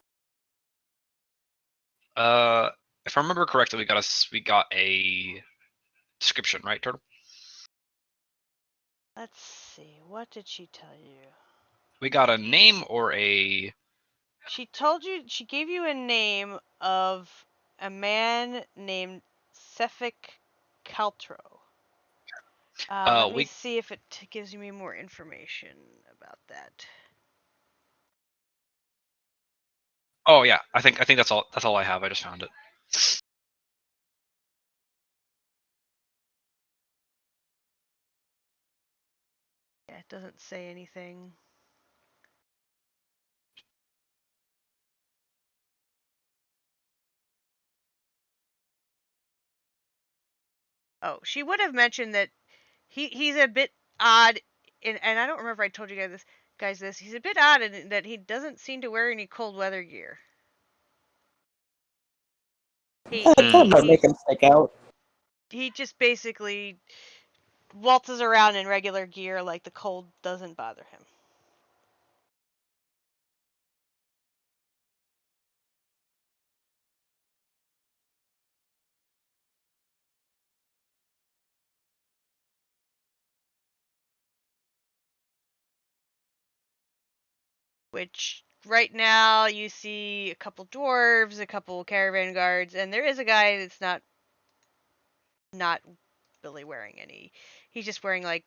If I remember correctly, we got a description, right, Turtle? let's see. What did she tell you? We got a name or a. She gave you a name of a man named Cephik Caltro. Let me We. see if it gives me more information about that. Oh yeah, I think that's all. That's all I have. I just found it. Yeah, it doesn't say anything. Oh, she would have mentioned that he's a bit odd, and I don't remember if I told you guys this. He's a bit odd in that he doesn't seem to wear any cold weather gear. He That, he that Hmm. might he make him stick out. he just basically waltzes around in regular gear, like the cold doesn't bother him. Which right now you see a couple dwarves, a couple caravan guards, and there is a guy that's not really wearing any. He's just wearing like,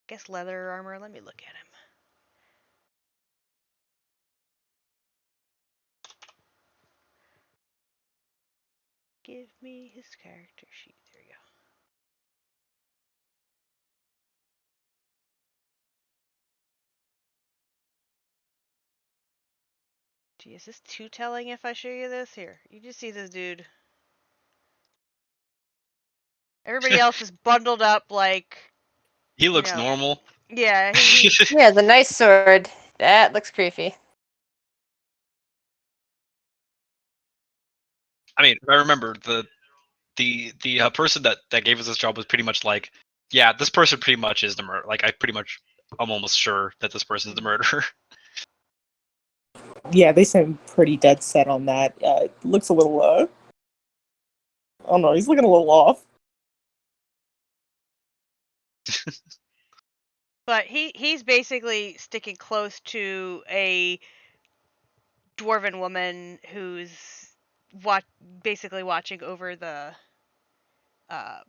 I guess, leather armor. Let me look at him. Give me his character sheet. There you go. Gee, is this too telling if I show you this? Here, you just see this dude. Everybody else is bundled up like, He you looks know, normal. yeah, he Yeah, the nice sword. That looks creepy. I mean, if I remember the person that gave us this job was pretty much like, yeah, this person pretty much is the murderer. Like, I'm almost sure that this person's the murderer. Yeah, they seem pretty dead set on that. It looks a little, I don't know, he's looking a little off. but he's basically sticking close to a dwarven woman who's basically watching over uh,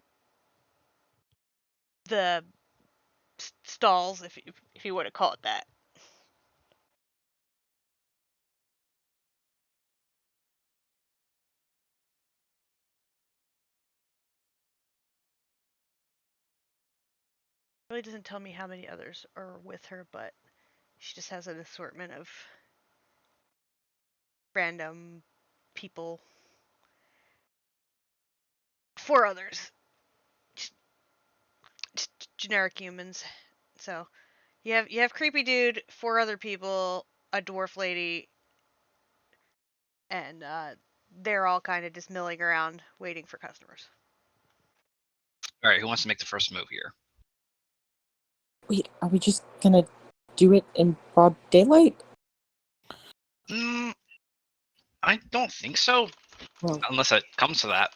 the stalls, if you want to call it that. Really doesn't tell me how many others are with her, but she just has an assortment of random people. 4 others, just generic humans. So you have creepy dude, 4 other people, a dwarf lady, and they're all kind of just milling around waiting for customers. All right, who wants to make the first move here? Wait, are we just gonna do it in broad daylight? I don't think so, Well, unless it comes to that.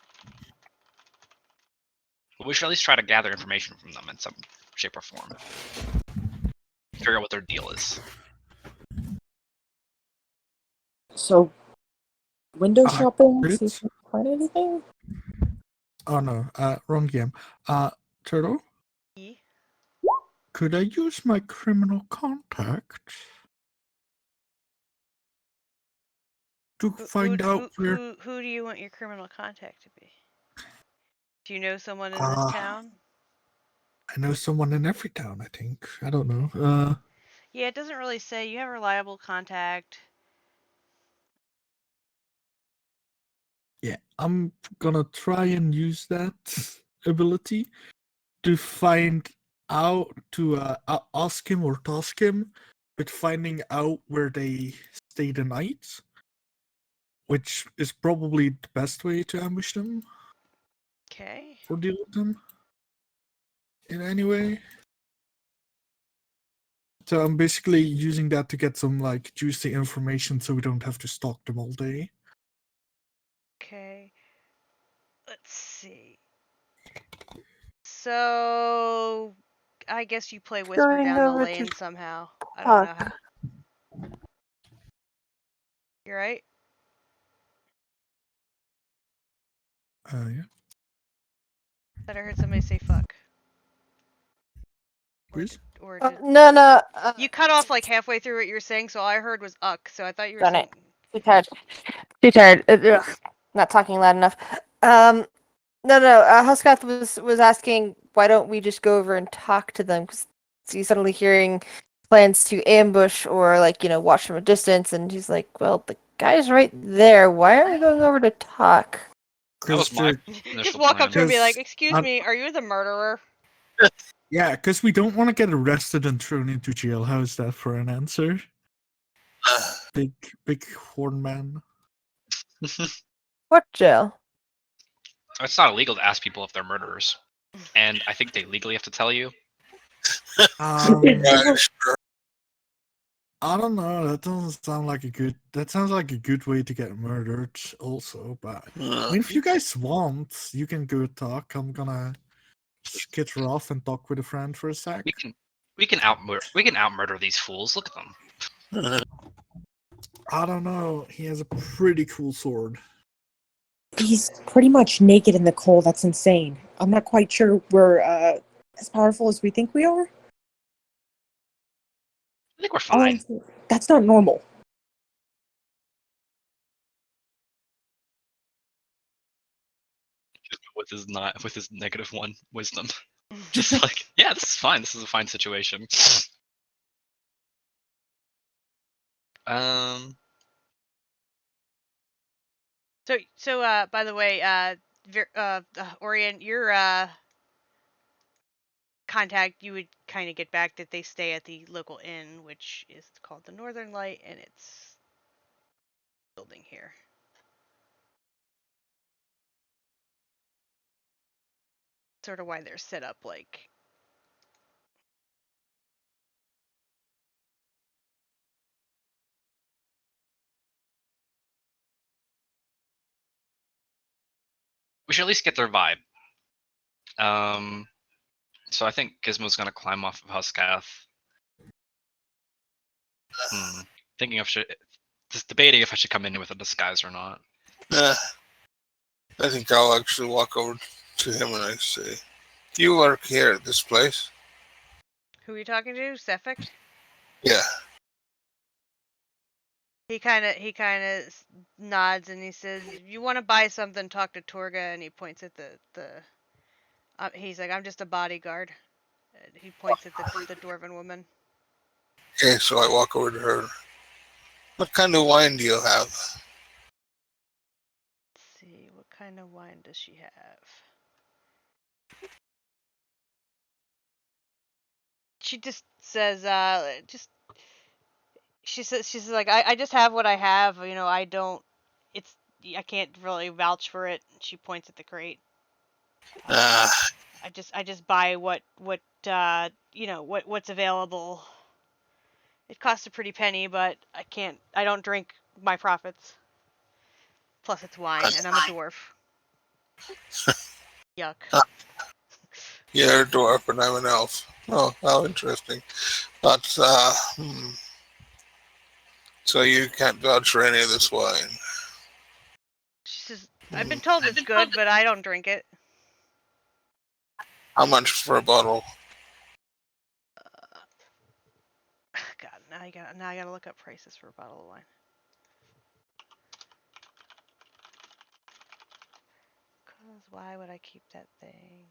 But we should at least try to gather information from them in some shape or form. Figure out what their deal is. so window Uh, shopping, see it's- if we can find anything? Oh no, wrong game. Turtle, could I use my criminal contact to find out where? Who do you want your criminal contact to be? Do you know someone in this Uh, town? I know someone in every town, I think. I don't know. Yeah, it doesn't really say. You have a reliable contact. Yeah, I'm gonna try and use that ability to find out, to ask him or task him with finding out where they stay the night, which is probably the best way to ambush them Okay. or deal with them in any way. So I'm basically using that to get some like juicy information so we don't have to stalk them all day. Okay. Let's see. So, I guess you play Whisper Going down the over to lane somehow. I don't know how. You're right. Yeah. Thought I heard somebody say fuck. Please? No. You cut off like halfway through what you were saying, so all I heard was uck. So I thought you were Darn saying. it. Too tired. Too tired. Ugh. Not talking loud enough. No. Huskath was asking, why don't we just go over and talk to them? Because he's suddenly hearing plans to ambush or watch from a distance, and he's like, well, the guy's right there. Why aren't we going over to talk? That was my Just initial walk up to him and be like, Because "Excuse me, are you the murderer?" yeah, because we don't want to get arrested and thrown into jail. How's that for an answer? Big horn man. What jail? It's not illegal to ask people if they're murderers, and I think they legally have to tell you. Yeah, sure. I don't know. That doesn't sound like a good. That sounds like a good way to get murdered, also. But I mean, if you guys want, you can go talk. I'm gonna skitter off and talk with a friend for a sec. We can out murder these fools. Look at them. I don't know. He has a pretty cool sword. He's pretty much naked in the cold. That's insane. I'm not quite sure we're as powerful as we think we are. I think we're fine. That's not normal. With his -1 wisdom, just like, yeah, this is fine. This is a fine situation. So, by the way, Orion, your contact, you would kind of get back that they stay at the local inn, which is called the Northern Light, and it's building here. Sort of why they're set up like. We should at least get their vibe. So I think Gizmo's gonna climb off of Huskath. Thinking of just debating if I should come in with a disguise or not. I think I'll actually walk over to him and I say, "You work here at this place?" Who are you talking to? Sefik? Yeah. He kind of nods and he says, "If you want to buy something, talk to Torga." And he points at the. He's like, "I'm just a bodyguard." And he points at the dwarven woman. Okay, so I walk over to her. "What kind of wine do you have?" Let's see, what kind of wine does she have? She just says, she's like, I just have what I have. You know, I don't. It's I can't really vouch for it. She points at the crate. Ah, I just buy what what's available. It costs a pretty penny, but I don't drink my profits. Plus it's wine, and I'm a dwarf. Yuck. you're a dwarf and I'm an elf. Oh, how interesting. But, so you can't vouch for any of this wine. She says, I've been told it's good, but I don't drink it. How much for a bottle? God, now I gotta look up prices for a bottle of wine. Cause why would I keep that thing?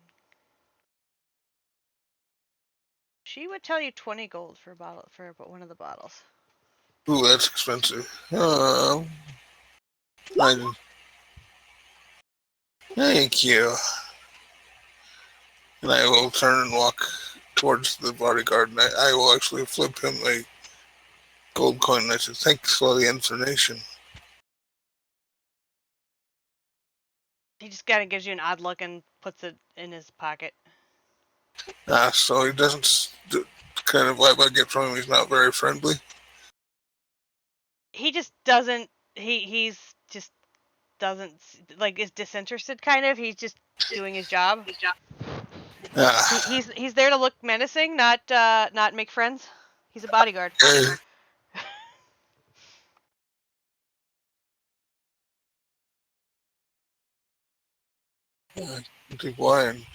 She would tell you 20 gold for a bottle for one of the bottles. Ooh, that's expensive. Thank you. And I will turn and walk towards the bodyguard, and I will actually flip him a gold coin. And I said, "Thanks for the information." He just kind of gives you an odd look and puts it in his pocket. So he doesn't. Kind of what I get from him, he's not very friendly. He just doesn't. He's just doesn't like is disinterested kind of. He's just doing his job. He's there to look menacing, not make friends. He's a bodyguard. Drink wine.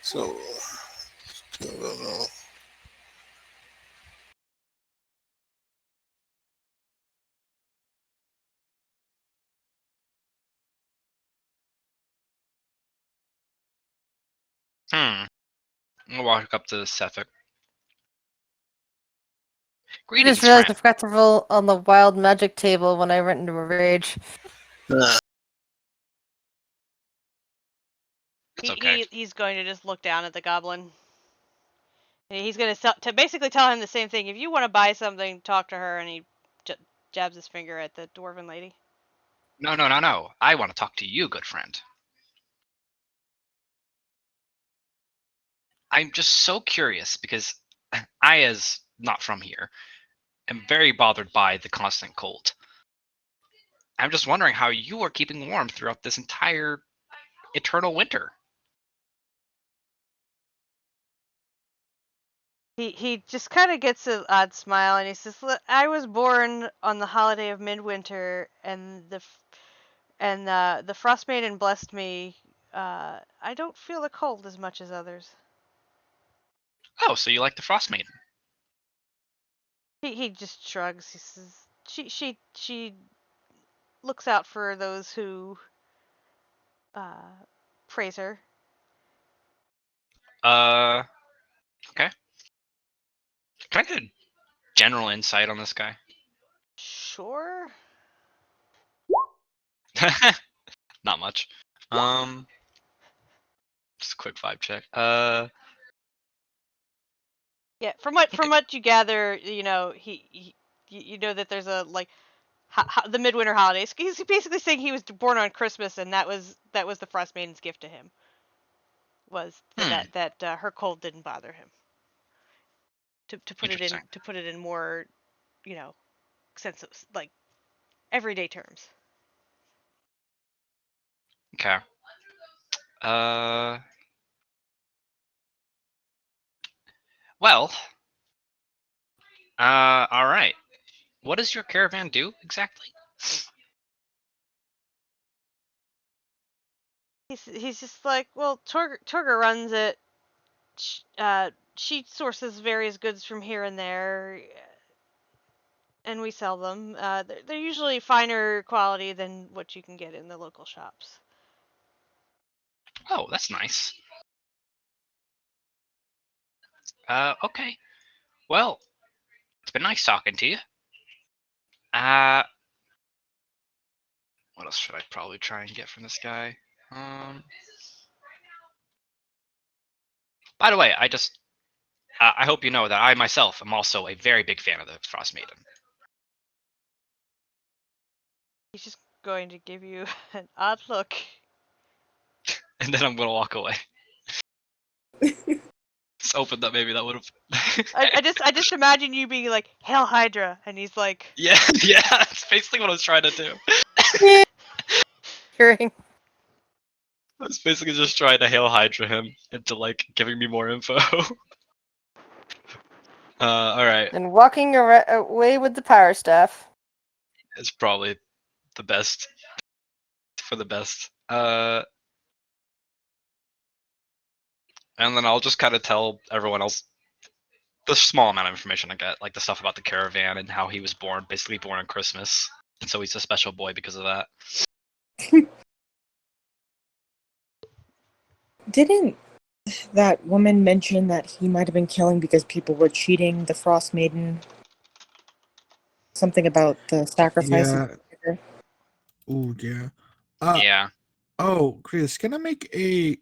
So, I don't know. I'll walk up to Sefik. I Greetings, just realized I friend. forgot to roll on the wild magic table when I went into a rage. It's okay. He's going to just look down at the goblin. And he's going to basically tell him the same thing. If you want to buy something, talk to her. And he jabs his finger at the dwarven lady. No. I want to talk to you, good friend. I'm just so curious because I, as not from here, am very bothered by the constant cold. I'm just wondering how you are keeping warm throughout this entire eternal winter. He just kind of gets an odd smile and he says, "I was born on the holiday of midwinter, and the frost maiden blessed me. I don't feel the cold as much as others." Oh, so you like the Frost Maiden? He just shrugs. He says, "She looks out for those who praise her." Okay. Can I get a general insight on this guy? Sure. Not much. Just a quick vibe check. Yeah, from what you gather, you know, you know that there's a like the midwinter holidays. He's basically saying he was born on Christmas, and that was the Frost Maiden's gift to him. Was that her cold didn't bother him. To Interesting. put it in more, you know, sense of like everyday terms. Okay. Well, all right. What does your caravan do exactly? He's just like, well, Torger runs it. She sources various goods from here and there, and we sell them. They're usually finer quality than what you can get in the local shops. Oh, that's nice. Okay. Well, it's been nice talking to you. What else should I probably try and get from this guy? By the way, I hope you know that I myself am also a very big fan of the Frost Maiden. He's just going to give you an odd look. And then I'm gonna walk away. Just hoping that maybe that would have. I just imagine you being like, "Hail Hydra," and he's like, Yeah, yeah, that's basically what I was trying to do. Hearing. I was basically just trying to hail Hydra him into like giving me more info. All right, And walking away with the power staff. it's probably the best for the best. And then I'll just kind of tell everyone else the small amount of information I get, like the stuff about the caravan and how he was born, basically born on Christmas, and so he's a special boy because of that. Didn't that woman mention that he might have been killing because people were cheating the Frost Maiden? Something about the sacrifice. Yeah. Oh, yeah. Yeah. Oh, Chris, can I make a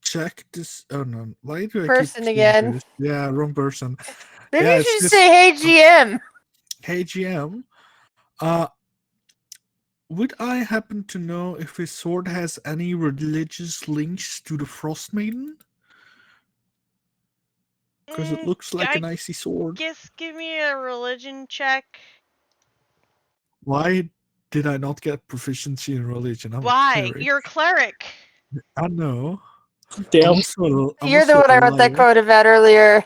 check this? Oh, no. Why do I Person keep saying again. Chris? Yeah, wrong person. Maybe Yeah, you it's should just say, "Hey, GM." Hey, GM. Would I happen to know if his sword has any religious links to the Frost Maiden? Because it looks like an icy sword. Give me a religion check. Why did I not get proficiency in religion? I'm a Why? cleric. You're a cleric. I know. Damn. I'm You're the also one I a wrote that liar. quote about earlier.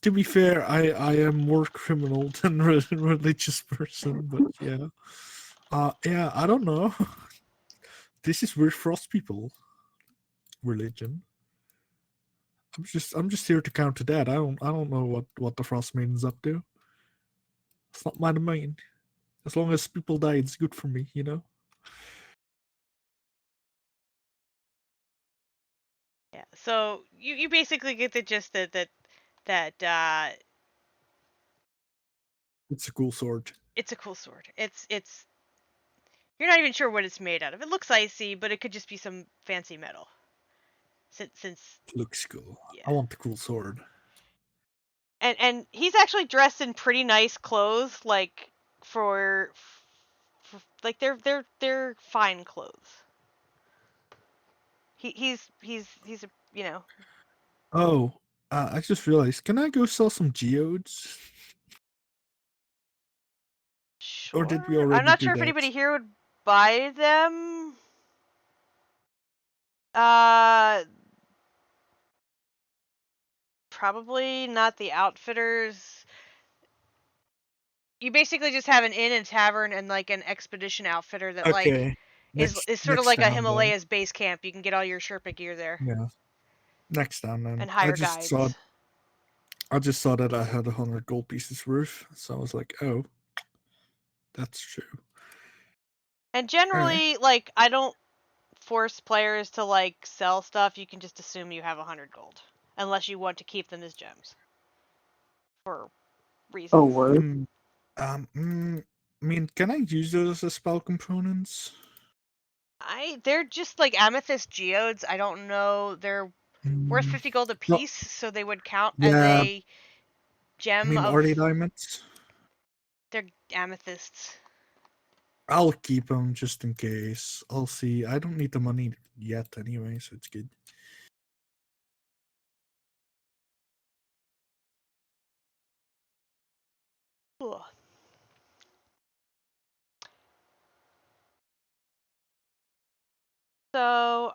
To be fair, I am more criminal than a religious person, but yeah. Yeah, I don't know. This is weird frost people religion. I'm just here to counter that. I don't know what the Frost Maiden's up to. It's not my domain. As long as people die, it's good for me, you know? Yeah. So you basically get the gist that It's a cool sword. it's a cool sword. It's you're not even sure what it's made out of. It looks icy, but it could just be some fancy metal. Since It looks cool. yeah. I want the cool sword. And he's actually dressed in pretty nice clothes, like for like they're fine clothes. He's a Oh, I just realized. Can I go sell some geodes? sure. Or did we I'm already not do sure if that? anybody here would buy them. Uh, probably not the outfitters. You basically just have an inn and tavern and like an expedition outfitter that like Okay. is sort of Next like a time then. Himalayas base camp. You can get all your Sherpa gear there Yeah. Next time then. and hire guides. I just saw that I had 100 gold pieces worth, so I was like, oh, that's true. And Alright. generally, like I don't force players to like sell stuff. You can just assume you have 100 gold, unless you want to keep them as gems for Oh, reasons. word. I mean, can I use those as spell components? They're just like amethyst geodes. I don't know. They're worth 50 gold a No, piece, so they would count as yeah, a I gem mean, are they of. diamonds? They're amethysts. I'll keep them just in case. I'll see. I don't need the money yet anyway, so it's good. Cool. So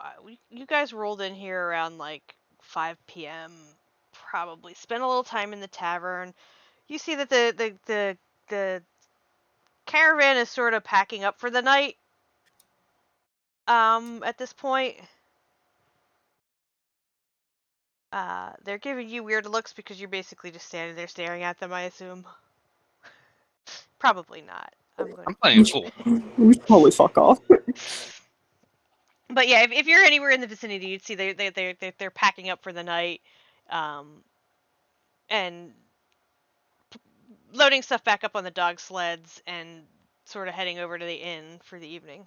you guys rolled in here around like 5 p.m. probably spend a little time in the tavern. You see that the caravan is sort of packing up for the night. At this point, they're giving you weird looks because you're basically just standing there staring at them, I assume. Probably not. I'm playing it cool. We should probably fuck off. But yeah, if you're anywhere in the vicinity, you'd see they're packing up for the night, and loading stuff back up on the dog sleds and sort of heading over to the inn for the evening.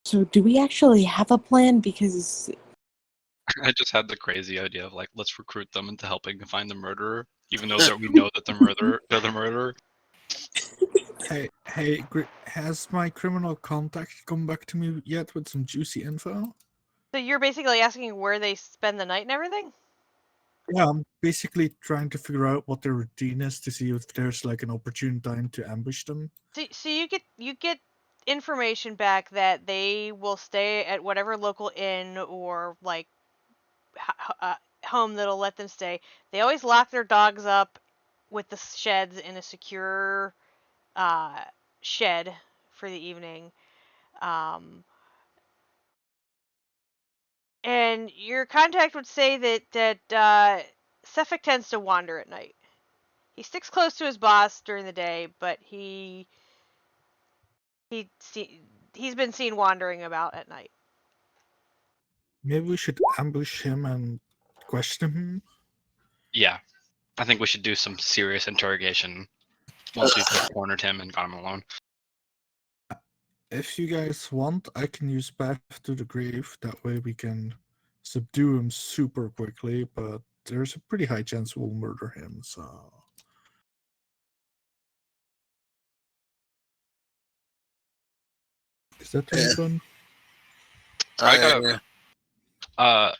So do we actually have a plan? Because I just had the crazy idea of like, let's recruit them into helping find the murderer, even though that we know that they're the murderer. Hey, has my criminal contact come back to me yet with some juicy info? So you're basically asking where they spend the night and everything? Yeah, I'm basically trying to figure out what their routine is to see if there's like an opportune time to ambush them. So you get information back that they will stay at whatever local inn or like home that'll let them stay. They always lock their dogs up with the sheds in a secure shed for the evening. And your contact would say that Suffolk tends to wander at night. He sticks close to his boss during the day, but he's been seen wandering about at night. Maybe we should ambush him and question him. Yeah, I think we should do some serious interrogation once we've cornered him and got him alone. If you guys want, I can use Path to the Grave. That way we can subdue him super quickly, but there's a pretty high chance we'll murder him, so... Is that too fun?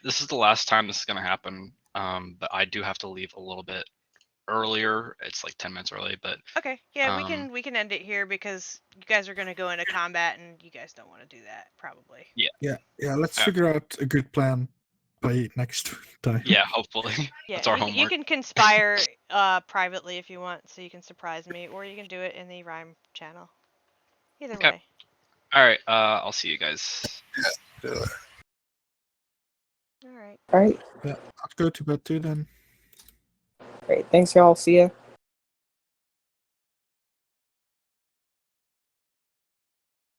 This is the last time this is gonna happen. But I do have to leave a little bit earlier. It's like 10 minutes early, but okay, yeah, we can end it here because you guys are gonna go into combat and you guys don't want to do that probably. Yeah. Let's figure out a good plan by next time. Yeah, hopefully. Yeah, That's our you homework. can conspire privately if you want, so you can surprise me, or you can do it in the Rime channel. Either Okay. way. All right. I'll see you guys. All right. all right, Yeah, I'll go to bed too then. great. Thanks, y'all. See ya.